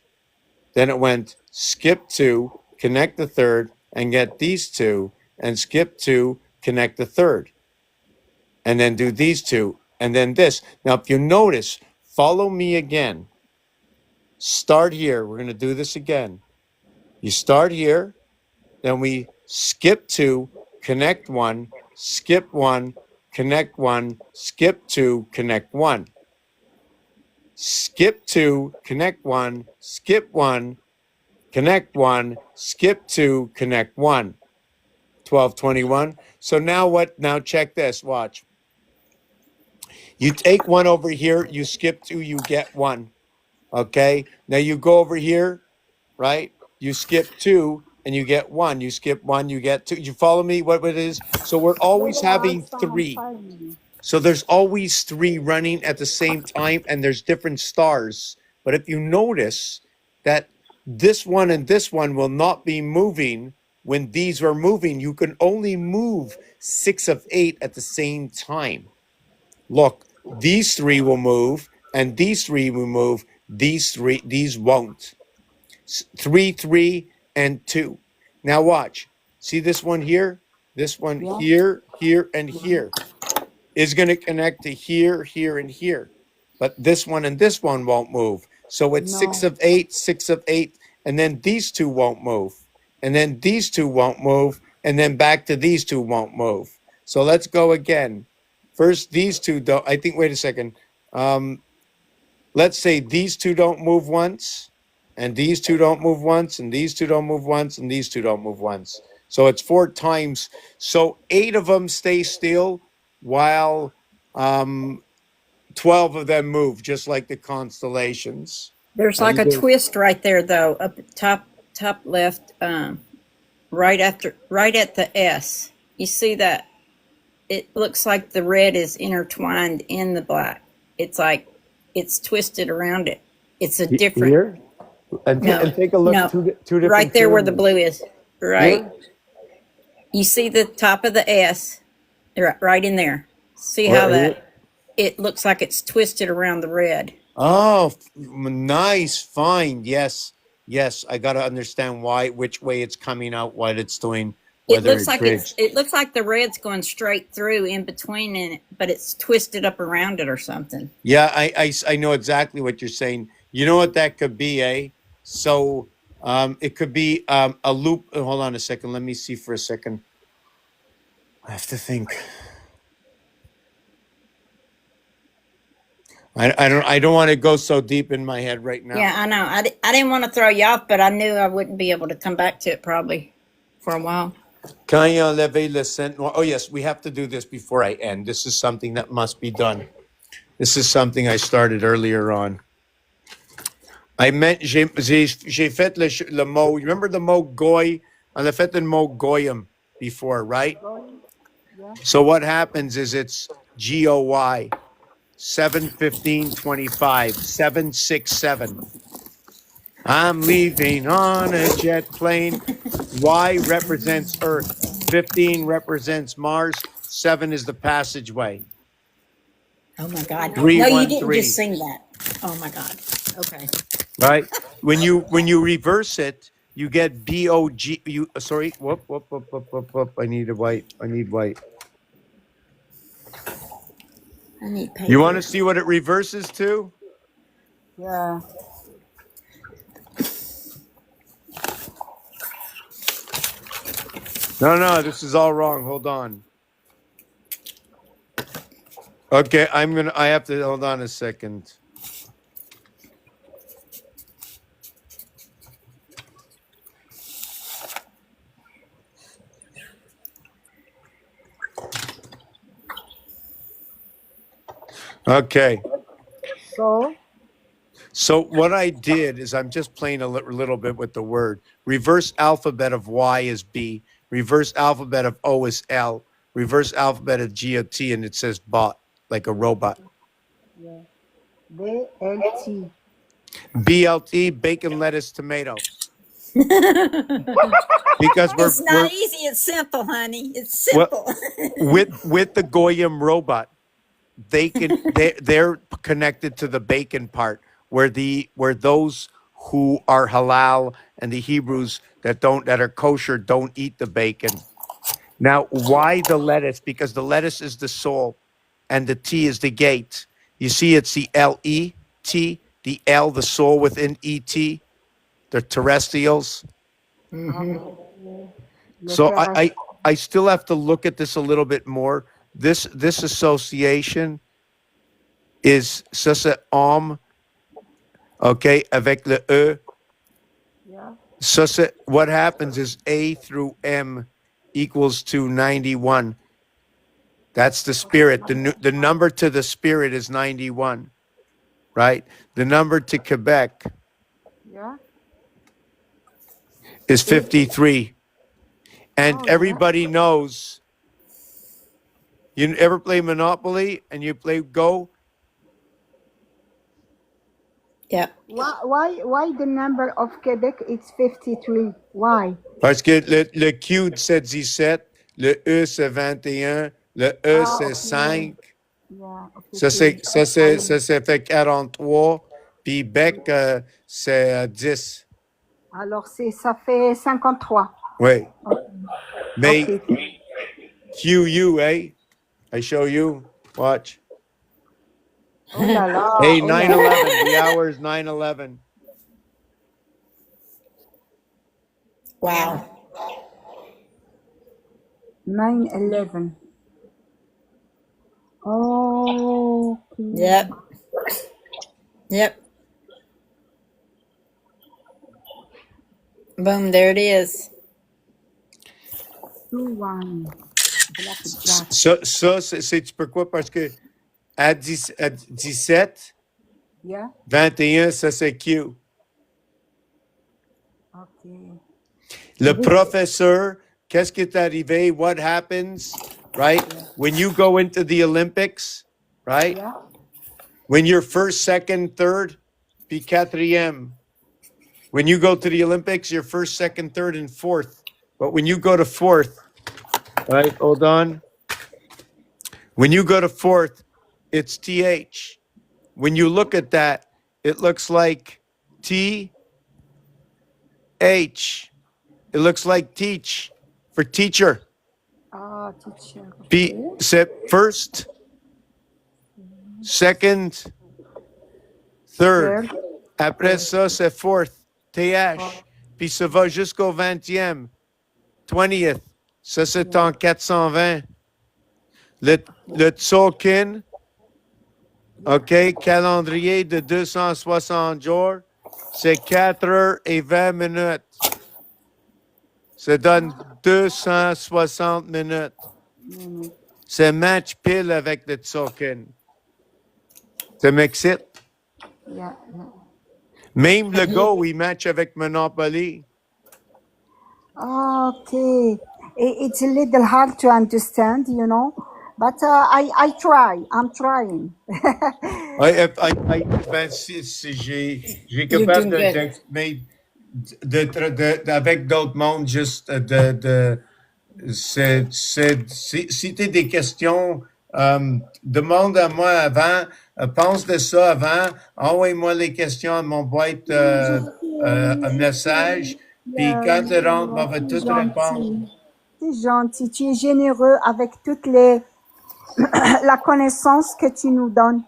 Then it went skip 2, connect the third, and get these 2, and skip 2, connect the third. And then do these 2, and then this. Now, if you notice, follow me again. Start here. We're going to do this again. You start here, then we skip 2, connect 1, skip 1, connect 1, skip 2, connect 1. Skip 2, connect 1, skip 1, connect 1, skip 2, connect 1. 12, 21. So now what? Now check this. Watch. You take 1 over here, you skip 2, you get 1. Okay? Now you go over here, right? You skip 2 and you get 1. You skip 1, you get 2. You follow me what it is? So we're always having 3. So there's always 3 running at the same time, and there's different stars. But if you notice that this one and this one will not be moving when these are moving, you can only move 6 of 8 at the same time. Look, these 3 will move, and these 3 will move. These won't. 3, 3, and 2. Now watch. See this one here? This one here, here, and here is going to connect to here, here, and here. But this one and this one won't move. So it's 6 of 8, 6 of 8, and then these 2 won't move. And then these 2 won't move, and then back to these 2 won't move. So let's go again. First, these 2 don't. I think, wait a second. Let's say these 2 don't move once, and these 2 don't move once, and these 2 don't move once, and these 2 don't move once. So it's 4 times. So 8 of them stay still while 12 of them move, just like the constellations. There's How like you a doing? twist right there, though, up at top left, right at the S. You see that? It looks like the red is intertwined in the black. It's like it's twisted around it. It's a different. Here? And, No, and take a look, no, two right different there where the pyramids. blue is. Right. Here? You see the top of the S, right in there. See how Where, here? that it looks like it's twisted around the red. Oh, nice find. Yes. Yes. I got to understand which way it's coming out, what it's doing, It whether looks it like bridged. it looks like the red's going straight through in between it, but it's twisted up around it or something. Yeah, I know exactly what you're saying. You know what that could be, eh? So it could be a loop. Hold on a second. Let me see for a second. I have to think. I don't want to go so deep in my head right now. Yeah, I know. I didn't want to throw you off, but I knew I wouldn't be able to come back to it probably for a while. Quand il enlève le sang noir. Oh yes, we have to do this before I end. This is something that must be done. This is something I started earlier on. I meant j'ai fait le mot. You remember the mot goy? On a fait le mot goyim before, right? Yeah. So what happens is it's GOY 7/15/25 767. I'm leaving on a jet plane. Y represents Earth. 15 represents Mars. 7 is the passageway. Oh my God! No, 3 you 1 didn't 3. just sing that. Oh my God! Okay. Right? When you reverse it, you get BOG. You sorry. Whoop. I need white. I need white. I need paper. You want to see what it reverses to? Yeah. No, this is all wrong. Hold on. Okay, I have to hold on a second. Okay. So what I did is I'm just playing a little bit with the word. Reverse alphabet of Y is B. Reverse alphabet of O is L. Reverse alphabet of G or T, and it says bot, like a robot. Yeah. BLT. BLT, bacon, lettuce, tomato. Because It's we're not easy. It's simple, honey. It's well, simple. with the Goyim robot, they're connected to the bacon part, where those who are halal and the Hebrews that are kosher don't eat the bacon. Now, why the lettuce? Because the lettuce is the soul, and the T is the gate. You see, it's the LET, the L, the soul within ET, the terrestrials. So I still have to look at this a little bit more. This association is ça c'est homme, okay, avec le E. Yeah. So c'est, what happens is A through M equals to 91. That's the spirit. The number to the spirit is 91, right? The number to Quebec Yeah. is 53. And everybody knows, you ever play Monopoly and you play Go? Yeah. Why the number of Quebec is 53? Why? Parce que le Q c'est 17, le E c'est 21, le E c'est 5. Yeah. Okay. Ça c'est fait 43, puis Bec c'est 10. Alors ça fait 53. Oui. Mais Okay. QU, eh? I show you. Watch. Oh la la. Hey, oh la 9/11. The hour is 9/11. Wow. 9/11. Oh. Yep. Yep. Boom, there it is. 2-1. Blackjack. Ça c'est pourquoi? Parce que À 17, Yeah. 21, ça c'est Q. Okay. Le professeur, qu'est-ce qui est arrivé? What happens, right? When you go into the Olympics, right? Yeah. When you're first, second, third, puis quatrième. When you go to the Olympics, you're first, second, third, and fourth. But when you go to fourth, right? Hold on. When you go to fourth, it's TH. When you look at that, it looks like TH. It looks like teach for teacher. Ah, teacher. Puis Okay. c'est first, second, third. Third. Après ça, c'est fourth, TH. Puis ça va jusqu'au 20e, 20th. Ça, c'est en 420. Le Tzolk'in, OK, calendrier de 260 jours, c'est 4 heures et 20 minutes. Ça donne 260 minutes. C'est match pile avec le Tzolk'in. Ça m'excite. Yeah. Même le Go, il match avec Monopoly. Okay. It's a little hard to understand, you know, but I try. I'm trying. Ben, si j'ai capable d'exprimer avec d'autres mondes, juste si tu as des questions, demande à moi avant, pense de ça avant, envoie-moi les questions à mon boîte un message, puis quand tu rentres, on va tout répondre. C'est gentil. Tu es généreux avec toutes la connaissance que tu nous donnes.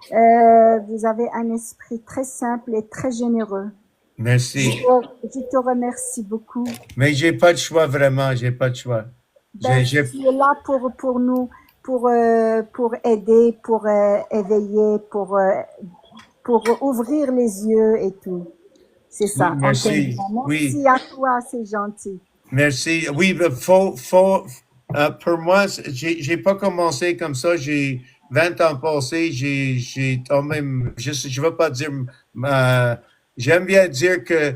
Vous avez un esprit très simple et très généreux. Merci. Je te remercie beaucoup. Mais j'ai pas de choix, vraiment, j'ai pas de choix. Ben, tu es là pour nous, pour aider, pour éveiller, pour ouvrir les yeux et tout. C'est ça. Merci. Merci à toi, c'est gentil. Merci. Oui, pour moi, j'ai pas commencé comme ça. J'ai 20 ans passés, j'ai quand même, je veux pas dire, j'aime bien dire que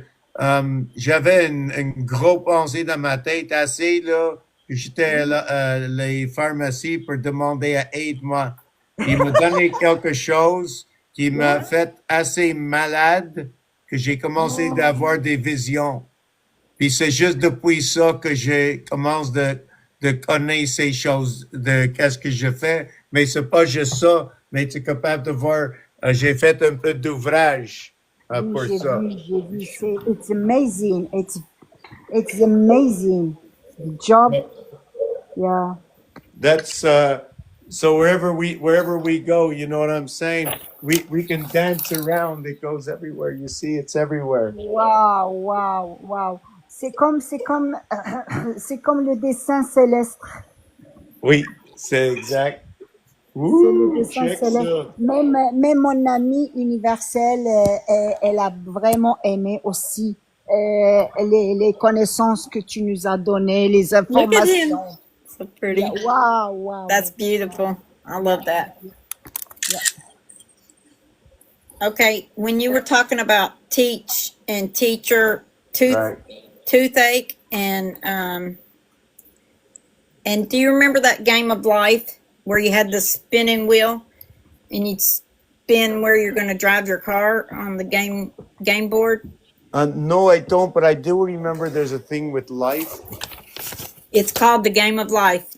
j'avais une grosse pensée dans ma tête assez là, que j'étais à les pharmacies pour demander à aide-moi. Il m'a donné quelque chose qui m'a fait assez malade que j'ai commencé d'avoir des visions. Puis c'est juste depuis ça que je commence de connaître ces choses, de qu'est-ce que je fais. Mais c'est pas juste ça, mais tu es capable de voir, j'ai fait un peu d'ouvrage pour ça. J'ai vu. It's amazing. It's amazing. The job. Yeah. That's so wherever we go, you know what I'm saying? We can dance around. It goes everywhere. You see, it's everywhere. Wow. C'est comme le dessin céleste. Oui, c'est exact. C'est le dessin check céleste. ça. Même mon amie universelle, elle a vraiment aimé aussi les connaissances que tu nous as données, les Look at him. informations. So pretty. Yeah, wow. That's beautiful. I love that. Yeah. Okay, when you were talking about teach and teacher, Right. toothache, and do you remember that game of life where you had the spinning wheel and you'd spin where you're going to drive your car on the game board? No, I don't, but I do remember there's a thing with life. It's called the game of life.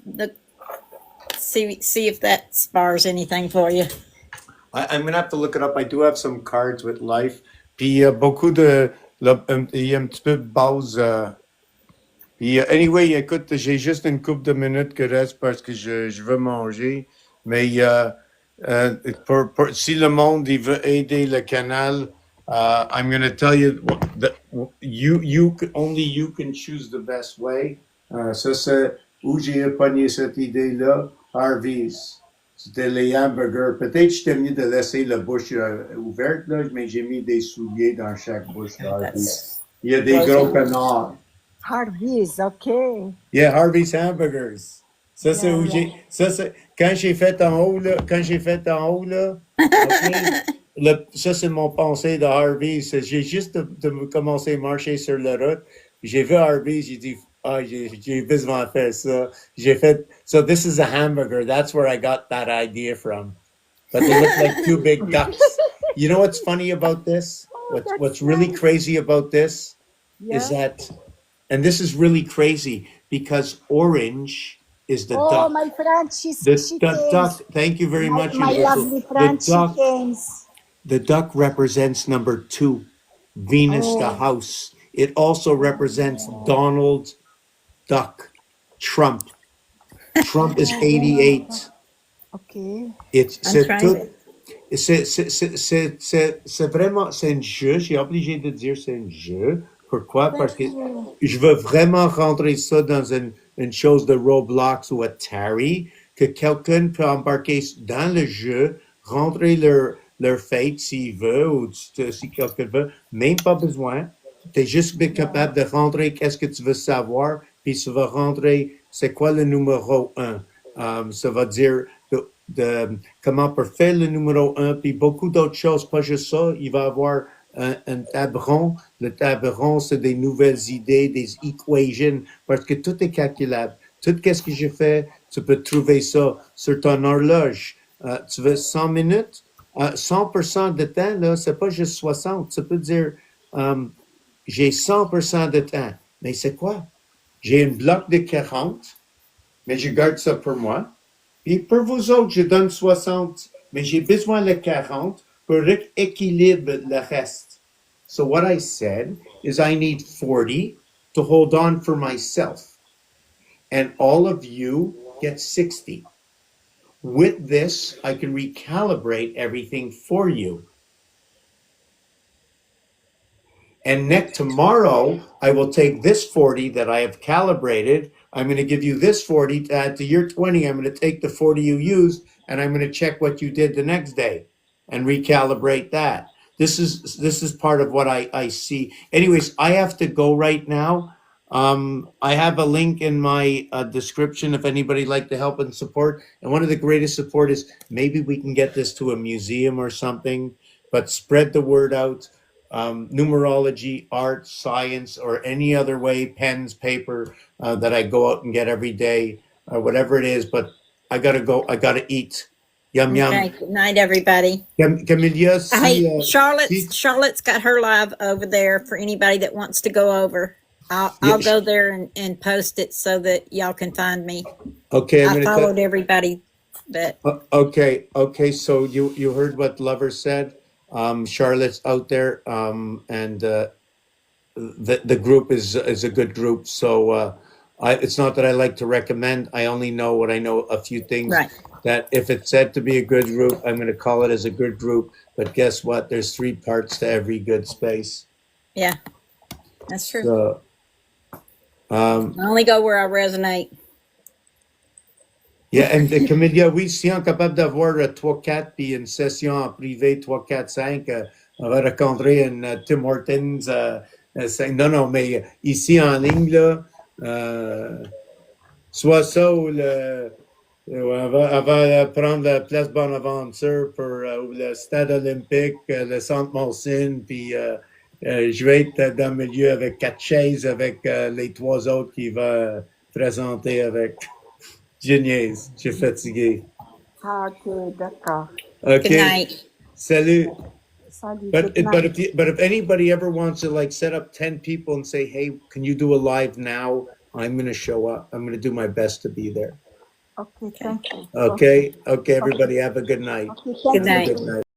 See if that spars anything for you. I'm going to have to look it up. I do have some cards with life. Puis il y a beaucoup de... il y a un petit peu de base. Puis anyway, écoute, j'ai juste une couple de minutes que reste parce que je veux manger. Mais si le monde il veut aider le canal, I'm going to tell you that only you can choose the best way. Ça, c'est où j'ai pogné cette idée-là, Harvey's. C'était les hamburgers. Peut-être que je t'ai mis de laisser la bouche ouverte, là, mais j'ai mis des souliers dans chaque bouche d'Harvey's. Il y a des gros canards. Harvey's, okay. Yeah, Harvey's hamburgers. Ça, c'est Yeah, où yeah. ça, c'est, quand j'ai fait en haut, là, OK, ça, c'est mon pensée de Harvey. J'ai juste de commencer à marcher sur la route. J'ai vu Harvey, j'ai dit, j'ai besoin de faire ça. J'ai fait, so this is a hamburger. That's where I got that idea from. But they look like two big ducks. You know what's funny about this? Oh, that's What's really nice. crazy about this is Yeah. that, and this is really crazy because orange is the Oh, duck. my fried The duck. chickens. Thank you very much, My Universal. lovely The fried duck. chickens. The duck represents number 2, Venus the Oh, house. It also represents Donald Duck, Trump. Trump is oh, Donald Trump. 88. Okay. I'm C'est trying tout. to. C'est vraiment, c'est un jeu. J'ai obligé de dire c'est un jeu. Pourquoi? Thank Parce que you. je veux vraiment rentrer ça dans une chose de Roblox ou Atari, que quelqu'un peut embarquer dans le jeu, rentrer leur fate s'il veut ou si quelqu'un veut. Même pas besoin. Tu es juste Yeah. capable de rentrer qu'est-ce que tu veux savoir, puis ça va rentrer c'est quoi le numéro 1. Ça va dire comment pour faire le numéro 1, puis beaucoup d'autres choses, pas juste ça. Il va y avoir un tableron. Le tableron, c'est des nouvelles idées, des equations, parce que tout est calculable. Tout ce que je fais, tu peux trouver ça sur ton horloge. Tu veux 100 minutes? 100% de temps, là, c'est pas juste 60. Tu peux dire, j'ai 100% de temps. Mais c'est quoi? J'ai une bloc de 40, mais je garde ça pour moi. Puis pour vous autres, je donne 60, mais j'ai besoin de 40 pour équilibrer le reste. So what I said is I need 40 to hold on for myself. And all of you get 60. With this, I can recalibrate everything for you. And tomorrow, I will take this 40 that I have calibrated. I'm going to give you this 40 to add to your 20. I'm going to take the 40 you used and I'm going to check what you did the next day and recalibrate that. This is part of what I see. Anyways, I have to go right now. I have a link in my description if anybody like to help and support. And one of the greatest support is maybe we can get this to a museum or something, but spread the word out. Numerology, art, science, or any other way, pens, paper that I go out and get every day, or whatever it is. But I gotta go. I gotta eat. Yum yum. Okay. Good night, everybody. Camilla, Hey, si, Charlotte's got her live over there for anybody that wants to go over. I'll yeah, go there and post it so that y'all can find me. okay, I'm I gonna. followed everybody, but Okay. So you heard what Lover said. Charlotte's out there, and the group is a good group. So it's not that I like to recommend. I only know what I know. A few things right. that if it's said to be a good group, I'm going to call it as a good group. But guess what? There's 3 parts to every good space. Yeah, that's true. So I only go where I resonate. yeah, and Camilla, oui, si on est capable d'avoir 3-4 puis une session en privé 3-4-5, on va rencontrer une Tim Hortons. Non, mais ici en ligne, là, soit ça ou on va prendre la place Bonaventure pour le stade olympique, le centre Molson, puis je vais être dans le milieu avec 4 chaises avec les 3 autres qui vont présenter avec. Je niaise, je suis fatigué. Ah, ok, d'accord. Good Okay, night. salut. Salut, But good night. if anybody ever wants to like set up 10 people and say, hey, can you do a live now? I'm gonna show up. I'm gonna do my best to be there. Okay, thank you. Okay, everybody have a good night. Okay, Good thank you. night. Good night.